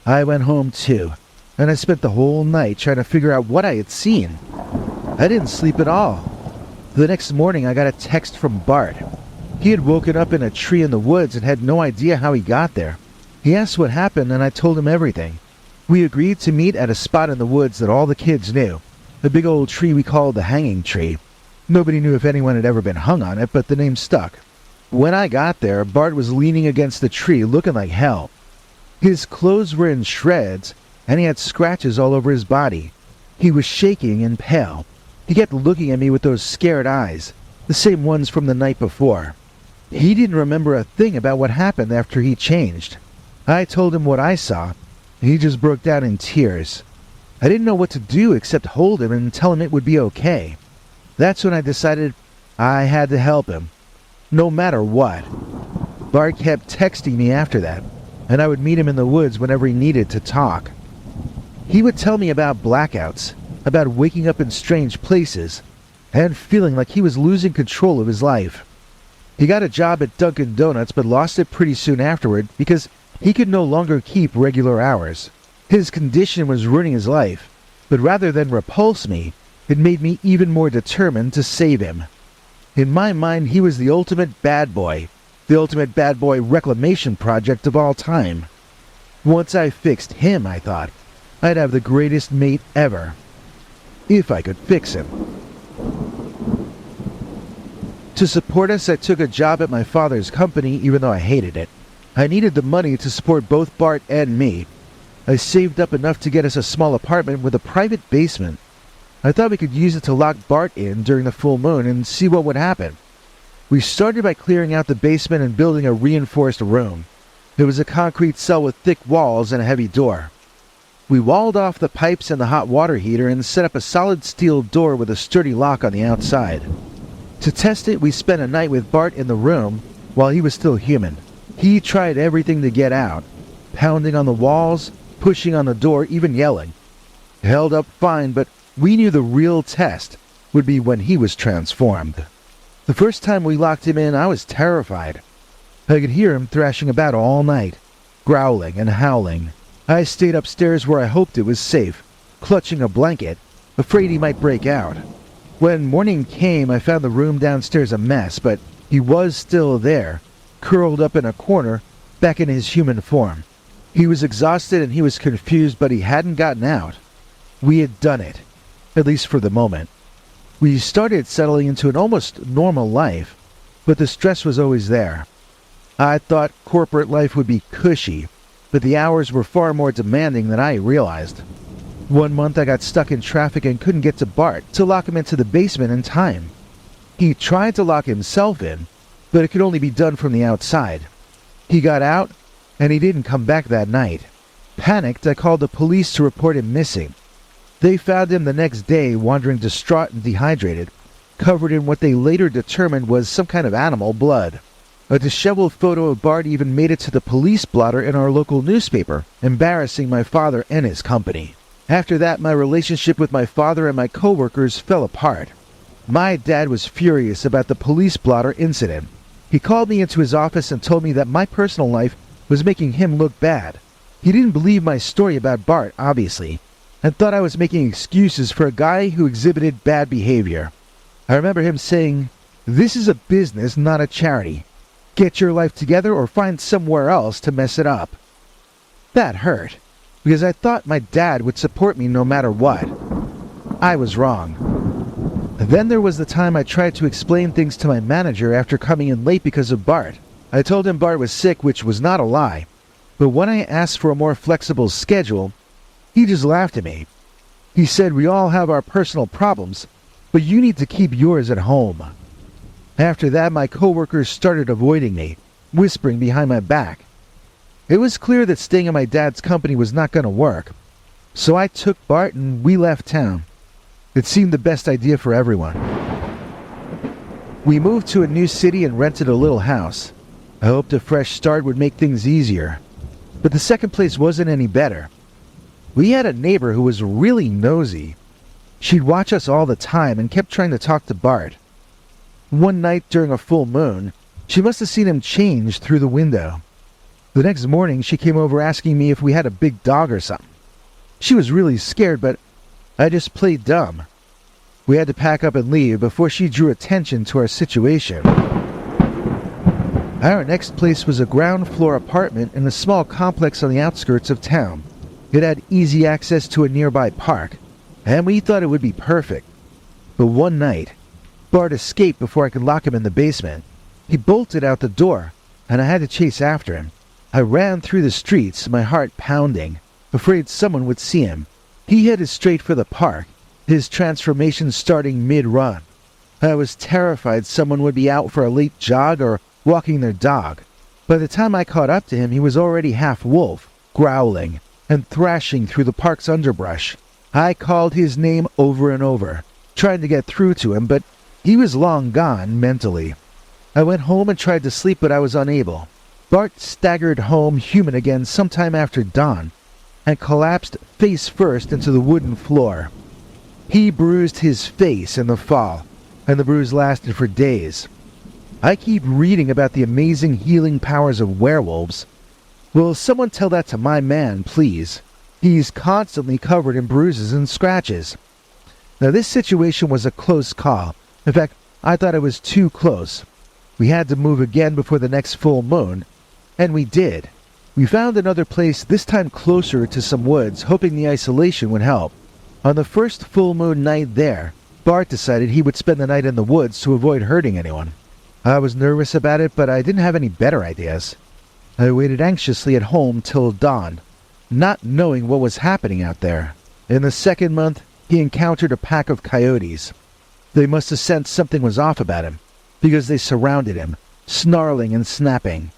I went home too, and I spent the whole night trying to figure out what I had seen. I didn't sleep at all. The next morning I got a text from Bart. He had woken up in a tree in the woods and had no idea how he got there. He asked what happened and I told him everything. We agreed to meet at a spot in the woods that all the kids knew. A big old tree we called the hanging tree. Nobody knew if anyone had ever been hung on it, but the name stuck. When I got there, Bart was leaning against the tree looking like hell. His clothes were in shreds and he had scratches all over his body. He was shaking and pale. He kept looking at me with those scared eyes, the same ones from the night before. He didn't remember a thing about what happened after he changed. I told him what I saw. He just broke down in tears. I didn't know what to do except hold him and tell him it would be okay. That's when I decided I had to help him, no matter what. Bart kept texting me after that, and I would meet him in the woods whenever he needed to talk. He would tell me about blackouts, about waking up in strange places, and feeling like he was losing control of his life. He got a job at Dunkin' Donuts but lost it pretty soon afterward because he could no longer keep regular hours. His condition was ruining his life, but rather than repulse me, it made me even more determined to save him. In my mind, he was the ultimate bad boy reclamation project of all time. Once I fixed him, I thought, I'd have the greatest mate ever. If I could fix him. To support us, I took a job at my father's company even though I hated it. I needed the money to support both Bart and me. I saved up enough to get us a small apartment with a private basement. I thought we could use it to lock Bart in during the full moon and see what would happen. We started by clearing out the basement and building a reinforced room. It was a concrete cell with thick walls and a heavy door. We walled off the pipes and the hot water heater and set up a solid steel door with a sturdy lock on the outside. To test it, we spent a night with Bart in the room while he was still human. He tried everything to get out, pounding on the walls, pushing on the door, even yelling. It held up fine, but we knew the real test would be when he was transformed. The first time we locked him in, I was terrified. I could hear him thrashing about all night, growling and howling. I stayed upstairs where I hoped it was safe, clutching a blanket, afraid he might break out. When morning came, I found the room downstairs a mess, but he was still there, curled up in a corner, back in his human form. He was exhausted and he was confused, but he hadn't gotten out. We had done it, at least for the moment. We started settling into an almost normal life, but the stress was always there. I thought corporate life would be cushy, but the hours were far more demanding than I realized. One month I got stuck in traffic and couldn't get to Bart to lock him into the basement in time. He tried to lock himself in, but it could only be done from the outside. He got out, and he didn't come back that night. Panicked, I called the police to report him missing. They found him the next day, wandering distraught and dehydrated, covered in what they later determined was some kind of animal blood. A disheveled photo of Bart even made it to the police blotter in our local newspaper, embarrassing my father and his company. After that, my relationship with my father and my coworkers fell apart. My dad was furious about the police blotter incident. He called me into his office and told me that my personal life was making him look bad. He didn't believe my story about Bart, obviously, and thought I was making excuses for a guy who exhibited bad behavior. I remember him saying, "This is a business, not a charity. Get your life together or find somewhere else to mess it up." That hurt, because I thought my dad would support me no matter what. I was wrong. Then there was the time I tried to explain things to my manager after coming in late because of Bart. I told him Bart was sick, which was not a lie, but when I asked for a more flexible schedule, he just laughed at me. He said, "We all have our personal problems, but you need to keep yours at home." After that, my coworkers started avoiding me, whispering behind my back. It was clear that staying in my dad's company was not going to work, so I took Bart and we left town. It seemed the best idea for everyone. We moved to a new city and rented a little house. I hoped a fresh start would make things easier, but the second place wasn't any better. We had a neighbor who was really nosy. She'd watch us all the time and kept trying to talk to Bart. One night during a full moon, she must have seen him change through the window. The next morning, she came over asking me if we had a big dog or something. She was really scared, but I just played dumb. We had to pack up and leave before she drew attention to our situation. Our next place was a ground floor apartment in a small complex on the outskirts of town. It had easy access to a nearby park, and we thought it would be perfect. But one night, Bart escaped before I could lock him in the basement. He bolted out the door, and I had to chase after him. I ran through the streets, my heart pounding, afraid someone would see him. He headed straight for the park, his transformation starting mid-run. I was terrified someone would be out for a late jog or walking their dog. By the time I caught up to him, he was already half wolf, growling and thrashing through the park's underbrush. I called his name over and over, trying to get through to him, but he was long gone mentally. I went home and tried to sleep, but I was unable. Bart staggered home human again sometime after dawn and collapsed face first into the wooden floor. He bruised his face in the fall, and the bruise lasted for days. I keep reading about the amazing healing powers of werewolves. Will someone tell that to my man, please? He's constantly covered in bruises and scratches. Now, this situation was a close call. In fact, I thought it was too close. We had to move again before the next full moon, and we did. We found another place, this time closer to some woods, hoping the isolation would help. On the first full moon night there, Bart decided he would spend the night in the woods to avoid hurting anyone. I was nervous about it, but I didn't have any better ideas. I waited anxiously at home till dawn, not knowing what was happening out there. In the second month, he encountered a pack of coyotes. They must have sensed something was off about him, because they surrounded him, snarling and snapping.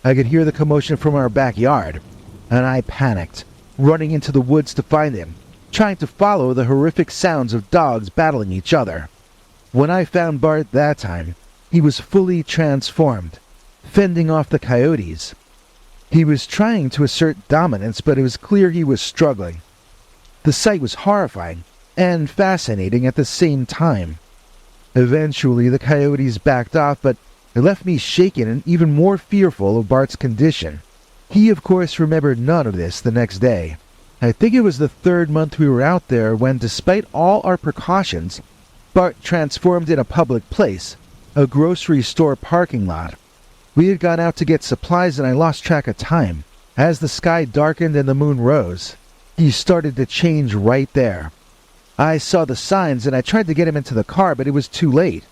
I could hear the commotion from our backyard, and I panicked, running into the woods to find him, trying to follow the horrific sounds of dogs battling each other. When I found Bart that time, he was fully transformed, fending off the coyotes. He was trying to assert dominance, but it was clear he was struggling. The sight was horrifying and fascinating at the same time. Eventually, the coyotes backed off, but it left me shaken and even more fearful of Bart's condition. He, of course, remembered none of this the next day. I think it was the third month we were out there when, despite all our precautions, Bart transformed in a public place, a grocery store parking lot. We had gone out to get supplies and I lost track of time. As the sky darkened and the moon rose, he started to change right there. I saw the signs and I tried to get him into the car, but it was too late.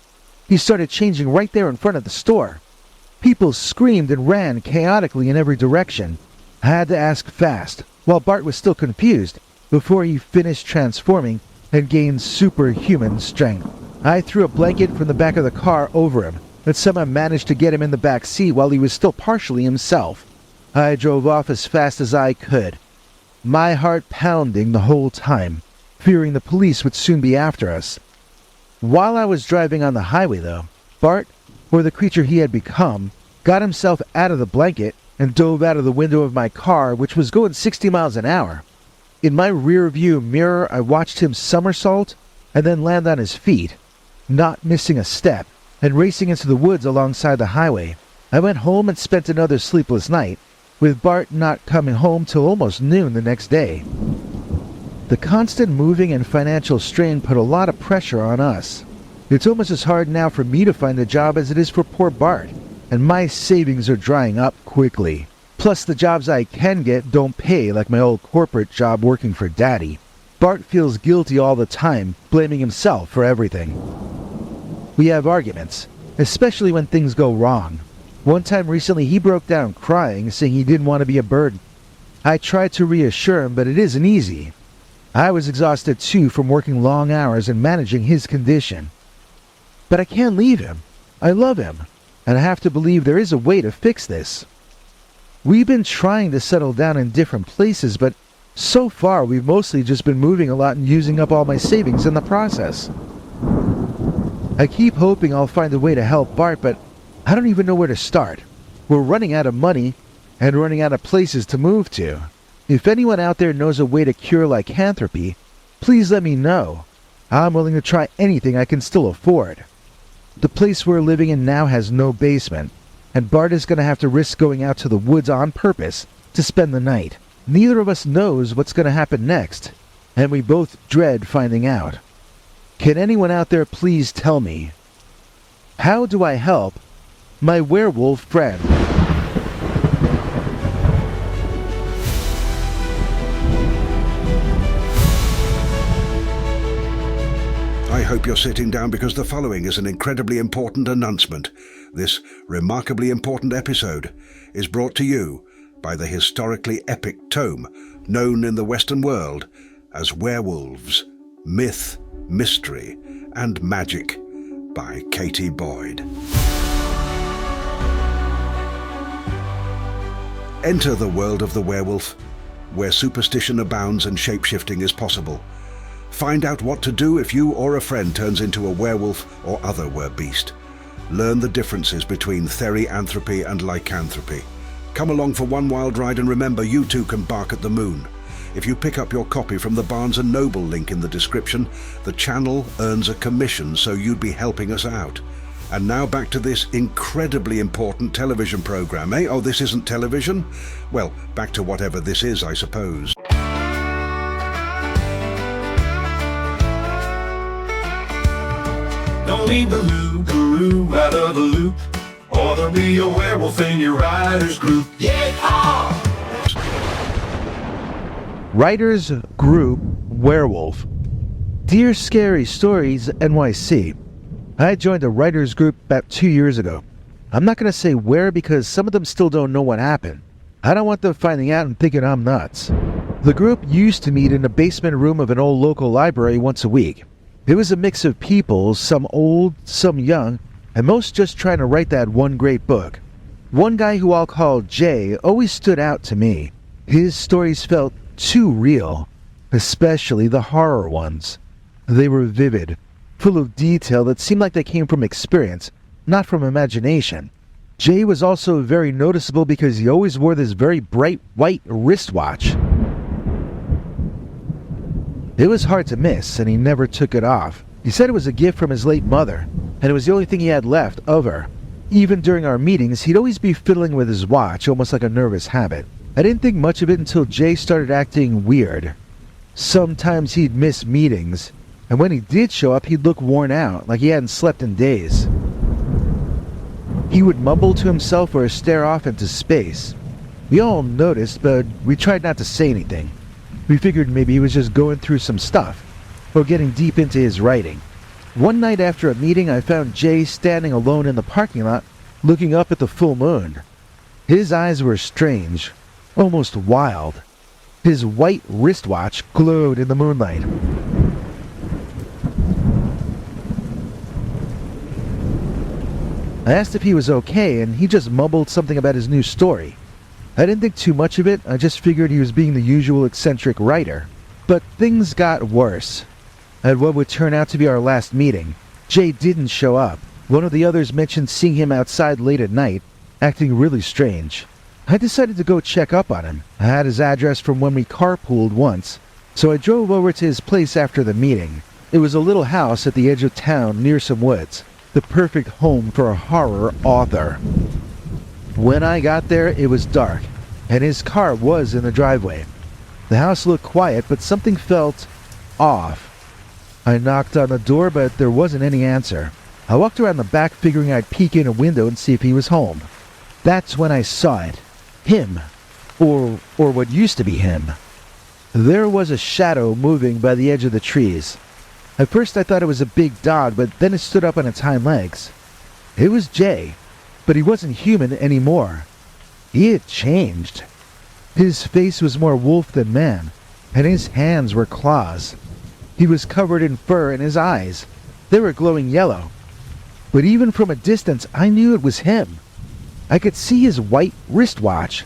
He started changing right there in front of the store. People screamed and ran chaotically in every direction. I had to ask fast, while Bart was still confused, before he finished transforming and gained superhuman strength. I threw a blanket from the back of the car over him, but somehow managed to get him in the back seat while he was still partially himself. I drove off as fast as I could, my heart pounding the whole time, fearing the police would soon be after us. While I was driving on the highway, though, Bart, or the creature he had become, got himself out of the blanket and dove out of the window of my car, which was going 60 miles an hour. In my rear-view mirror, I watched him somersault and then land on his feet, not missing a step, and racing into the woods alongside the highway. I went home and spent another sleepless night, with Bart not coming home till almost noon the next day. The constant moving and financial strain put a lot of pressure on us. It's almost as hard now for me to find a job as it is for poor Bart, and my savings are drying up quickly. Plus, the jobs I can get don't pay like my old corporate job working for Daddy. Bart feels guilty all the time, blaming himself for everything. We have arguments, especially when things go wrong. One time recently, he broke down crying, saying he didn't want to be a burden. I tried to reassure him, but it isn't easy. I was exhausted too from working long hours and managing his condition. But I can't leave him. I love him, and I have to believe there is a way to fix this. We've been trying to settle down in different places, but so far we've mostly just been moving a lot and using up all my savings in the process. I keep hoping I'll find a way to help Bart, but I don't even know where to start. We're running out of money and running out of places to move to. If anyone out there knows a way to cure lycanthropy, please let me know. I'm willing to try anything I can still afford. The place we're living in now has no basement, and Bart is going to have to risk going out to the woods on purpose to spend the night. Neither of us knows what's going to happen next, and we both dread finding out. Can anyone out there please tell me, how do I help my werewolf friend? I hope you're sitting down because the following is an incredibly important announcement. This remarkably important episode is brought to you by the historically epic tome known in the Western world as Werewolves, Myth, Mystery, and Magic by Katie Boyd. Enter the world of the werewolf, where superstition abounds and shapeshifting is possible, Find out what to do if you or a friend turns into a werewolf or other were-beast. Learn the differences between therianthropy and lycanthropy. Come along for one wild ride, and remember, you too can bark at the moon. If you pick up your copy from the Barnes & Noble link in the description, the channel earns a commission, so you'd be helping us out. And now back to this incredibly important television program, eh? Oh, this isn't television? Well, back to whatever this is, I suppose. Don't leave the loop-a-roo out of the loop, or there'll be a werewolf in your writers group. Yeehaw! Writers Group Werewolf. Dear Scary Stories NYC. I joined a writers group about 2 years ago. I'm not going to say where because some of them still don't know what happened. I don't want them finding out and thinking I'm nuts. The group used to meet in the basement room of an old local library once a week. It was a mix of people, some old, some young, and most just trying to write that one great book. One guy who I'll call Jay always stood out to me. His stories felt too real, especially the horror ones. They were vivid, full of detail that seemed like they came from experience, not from imagination. Jay was also very noticeable because he always wore this very bright white wristwatch. It was hard to miss, and he never took it off. He said it was a gift from his late mother, and it was the only thing he had left of her. Even during our meetings, he'd always be fiddling with his watch, almost like a nervous habit. I didn't think much of it until Jay started acting weird. Sometimes he'd miss meetings, and when he did show up, he'd look worn out, like he hadn't slept in days. He would mumble to himself or stare off into space. We all noticed, but we tried not to say anything. We figured maybe he was just going through some stuff, or getting deep into his writing. One night after a meeting, I found Jay standing alone in the parking lot, looking up at the full moon. His eyes were strange, almost wild. His white wristwatch glowed in the moonlight. I asked if he was okay, and he just mumbled something about his new story. I didn't think too much of it, I just figured he was being the usual eccentric writer. But things got worse. At what would turn out to be our last meeting, Jay didn't show up. One of the others mentioned seeing him outside late at night, acting really strange. I decided to go check up on him. I had his address from when we carpooled once, so I drove over to his place after the meeting. It was a little house at the edge of town near some woods, the perfect home for a horror author. When I got there, it was dark, and his car was in the driveway. The house looked quiet, but something felt off. I knocked on the door, but there wasn't any answer. I walked around the back figuring I'd peek in a window and see if he was home. That's when I saw it. Him. Or what used to be him. There was a shadow moving by the edge of the trees. At first I thought it was a big dog, but then it stood up on its hind legs. It was Jay, but he wasn't human anymore. He had changed. His face was more wolf than man, and his hands were claws. He was covered in fur, and his eyes, they were glowing yellow. But even from a distance, I knew it was him. I could see his white wristwatch.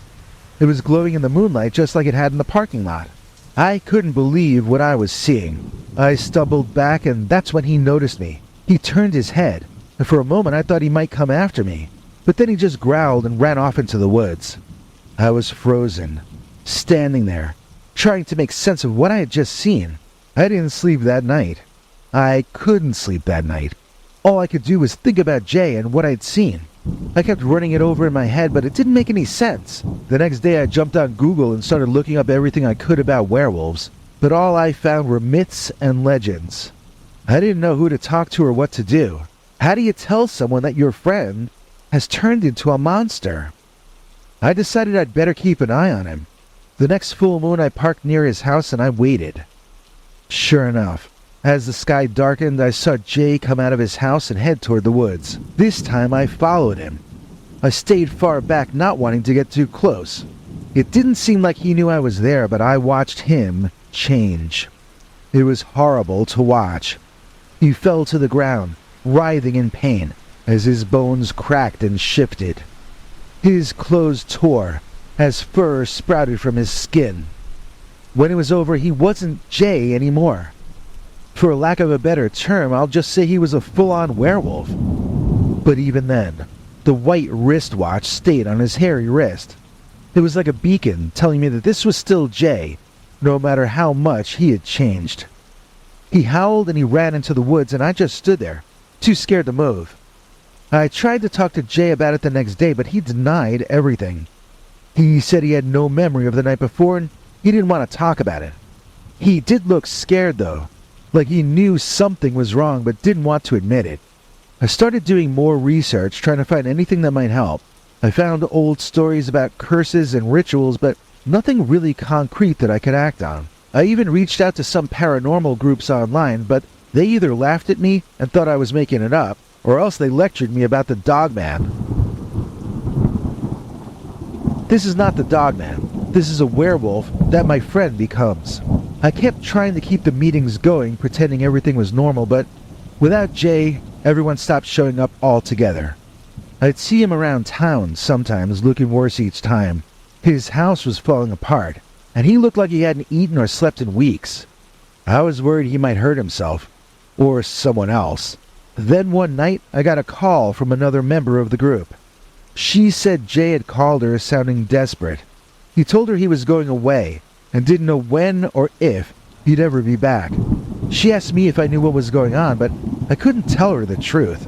It was glowing in the moonlight just like it had in the parking lot. I couldn't believe what I was seeing. I stumbled back, and that's when he noticed me. He turned his head, and for a moment I thought he might come after me. But then he just growled and ran off into the woods. I was frozen, standing there, trying to make sense of what I had just seen. I didn't sleep that night. I couldn't sleep that night. All I could do was think about Jay and what I'd seen. I kept running it over in my head, but it didn't make any sense. The next day I jumped on Google and started looking up everything I could about werewolves, but all I found were myths and legends. I didn't know who to talk to or what to do. How do you tell someone that your friend has turned into a monster? I decided I'd better keep an eye on him. The next full moon I parked near his house and I waited. Sure enough, as the sky darkened, I saw Jay come out of his house and head toward the woods. This time I followed him. I stayed far back, not wanting to get too close. It didn't seem like he knew I was there, but I watched him change. It was horrible to watch. He fell to the ground, writhing in pain, as his bones cracked and shifted. His clothes tore, as fur sprouted from his skin. When it was over, he wasn't Jay anymore. For lack of a better term, I'll just say he was a full-on werewolf. But even then, the white wristwatch stayed on his hairy wrist. It was like a beacon telling me that this was still Jay, no matter how much he had changed. He howled and he ran into the woods, and I just stood there, too scared to move. I tried to talk to Jay about it the next day, but he denied everything. He said he had no memory of the night before, and he didn't want to talk about it. He did look scared, though, like he knew something was wrong but didn't want to admit it. I started doing more research, trying to find anything that might help. I found old stories about curses and rituals, but nothing really concrete that I could act on. I even reached out to some paranormal groups online, but they either laughed at me and thought I was making it up, or else they lectured me about the Dogman. This is not the Dogman. This is a werewolf that my friend becomes. I kept trying to keep the meetings going, pretending everything was normal, but without Jay, everyone stopped showing up altogether. I'd see him around town sometimes, looking worse each time. His house was falling apart, and he looked like he hadn't eaten or slept in weeks. I was worried he might hurt himself, or someone else. Then one night, I got a call from another member of the group. She said Jay had called her sounding desperate. He told her he was going away, and didn't know when or if he'd ever be back. She asked me if I knew what was going on, but I couldn't tell her the truth.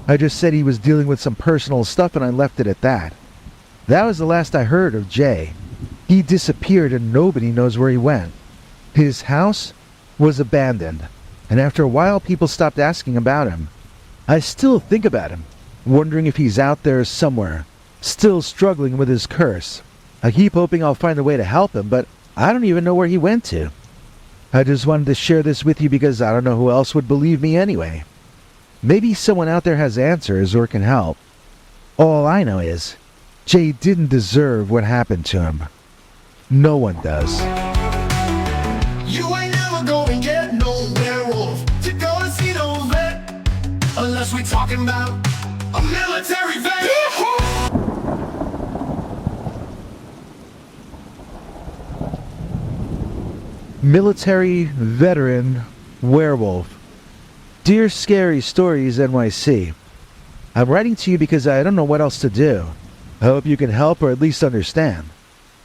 I just said he was dealing with some personal stuff, and I left it at that. That was the last I heard of Jay. He disappeared and nobody knows where he went. His house was abandoned, and after a while people stopped asking about him. I still think about him, wondering if he's out there somewhere, still struggling with his curse. I keep hoping I'll find a way to help him, but I don't even know where he went to. I just wanted to share this with you because I don't know who else would believe me anyway. Maybe someone out there has answers or can help. All I know is, Jay didn't deserve what happened to him. No one does. You ain't never gonna get no werewolf to go and see no vet, unless we talking about a military vet. Military veteran werewolf. Dear Scary Stories NYC, I'm writing to you because I don't know what else to do. I hope you can help or at least understand.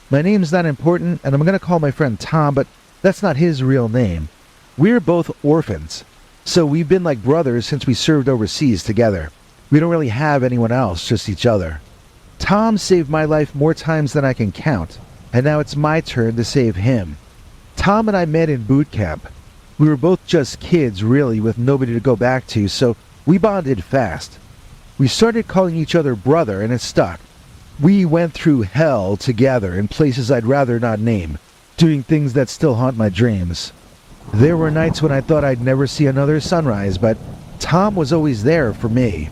My name's not important, and I'm going to call my friend Tom, but that's not his real name. We're both orphans, so we've been like brothers since we served overseas together. We don't really have anyone else, just each other. Tom saved my life more times than I can count, and now it's my turn to save him. Tom and I met in boot camp. We were both just kids, really, with nobody to go back to, so we bonded fast. We started calling each other brother, and it stuck. We went through hell together in places I'd rather not name, doing things that still haunt my dreams. There were nights when I thought I'd never see another sunrise, but Tom was always there for me.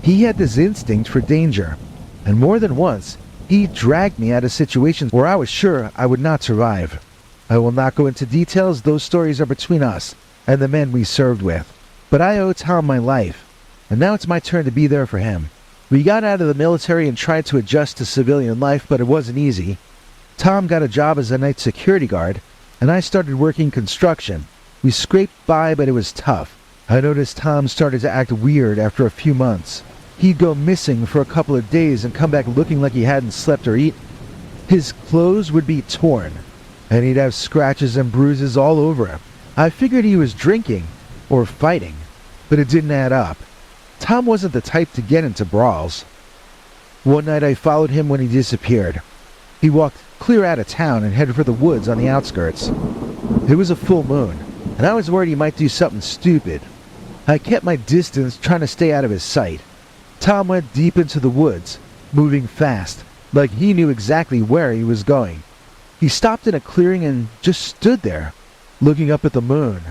He had this instinct for danger, and more than once, he dragged me out of situations where I was sure I would not survive. I will not go into details, those stories are between us and the men we served with. But I owe Tom my life, and now it's my turn to be there for him. We got out of the military and tried to adjust to civilian life, but it wasn't easy. Tom got a job as a night security guard, and I started working construction. We scraped by, but it was tough. I noticed Tom started to act weird after a few months. He'd go missing for a couple of days and come back looking like he hadn't slept or eaten. His clothes would be torn, and he'd have scratches and bruises all over him. I figured he was drinking or fighting, but it didn't add up. Tom wasn't the type to get into brawls. One night I followed him when he disappeared. He walked clear out of town and headed for the woods on the outskirts. It was a full moon, and I was worried he might do something stupid. I kept my distance, trying to stay out of his sight. Tom went deep into the woods, moving fast, like he knew exactly where he was going. He stopped in a clearing and just stood there, looking up at the moon.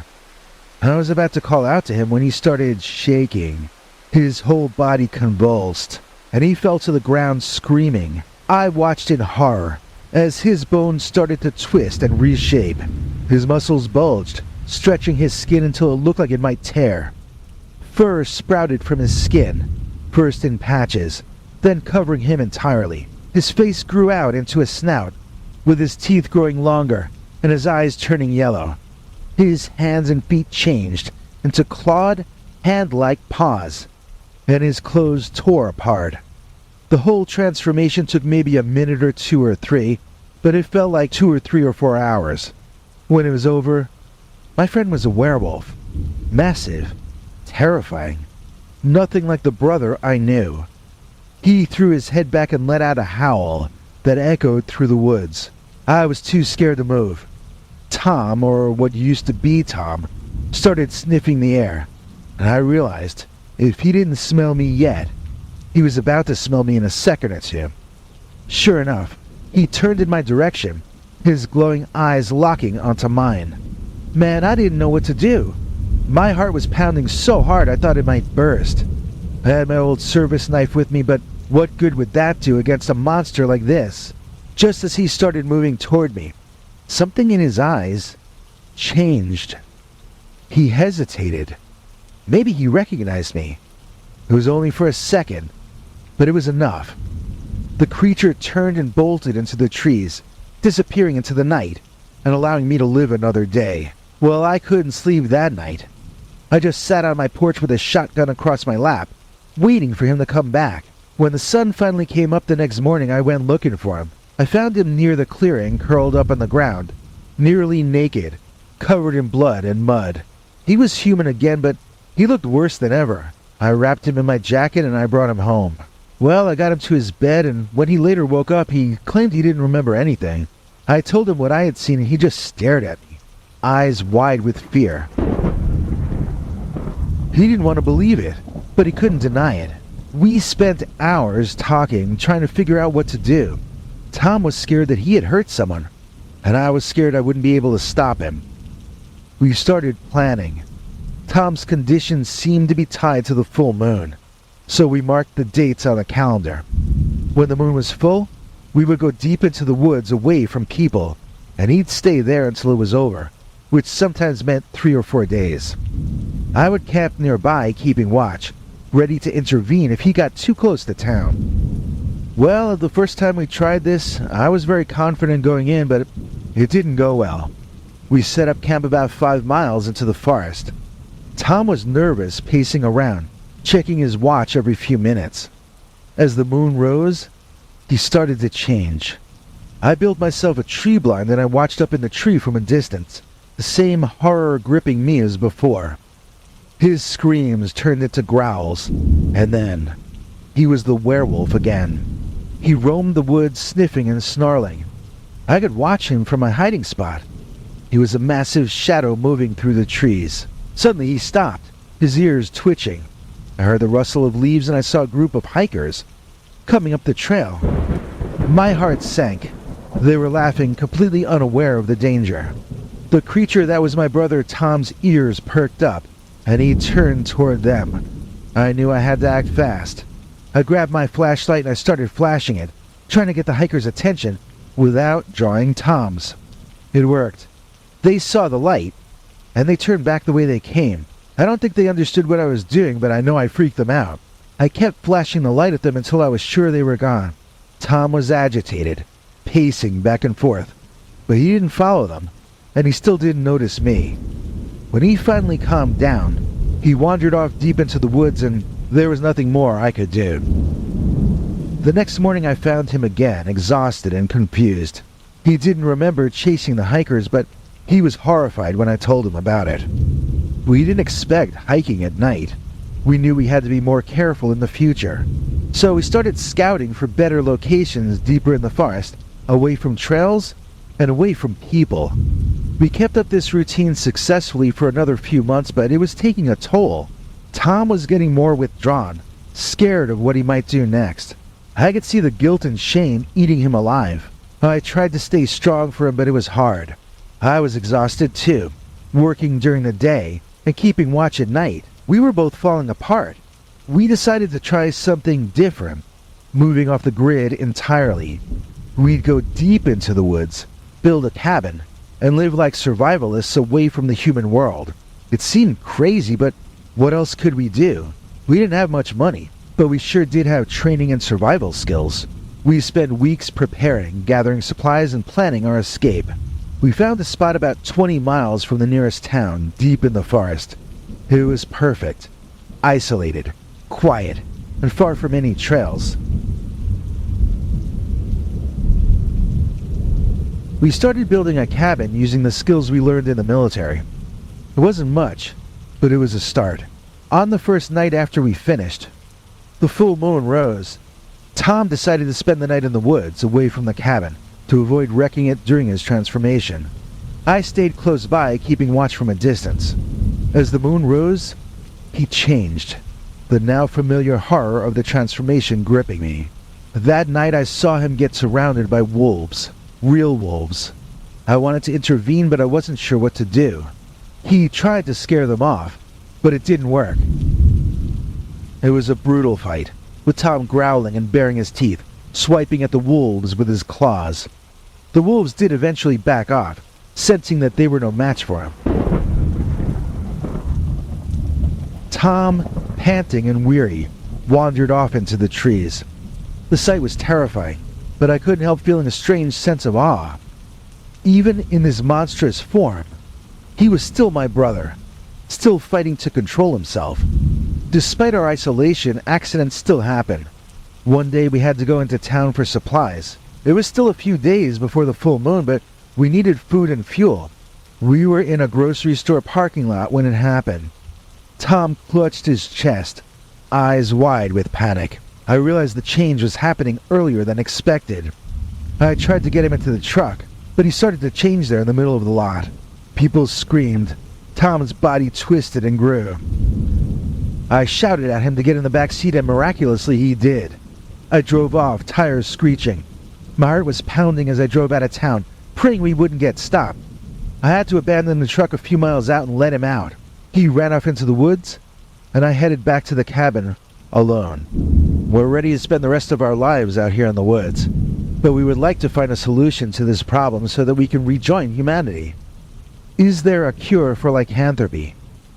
I was about to call out to him when he started shaking. His whole body convulsed, and he fell to the ground screaming. I watched in horror as his bones started to twist and reshape. His muscles bulged, stretching his skin until it looked like it might tear. Fur sprouted from his skin, first in patches, then covering him entirely. His face grew out into a snout, with his teeth growing longer and his eyes turning yellow. His hands and feet changed into clawed, hand-like paws, and his clothes tore apart. The whole transformation took maybe a minute or 2 or 3, but it felt like 2 or 3 or 4 hours. When it was over, my friend was a werewolf. Massive, terrifying, nothing like the brother I knew. He threw his head back and let out a howl that echoed through the woods. I was too scared to move. Tom, or what used to be Tom, started sniffing the air, and I realized if he didn't smell me yet, he was about to smell me in a second or two. Sure enough, he turned in my direction, his glowing eyes locking onto mine. Man, I didn't know what to do. My heart was pounding so hard I thought it might burst. I had my old service knife with me, but what good would that do against a monster like this? Just as he started moving toward me, something in his eyes changed. He hesitated. Maybe he recognized me. It was only for a second, but it was enough. The creature turned and bolted into the trees, disappearing into the night and allowing me to live another day. Well, I couldn't sleep that night. I just sat on my porch with a shotgun across my lap, waiting for him to come back. When the sun finally came up the next morning, I went looking for him. I found him near the clearing, curled up on the ground, nearly naked, covered in blood and mud. He was human again, but he looked worse than ever. I wrapped him in my jacket and I brought him home. Well, I got him to his bed, and when he later woke up, he claimed he didn't remember anything. I told him what I had seen, and he just stared at me, eyes wide with fear. He didn't want to believe it, but he couldn't deny it. We spent hours talking, trying to figure out what to do. Tom was scared that he had hurt someone, and I was scared I wouldn't be able to stop him. We started planning. Tom's condition seemed to be tied to the full moon, so we marked the dates on the calendar. When the moon was full, we would go deep into the woods away from people, and he'd stay there until it was over, which sometimes meant 3 or 4 days. I would camp nearby, keeping watch, ready to intervene if he got too close to town. Well, the first time we tried this, I was very confident going in, but it didn't go well. We set up camp about 5 miles into the forest. Tom was nervous, pacing around, checking his watch every few minutes. As the moon rose, he started to change. I built myself a tree blind and I watched up in the tree from a distance, the same horror gripping me as before. His screams turned into growls, and then he was the werewolf again. He roamed the woods, sniffing and snarling. I could watch him from my hiding spot. He was a massive shadow moving through the trees. Suddenly he stopped, his ears twitching. I heard the rustle of leaves and I saw a group of hikers coming up the trail. My heart sank. They were laughing, completely unaware of the danger. The creature that was my brother Tom's ears perked up, and he turned toward them. I knew I had to act fast. I grabbed my flashlight and I started flashing it, trying to get the hikers' attention without drawing Tom's. It worked. They saw the light, and they turned back the way they came. I don't think they understood what I was doing, but I know I freaked them out. I kept flashing the light at them until I was sure they were gone. Tom was agitated, pacing back and forth, but he didn't follow them, and he still didn't notice me. When he finally calmed down, he wandered off deep into the woods and there was nothing more I could do. The next morning I found him again, exhausted and confused. He didn't remember chasing the hikers, but he was horrified when I told him about it. We didn't expect hiking at night. We knew we had to be more careful in the future. So we started scouting for better locations deeper in the forest, away from trails and away from people. We kept up this routine successfully for another few months, but it was taking a toll. Tom was getting more withdrawn, scared of what he might do next. I could see the guilt and shame eating him alive. I tried to stay strong for him, but it was hard. I was exhausted too, working during the day and keeping watch at night. We were both falling apart. We decided to try something different, moving off the grid entirely. We'd go deep into the woods, build a cabin, and live like survivalists away from the human world. It seemed crazy, but what else could we do? We didn't have much money, but we sure did have training and survival skills. We spent weeks preparing, gathering supplies, and planning our escape. We found a spot about 20 miles from the nearest town, deep in the forest. It was perfect. Isolated, quiet, and far from any trails. We started building a cabin using the skills we learned in the military. It wasn't much, but it was a start. On the first night after we finished, the full moon rose. Tom decided to spend the night in the woods, away from the cabin, to avoid wrecking it during his transformation. I stayed close by, keeping watch from a distance. As the moon rose, he changed, the now familiar horror of the transformation gripping me. That night I saw him get surrounded by wolves, real wolves. I wanted to intervene, but I wasn't sure what to do. He tried to scare them off, but it didn't work. It was a brutal fight, with Tom growling and baring his teeth, swiping at the wolves with his claws. The wolves did eventually back off, sensing that they were no match for him. Tom, panting and weary, wandered off into the trees. The sight was terrifying, but I couldn't help feeling a strange sense of awe. Even in his monstrous form, he was still my brother, still fighting to control himself. Despite our isolation, accidents still happen. One day we had to go into town for supplies. It was still a few days before the full moon, but we needed food and fuel. We were in a grocery store parking lot when it happened. Tom clutched his chest, eyes wide with panic. I realized the change was happening earlier than expected. I tried to get him into the truck, but he started to change there in the middle of the lot. People screamed. Tom's body twisted and grew. I shouted at him to get in the back seat, and miraculously he did. I drove off, tires screeching. My heart was pounding as I drove out of town, praying we wouldn't get stopped. I had to abandon the truck a few miles out and let him out. He ran off into the woods, and I headed back to the cabin alone. We're ready to spend the rest of our lives out here in the woods, but we would like to find a solution to this problem so that we can rejoin humanity. Is there a cure for lycanthropy?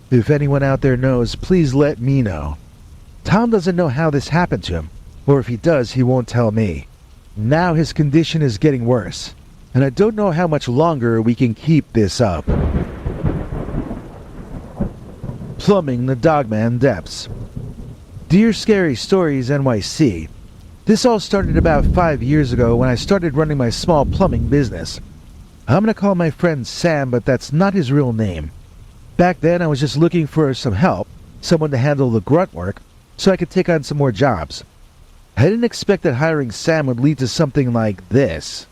If anyone out there knows, please let me know. Tom doesn't know how this happened to him, or if he does, he won't tell me. Now his condition is getting worse, and I don't know how much longer we can keep this up. Plumbing the Dogman Depths. Dear Scary Stories NYC, this all started about 5 years ago when I started running my small plumbing business. I'm gonna call my friend Sam, but that's not his real name. Back then I was just looking for some help, someone to handle the grunt work, so I could take on some more jobs. I didn't expect that hiring Sam would lead to something like this.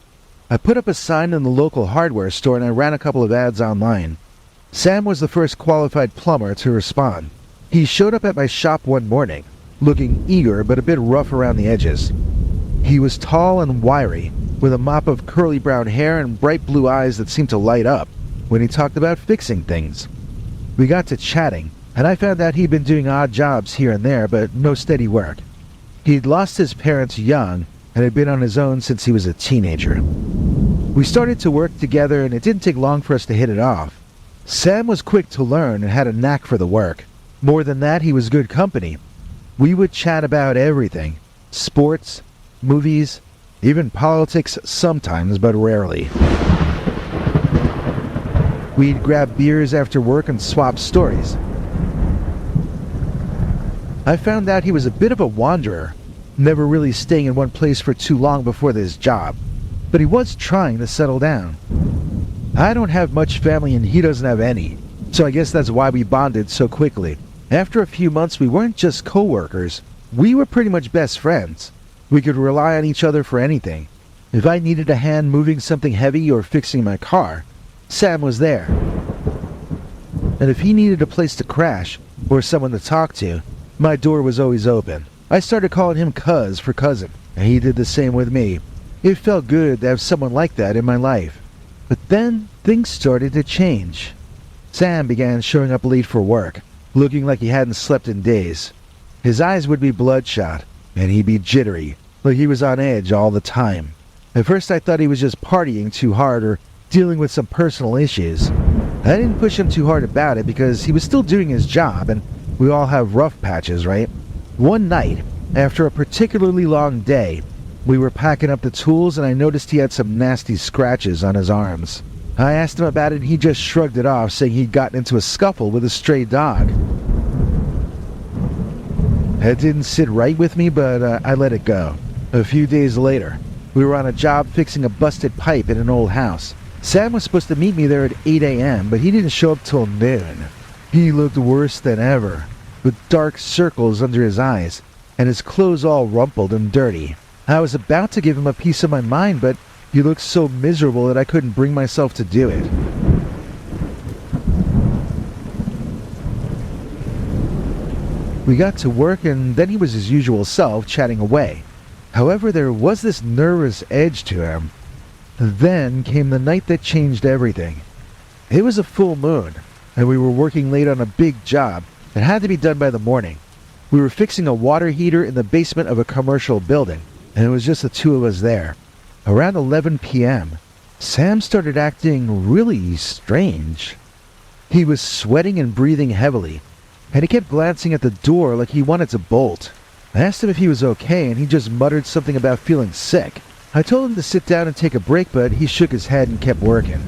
I put up a sign in the local hardware store and I ran a couple of ads online. Sam was the first qualified plumber to respond. He showed up at my shop one morning, looking eager but a bit rough around the edges. He was tall and wiry, with a mop of curly brown hair and bright blue eyes that seemed to light up when he talked about fixing things. We got to chatting, and I found out he'd been doing odd jobs here and there, but no steady work. He'd lost his parents young and had been on his own since he was a teenager. We started to work together, and it didn't take long for us to hit it off. Sam was quick to learn and had a knack for the work. More than that, he was good company. We would chat about everything. Sports, movies, even politics sometimes, but rarely. We'd grab beers after work and swap stories. I found out he was a bit of a wanderer, never really staying in one place for too long before this job, but he was trying to settle down. I don't have much family and he doesn't have any, so I guess that's why we bonded so quickly. After a few months, we weren't just co-workers, we were pretty much best friends. We could rely on each other for anything. If I needed a hand moving something heavy or fixing my car, Sam was there. And if he needed a place to crash or someone to talk to, my door was always open. I started calling him Cuz for cousin, and he did the same with me. It felt good to have someone like that in my life. But then things started to change. Sam began showing up late for work, looking like he hadn't slept in days. His eyes would be bloodshot, and he'd be jittery, like he was on edge all the time. At first I thought he was just partying too hard or dealing with some personal issues. I didn't push him too hard about it because he was still doing his job, and we all have rough patches, right? One night, after a particularly long day, we were packing up the tools and I noticed he had some nasty scratches on his arms. I asked him about it and he just shrugged it off, saying he'd gotten into a scuffle with a stray dog. It didn't sit right with me, but I let it go. A few days later, we were on a job fixing a busted pipe in an old house. Sam was supposed to meet me there at 8 a.m., but he didn't show up till noon. He looked worse than ever, with dark circles under his eyes, and his clothes all rumpled and dirty. I was about to give him a piece of my mind, but he looked so miserable that I couldn't bring myself to do it. We got to work, and then he was his usual self, chatting away. However, there was this nervous edge to him. Then came the night that changed everything. It was a full moon, and we were working late on a big job that had to be done by the morning. We were fixing a water heater in the basement of a commercial building, and it was just the two of us there. Around 11 p.m., Sam started acting really strange. He was sweating and breathing heavily, and he kept glancing at the door like he wanted to bolt. I asked him if he was okay, and he just muttered something about feeling sick. I told him to sit down and take a break, but he shook his head and kept working.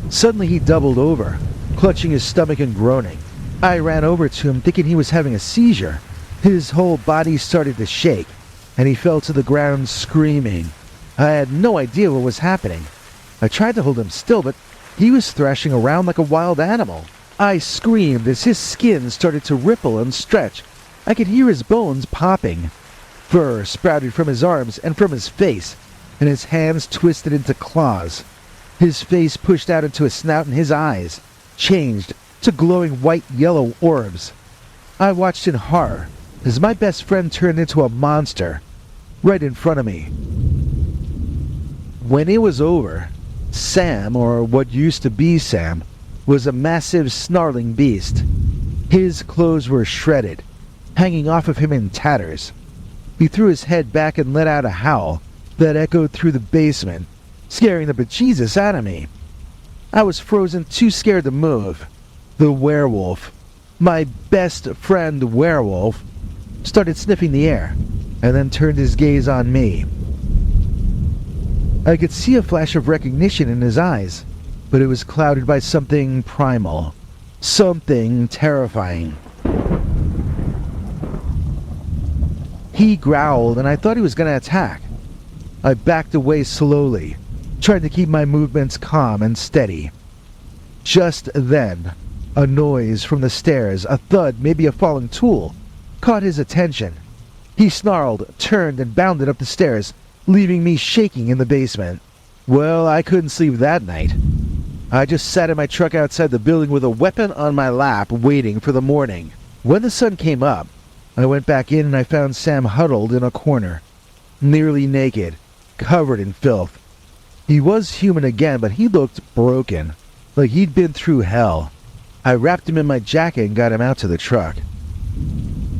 Suddenly he doubled over, clutching his stomach and groaning. I ran over to him thinking he was having a seizure. His whole body started to shake, and he fell to the ground screaming. I had no idea what was happening. I tried to hold him still, but he was thrashing around like a wild animal. I screamed as his skin started to ripple and stretch. I could hear his bones popping. Fur sprouted from his arms and from his face, and his hands twisted into claws. His face pushed out into a snout, and his eyes changed to glowing white-yellow orbs. I watched in horror as my best friend turned into a monster right in front of me. When it was over, Sam, or what used to be Sam, was a massive snarling beast. His clothes were shredded, hanging off of him in tatters. He threw his head back and let out a howl that echoed through the basement, scaring the bejesus out of me. I was frozen, too scared to move. The werewolf, my best friend werewolf, started sniffing the air, and then turned his gaze on me. I could see a flash of recognition in his eyes, but it was clouded by something primal, something terrifying. He growled, and I thought he was going to attack. I backed away slowly, trying to keep my movements calm and steady. Just then, a noise from the stairs, a thud, maybe a falling tool, caught his attention. He snarled, turned, and bounded up the stairs, leaving me shaking in the basement. Well, I couldn't sleep that night. I just sat in my truck outside the building with a weapon on my lap, waiting for the morning. When the sun came up, I went back in and I found Sam huddled in a corner, nearly naked, covered in filth. He was human again, but he looked broken, like he'd been through hell. I wrapped him in my jacket and got him out to the truck.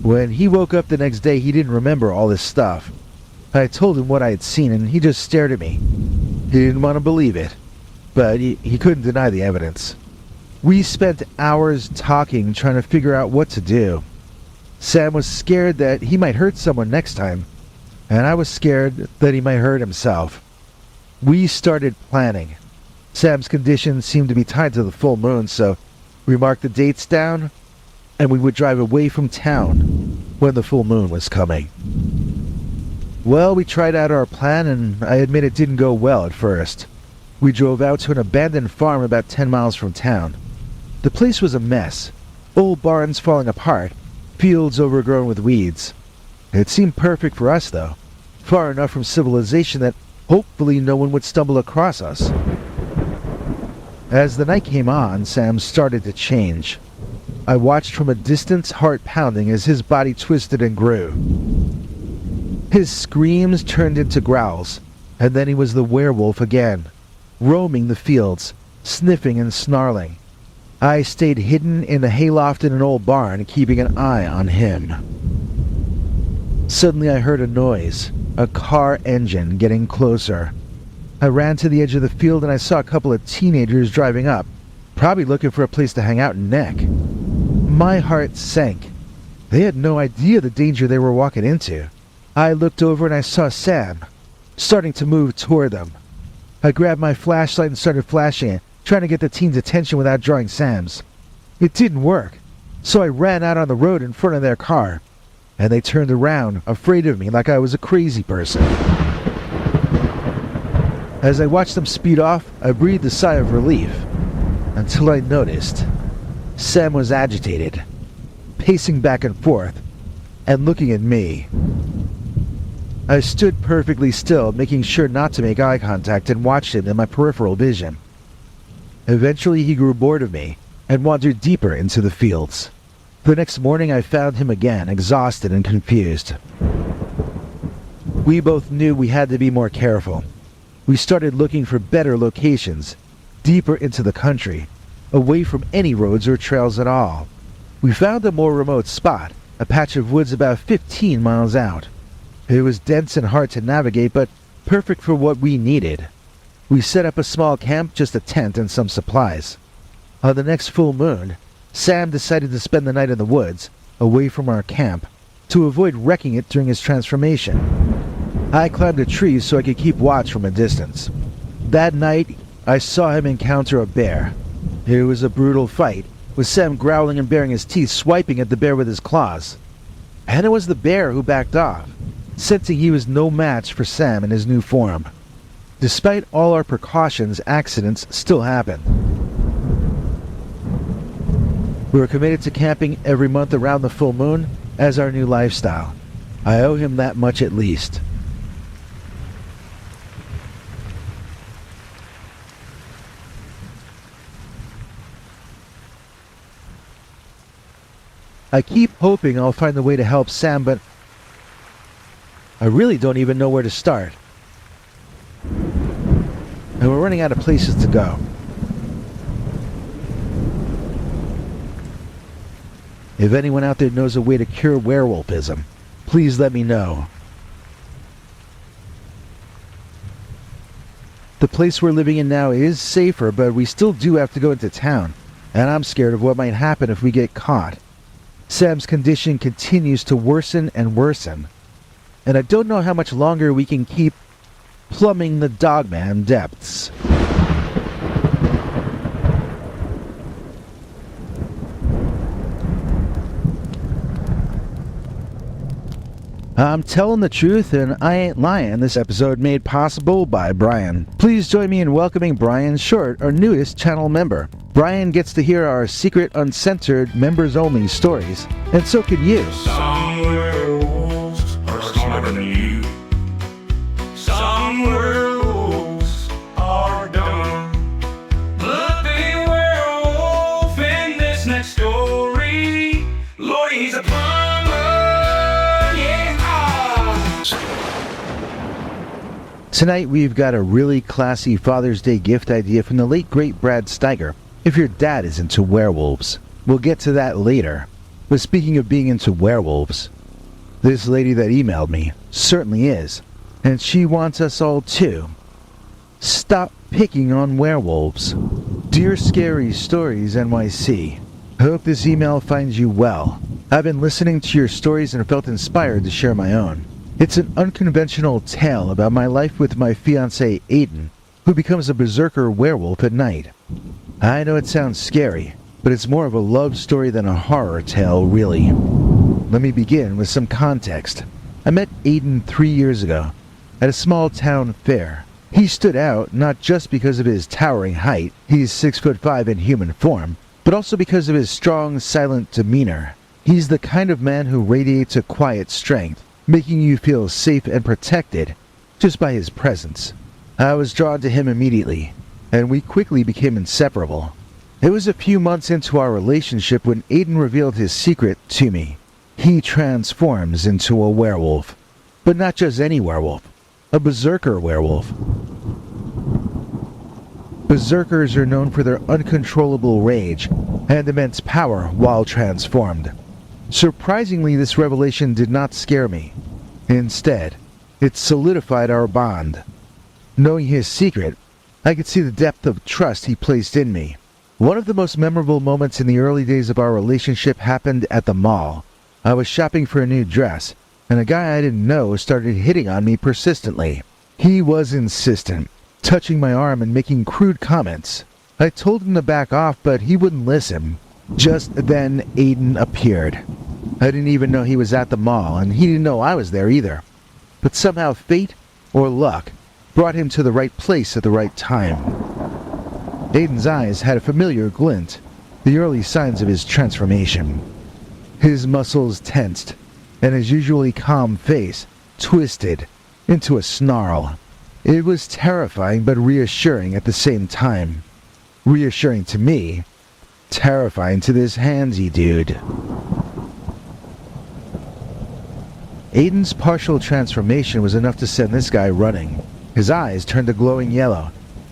When he woke up the next day, he didn't remember all this stuff. I told him what I had seen, and he just stared at me. He didn't want to believe it, but he couldn't deny the evidence. We spent hours talking, trying to figure out what to do. Sam was scared that he might hurt someone next time, and I was scared that he might hurt himself. We started planning. Sam's condition seemed to be tied to the full moon, so we marked the dates down, and we would drive away from town when the full moon was coming. Well, we tried out our plan, and I admit it didn't go well at first. We drove out to an abandoned farm about 10 miles from town. The place was a mess. Old barns falling apart, fields overgrown with weeds. It seemed perfect for us, though. Far enough from civilization that hopefully no one would stumble across us. As the night came on, Sam started to change. I watched from a distance, heart pounding, as his body twisted and grew. His screams turned into growls, and then he was the werewolf again, roaming the fields, sniffing and snarling. I stayed hidden in the hayloft in an old barn, keeping an eye on him. Suddenly I heard a noise, a car engine getting closer. I ran to the edge of the field and I saw a couple of teenagers driving up, probably looking for a place to hang out and neck. My heart sank. They had no idea the danger they were walking into. I looked over and I saw Sam, starting to move toward them. I grabbed my flashlight and started flashing it, trying to get the teen's attention without drawing Sam's. It didn't work, so I ran out on the road in front of their car, and they turned around, afraid of me like I was a crazy person. As I watched them speed off, I breathed a sigh of relief, until I noticed Sam was agitated, pacing back and forth, and looking at me. I stood perfectly still, making sure not to make eye contact, and watched him in my peripheral vision. Eventually he grew bored of me and wandered deeper into the fields. The next morning I found him again, exhausted and confused. We both knew we had to be more careful. We started looking for better locations, deeper into the country, away from any roads or trails at all. We found a more remote spot, a patch of woods about 15 miles out. It was dense and hard to navigate, but perfect for what we needed. We set up a small camp, just a tent and some supplies. On the next full moon, Sam decided to spend the night in the woods, away from our camp, to avoid wrecking it during his transformation. I climbed a tree so I could keep watch from a distance. That night, I saw him encounter a bear. It was a brutal fight, with Sam growling and baring his teeth, swiping at the bear with his claws. And it was the bear who backed off, sensing he was no match for Sam in his new form. Despite all our precautions, accidents still happen. We were committed to camping every month around the full moon as our new lifestyle. I owe him that much at least. I keep hoping I'll find a way to help Sam, but I really don't even know where to start. And we're running out of places to go. If anyone out there knows a way to cure werewolfism, please let me know. The place we're living in now is safer, but we still do have to go into town, and I'm scared of what might happen if we get caught. Sam's condition continues to worsen and worsen, and I don't know how much longer we can keep plumbing the Dogman depths. I'm telling the truth, and I ain't lying. This episode made possible by Brian. Please join me in welcoming Brian Short, our newest channel member. Brian gets to hear our secret, uncensored, members-only stories, and so can you. Some werewolves are smarter than you. Some werewolves are dumb. But the werewolf in this next story, Lord, he's a plumber, yeah. Tonight we've got a really classy Father's Day gift idea from the late great Brad Steiger. If your dad is into werewolves, we'll get to that later. But speaking of being into werewolves, this lady that emailed me certainly is, and she wants us all to stop picking on werewolves. Dear Scary Stories NYC, I hope this email finds you well. I've been listening to your stories and felt inspired to share my own. It's an unconventional tale about my life with my fiancé Aiden, who becomes a berserker werewolf at night. I know it sounds scary, but it's more of a love story than a horror tale, really. Let me begin with some context. I met Aiden 3 years ago at a small town fair. He stood out not just because of his towering height, he's 6'5" in human form, but also because of his strong, silent demeanor. He's the kind of man who radiates a quiet strength, making you feel safe and protected just by his presence. I was drawn to him immediately, and we quickly became inseparable. It was a few months into our relationship when Aiden revealed his secret to me. He transforms into a werewolf, but not just any werewolf, a berserker werewolf. Berserkers are known for their uncontrollable rage and immense power while transformed. Surprisingly, this revelation did not scare me. Instead, it solidified our bond. Knowing his secret, I could see the depth of trust he placed in me. One of the most memorable moments in the early days of our relationship happened at the mall. I was shopping for a new dress, and a guy I didn't know started hitting on me persistently. He was insistent, touching my arm and making crude comments. I told him to back off, but he wouldn't listen. Just then, Aiden appeared. I didn't even know he was at the mall, and he didn't know I was there either. But somehow fate, or luck, brought him to the right place at the right time. Aiden's eyes had a familiar glint, the early signs of his transformation. His muscles tensed, and his usually calm face twisted into a snarl. It was terrifying but reassuring at the same time. Reassuring to me, terrifying to this handsy dude. Aiden's partial transformation was enough to send this guy running. His eyes turned a glowing yellow,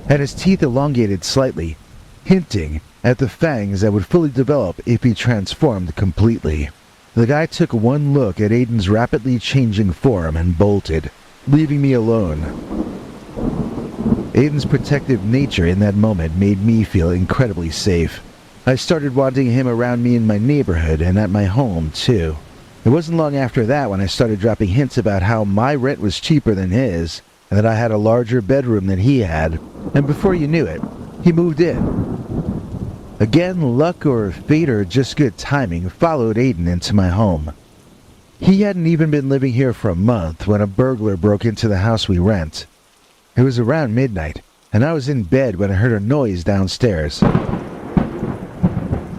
and his teeth elongated slightly, hinting at the fangs that would fully develop if he transformed completely. The guy took one look at Aiden's rapidly changing form and bolted, leaving me alone. Aiden's protective nature in that moment made me feel incredibly safe. I started wanting him around me in my neighborhood and at my home, too. It wasn't long after that when I started dropping hints about how my rent was cheaper than his, and that I had a larger bedroom than he had, and before you knew it, he moved in. Again, luck or fate or just good timing followed Aiden into my home. He hadn't even been living here for a month when a burglar broke into the house we rent. It was around midnight, and I was in bed when I heard a noise downstairs.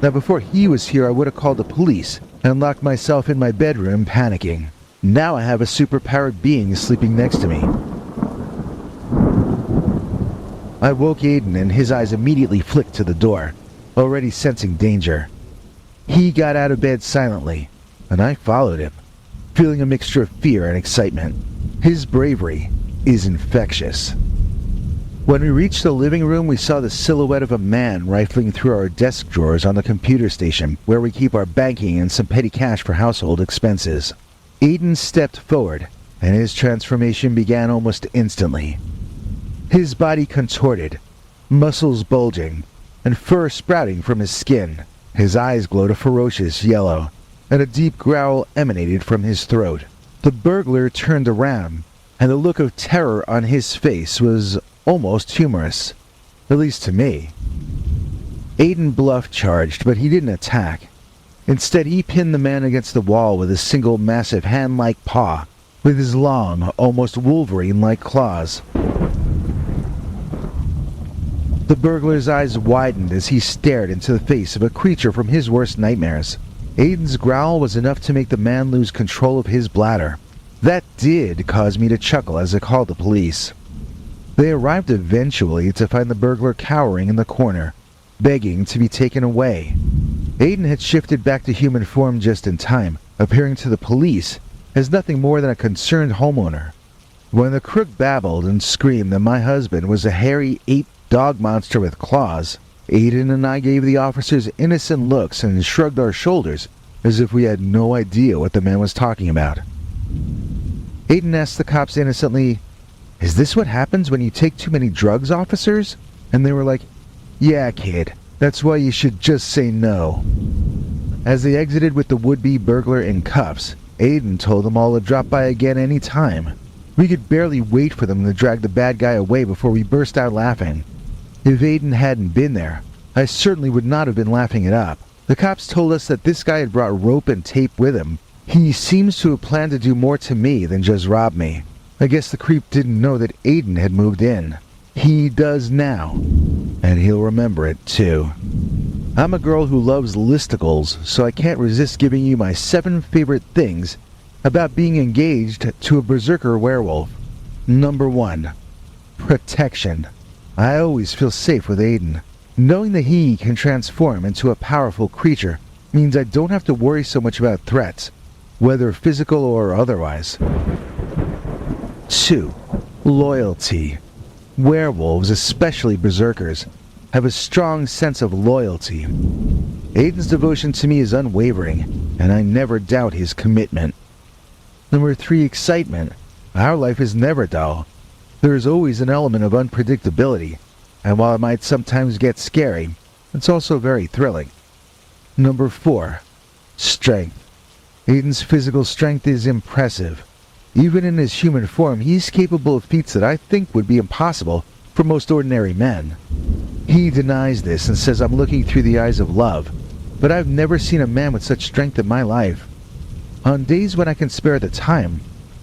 Now before he was here, I would have called the police and locked myself in my bedroom panicking. Now I have a superpowered being sleeping next to me. I woke Aiden and his eyes immediately flicked to the door, already sensing danger. He got out of bed silently, and I followed him, feeling a mixture of fear and excitement. His bravery is infectious. When we reached the living room, we saw the silhouette of a man rifling through our desk drawers on the computer station, where we keep our banking and some petty cash for household expenses. Aiden stepped forward, and his transformation began almost instantly. His body contorted, muscles bulging, and fur sprouting from his skin. His eyes glowed a ferocious yellow, and a deep growl emanated from his throat. The burglar turned around, and the look of terror on his face was almost humorous, at least to me. Aiden bluff charged, but he didn't attack. Instead, he pinned the man against the wall with a single massive hand-like paw, with his long, almost Wolverine-like claws. The burglar's eyes widened as he stared into the face of a creature from his worst nightmares. Aiden's growl was enough to make the man lose control of his bladder. That did cause me to chuckle as I called the police. They arrived eventually to find the burglar cowering in the corner, begging to be taken away. Aiden had shifted back to human form just in time, appearing to the police as nothing more than a concerned homeowner. When the crook babbled and screamed that my husband was a hairy ape dog monster with claws, Aiden and I gave the officers innocent looks and shrugged our shoulders as if we had no idea what the man was talking about. Aiden asked the cops innocently, "Is this what happens when you take too many drugs, officers?" And they were like, "Yeah, kid, that's why you should just say no." As they exited with the would-be burglar in cuffs, Aiden told them all to drop by again any time. We could barely wait for them to drag the bad guy away before we burst out laughing. If Aiden hadn't been there, I certainly would not have been laughing it up. The cops told us that this guy had brought rope and tape with him. He seems to have planned to do more to me than just rob me. I guess the creep didn't know that Aiden had moved in. He does now, and he'll remember it too. I'm a girl who loves listicles, so I can't resist giving you my 7 favorite things about being engaged to a berserker werewolf. Number 1. Protection. I always feel safe with Aiden. Knowing that he can transform into a powerful creature means I don't have to worry so much about threats, whether physical or otherwise. 2. Loyalty. Werewolves, especially berserkers, have a strong sense of loyalty. Aiden's devotion to me is unwavering, and I never doubt his commitment. Number 3. Excitement. Our life is never dull. There is always an element of unpredictability, and while it might sometimes get scary, it's also very thrilling. Number 4. Strength. Aiden's physical strength is impressive. Even in his human form, he's capable of feats that I think would be impossible for most ordinary men. He denies this and says I'm looking through the eyes of love, but I've never seen a man with such strength in my life. On days when I can spare the time,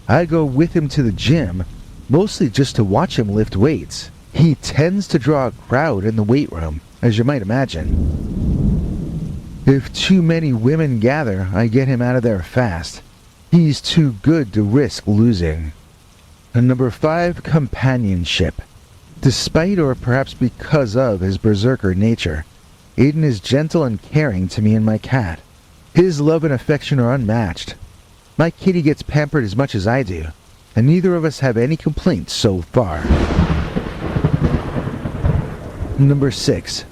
I go with him to the gym, mostly just to watch him lift weights. He tends to draw a crowd in the weight room, as you might imagine. If too many women gather, I get him out of there fast. He's too good to risk losing. And number 5, companionship. Despite or perhaps because of his berserker nature, Aiden is gentle and caring to me and my cat. His love and affection are unmatched. My kitty gets pampered as much as I do, and neither of us have any complaints so far. Number 6,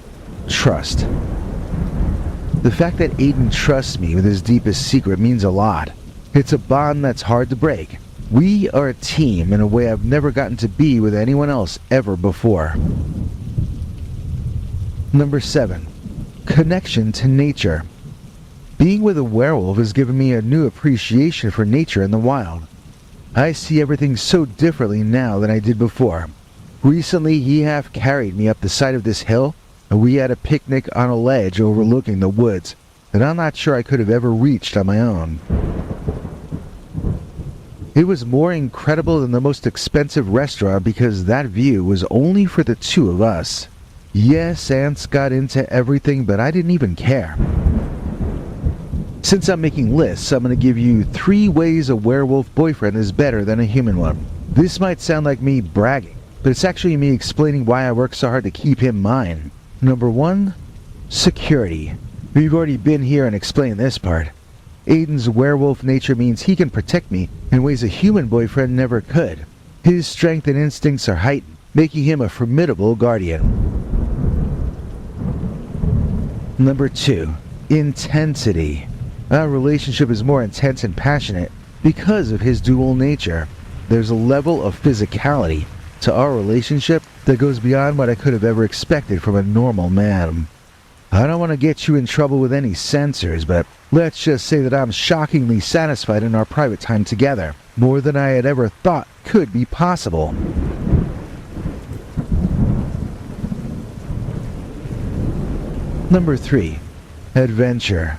trust. The fact that Aiden trusts me with his deepest secret means a lot. It's a bond that's hard to break. We are a team in a way I've never gotten to be with anyone else ever before. Number 7, connection to nature. Being with a werewolf has given me a new appreciation for nature in the wild. I see everything so differently now than I did before. Recently, he half carried me up the side of this hill, and we had a picnic on a ledge overlooking the woods that I'm not sure I could have ever reached on my own. It was more incredible than the most expensive restaurant because that view was only for the two of us. Yes, ants got into everything, but I didn't even care. Since I'm making lists, I'm going to give you 3 ways a werewolf boyfriend is better than a human one. This might sound like me bragging, but it's actually me explaining why I work so hard to keep him mine. Number 1, security. We've already been here and explained this part. Aiden's werewolf nature means he can protect me in ways a human boyfriend never could. His strength and instincts are heightened, making him a formidable guardian. Number 2, intensity. Our relationship is more intense and passionate because of his dual nature. There's a level of physicality to our relationship that goes beyond what I could have ever expected from a normal man. I don't want to get you in trouble with any censors, but let's just say that I'm shockingly satisfied in our private time together, more than I had ever thought could be possible. Number 3, adventure.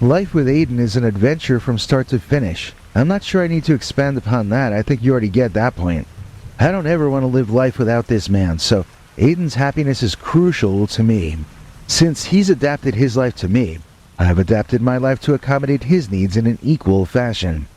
Life with Aiden is an adventure from start to finish. I'm not sure I need to expand upon that. I think you already get that point. I don't ever want to live life without this man, so Aiden's happiness is crucial to me. Since he's adapted his life to me, I've adapted my life to accommodate his needs in an equal fashion.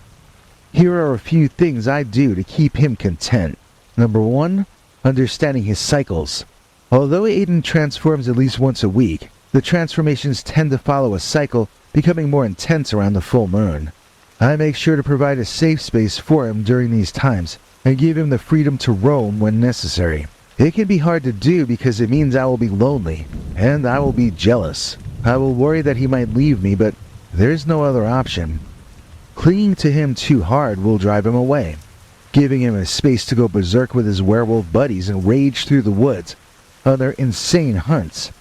Here are a few things I do to keep him content. Number 1, understanding his cycles. Although Aiden transforms at least once a week, the transformations tend to follow a cycle, becoming more intense around the full moon. I make sure to provide a safe space for him during these times, and give him the freedom to roam when necessary. It can be hard to do because it means I will be lonely, and I will be jealous. I will worry that he might leave me, but there's no other option. Clinging to him too hard will drive him away. Giving him a space to go berserk with his werewolf buddies and rage through the woods on their insane hunts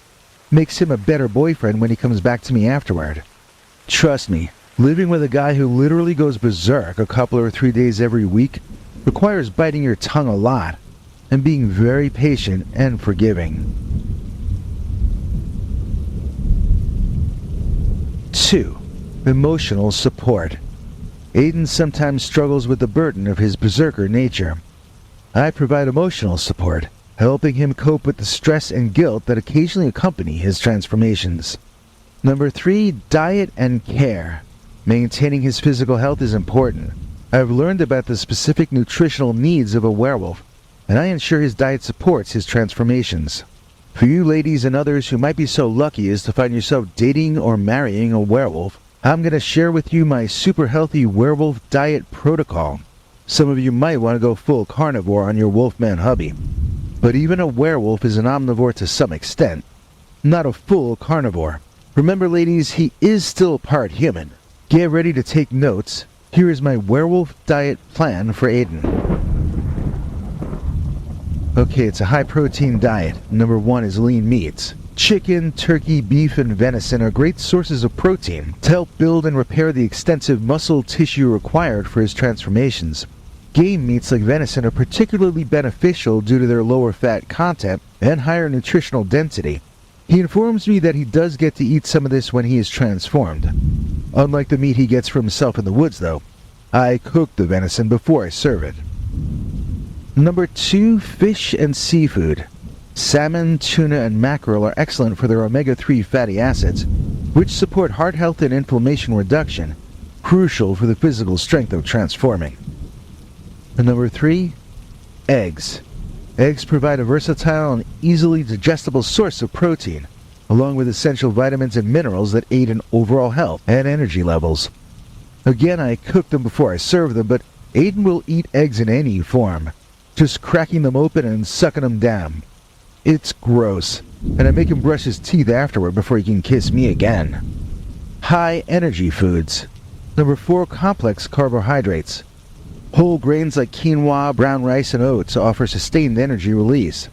makes him a better boyfriend when he comes back to me afterward. Trust me, living with a guy who literally goes berserk a couple or 3 days every week requires biting your tongue a lot and being very patient and forgiving. 2, emotional support. Aiden sometimes struggles with the burden of his berserker nature. I provide emotional support, helping him cope with the stress and guilt that occasionally accompany his transformations. Number 3, diet and care. Maintaining his physical health is important. I've learned about the specific nutritional needs of a werewolf, and I ensure his diet supports his transformations. For you ladies and others who might be so lucky as to find yourself dating or marrying a werewolf, I'm going to share with you my super healthy werewolf diet protocol. Some of you might want to go full carnivore on your wolfman hubby, but even a werewolf is an omnivore to some extent, not a full carnivore. Remember ladies, he is still part human. Get ready to take notes. Here is my werewolf diet plan for Aiden. Okay, it's a high-protein diet. Number 1 is lean meats. Chicken, turkey, beef, and venison are great sources of protein to help build and repair the extensive muscle tissue required for his transformations. Game meats like venison are particularly beneficial due to their lower fat content and higher nutritional density. He informs me that he does get to eat some of this when he is transformed. Unlike the meat he gets for himself in the woods, though, I cook the venison before I serve it. Number 2, fish and seafood. Salmon, tuna, and mackerel are excellent for their omega-3 fatty acids, which support heart health and inflammation reduction, crucial for the physical strength of transforming. And number 3, eggs. Eggs provide a versatile and easily digestible source of protein, along with essential vitamins and minerals that aid in overall health and energy levels. Again, I cook them before I serve them, but Aiden will eat eggs in any form, just cracking them open and sucking them down. It's gross, and I make him brush his teeth afterward before he can kiss me again. High energy foods. Number 4, complex carbohydrates. Whole grains like quinoa, brown rice, and oats offer sustained energy release.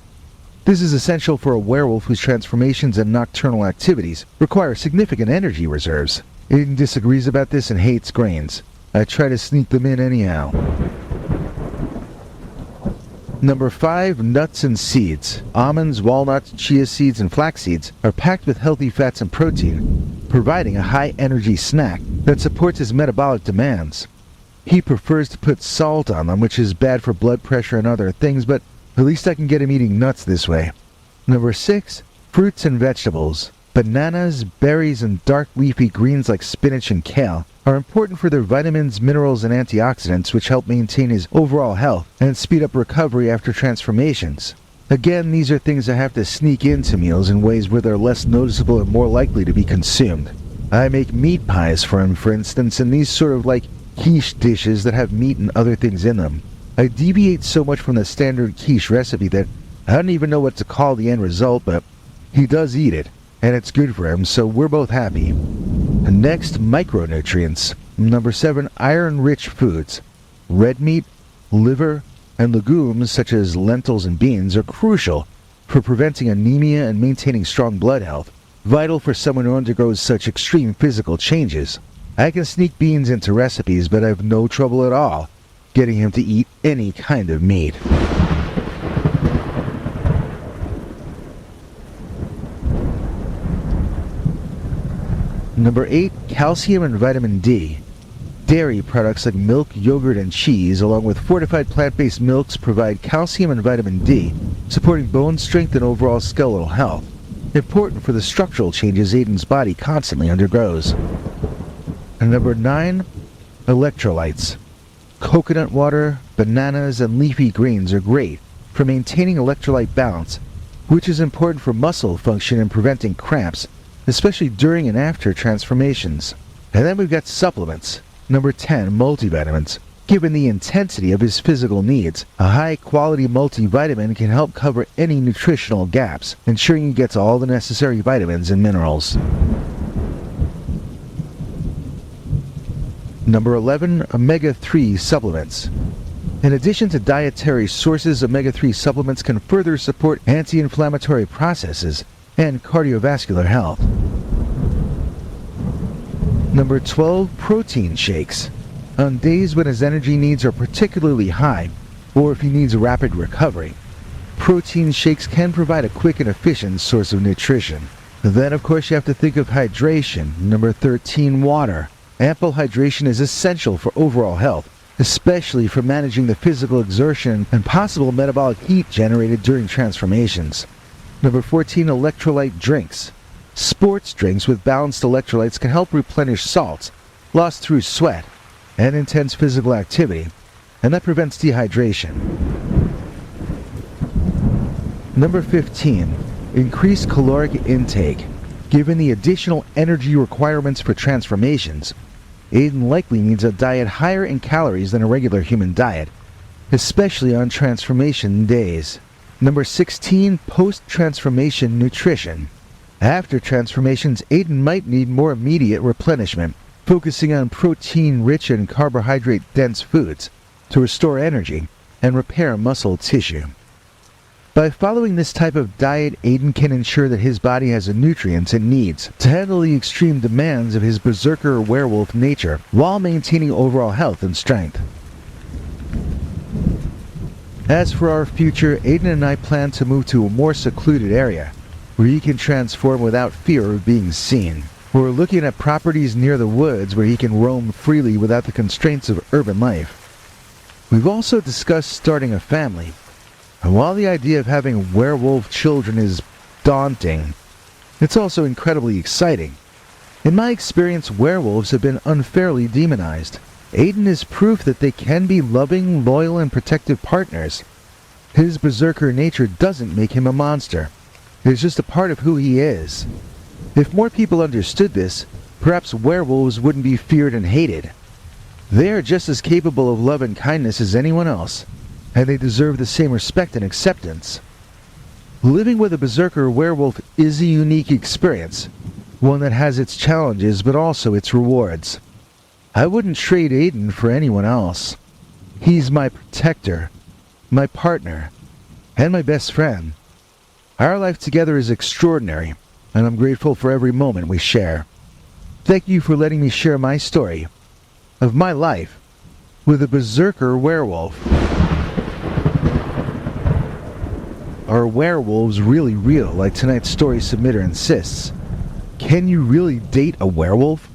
This is essential for a werewolf whose transformations and nocturnal activities require significant energy reserves. Aiden disagrees about this and hates grains. I try to sneak them in anyhow. Number 5, nuts and seeds. Almonds, walnuts, chia seeds, and flax seeds are packed with healthy fats and protein, providing a high-energy snack that supports his metabolic demands. He prefers to put salt on them, which is bad for blood pressure and other things, but at least I can get him eating nuts this way. Number 6, fruits and vegetables. Bananas, berries, and dark leafy greens like spinach and kale are important for their vitamins, minerals, and antioxidants, which help maintain his overall health and speed up recovery after transformations. Again, these are things I have to sneak into meals in ways where they're less noticeable and more likely to be consumed. I make meat pies for him, for instance, and these sort of like quiche dishes that have meat and other things in them. I deviate so much from the standard quiche recipe that I don't even know what to call the end result, but he does eat it, and it's good for him, so we're both happy. Next, micronutrients. Number 7, iron-rich foods. Red meat, liver, and legumes such as lentils and beans are crucial for preventing anemia and maintaining strong blood health, vital for someone who undergoes such extreme physical changes. I can sneak beans into recipes, but I have no trouble at all getting him to eat any kind of meat. Number 8, calcium and vitamin D. Dairy products like milk, yogurt, and cheese, along with fortified plant-based milks, provide calcium and vitamin D, supporting bone strength and overall skeletal health, important for the structural changes Aiden's body constantly undergoes. And number 9, electrolytes. Coconut water, bananas, and leafy greens are great for maintaining electrolyte balance, which is important for muscle function and preventing cramps, especially during and after transformations. And then we've got supplements. Number 10, multivitamins. Given the intensity of his physical needs, a high-quality multivitamin can help cover any nutritional gaps, ensuring he gets all the necessary vitamins and minerals. Number 11, omega-3 supplements. In addition to dietary sources, omega-3 supplements can further support anti-inflammatory processes and cardiovascular health. Number 12, protein shakes. On days when his energy needs are particularly high, or if he needs rapid recovery, protein shakes can provide a quick and efficient source of nutrition. Then, of course, you have to think of hydration. Number 13, water. Ample hydration is essential for overall health, especially for managing the physical exertion and possible metabolic heat generated during transformations. Number 14, electrolyte drinks. Sports drinks with balanced electrolytes can help replenish salts lost through sweat and intense physical activity, and that prevents dehydration. Number 15, increase caloric intake. Given the additional energy requirements for transformations, Aiden likely needs a diet higher in calories than a regular human diet, especially on transformation days. Number 16, post-transformation nutrition. After transformations, Aiden might need more immediate replenishment, focusing on protein-rich and carbohydrate-dense foods to restore energy and repair muscle tissue. By following this type of diet, Aiden can ensure that his body has the nutrients it needs to handle the extreme demands of his berserker werewolf nature while maintaining overall health and strength. As for our future, Aiden and I plan to move to a more secluded area, where he can transform without fear of being seen. We're looking at properties near the woods where he can roam freely without the constraints of urban life. We've also discussed starting a family, and while the idea of having werewolf children is daunting, it's also incredibly exciting. In my experience, werewolves have been unfairly demonized. Aiden is proof that they can be loving, loyal, and protective partners. His berserker nature doesn't make him a monster. It's just a part of who he is. If more people understood this, perhaps werewolves wouldn't be feared and hated. They are just as capable of love and kindness as anyone else, and they deserve the same respect and acceptance. Living with a berserker werewolf is a unique experience, one that has its challenges but also its rewards. I wouldn't trade Aiden for anyone else. He's my protector, my partner, and my best friend. Our life together is extraordinary, and I'm grateful for every moment we share. Thank you for letting me share my story of my life with a berserker werewolf. Are werewolves really real, like tonight's story submitter insists? Can you really date a werewolf?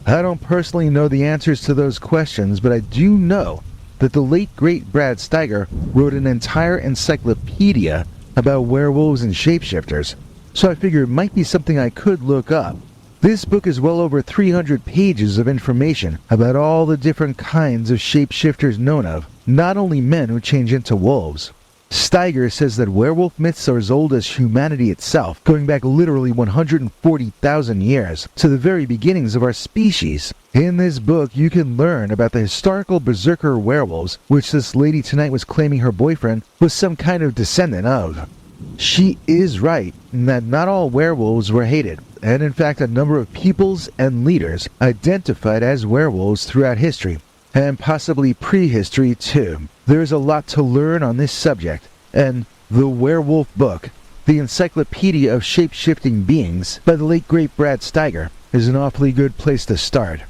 I don't personally know the answers to those questions, but I do know that the late great Brad Steiger wrote an entire encyclopedia about werewolves and shapeshifters, so I figured it might be something I could look up. This book is well over 300 pages of information about all the different kinds of shapeshifters known of, not only men who change into wolves. Steiger says that werewolf myths are as old as humanity itself, going back literally 140,000 years, to the very beginnings of our species. In this book, you can learn about the historical berserker werewolves, which this lady tonight was claiming her boyfriend was some kind of descendant of. She is right in that not all werewolves were hated, and in fact a number of peoples and leaders identified as werewolves throughout history, and possibly prehistory too. There's a lot to learn on this subject, and The Werewolf Book, the Encyclopedia of Shape-Shifting Beings by the late great Brad Steiger, is an awfully good place to start.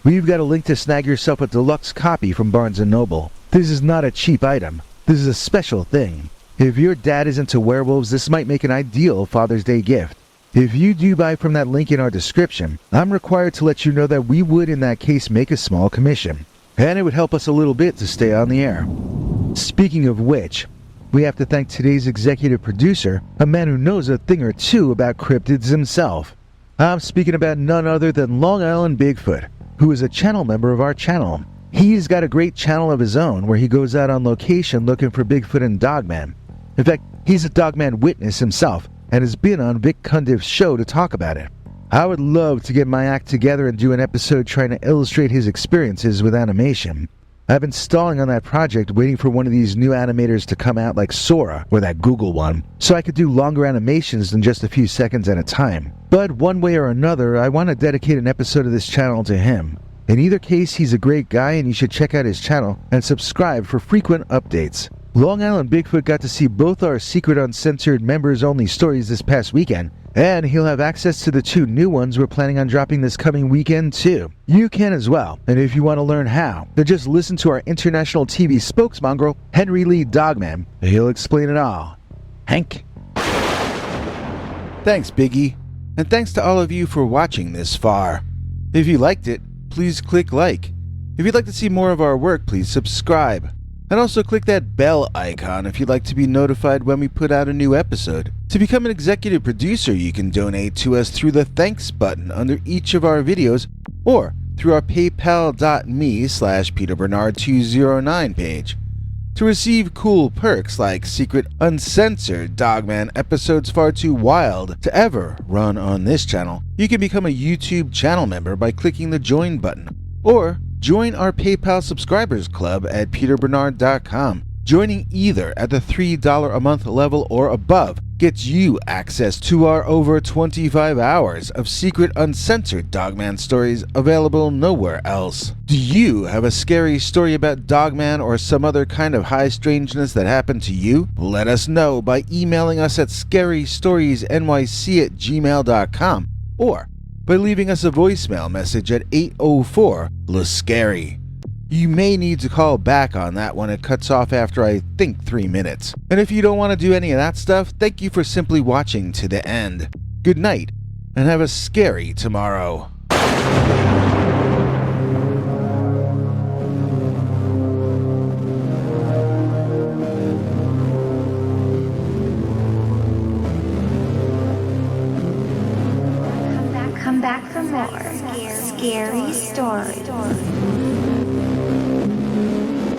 We've got a link to snag yourself a deluxe copy from Barnes & Noble. This is not a cheap item. This is a special thing. If your dad is into werewolves, this might make an ideal Father's Day gift. If you do buy from that link in our description, I'm required to let you know that we would in that case make a small commission, and it would help us a little bit to stay on the air. Speaking of which, we have to thank today's executive producer, a man who knows a thing or two about cryptids himself. I'm speaking about none other than Long Island Bigfoot, who is a channel member of our channel. He's got a great channel of his own where he goes out on location looking for Bigfoot and Dogman. In fact, he's a Dogman witness himself and has been on Vic Cundiff's show to talk about it. I would love to get my act together and do an episode trying to illustrate his experiences with animation. I've been stalling on that project waiting for one of these new animators to come out like Sora or that Google one, so I could do longer animations than just a few seconds at a time. But one way or another, I want to dedicate an episode of this channel to him. In either case, he's a great guy and you should check out his channel and subscribe for frequent updates. Long Island Bigfoot got to see both our secret uncensored members-only stories this past weekend, and he'll have access to the 2 new ones we're planning on dropping this coming weekend too. You can as well, and if you want to learn how, then just listen to our international TV spokesmongrel, Henry Lee Dogman. He'll explain it all. Hank? Thanks, Biggie, and thanks to all of you for watching this far. If you liked it, please click like. If you'd like to see more of our work, please subscribe. And also click that bell icon if you'd like to be notified when we put out a new episode. To become an executive producer, you can donate to us through the thanks button under each of our videos or through our paypal.me/PeterBernard209 page. To receive cool perks like secret uncensored Dogman episodes far too wild to ever run on this channel, you can become a YouTube channel member by clicking the join button, or join our PayPal subscribers club at peterbernard.com. Joining either at the $3 a month level or above gets you access to our over 25 hours of secret uncensored Dogman stories available nowhere else. Do you have a scary story about Dogman or some other kind of high strangeness that happened to you? Let us know by emailing us at scarystoriesnyc@gmail.com or by leaving us a voicemail message at 804-LA-SCARY. You may need to call back on that one. It cuts off after, I think, 3 minutes. And if you don't want to do any of that stuff, thank you for simply watching to the end. Good night, and have a scary tomorrow. Come back for more scary stories.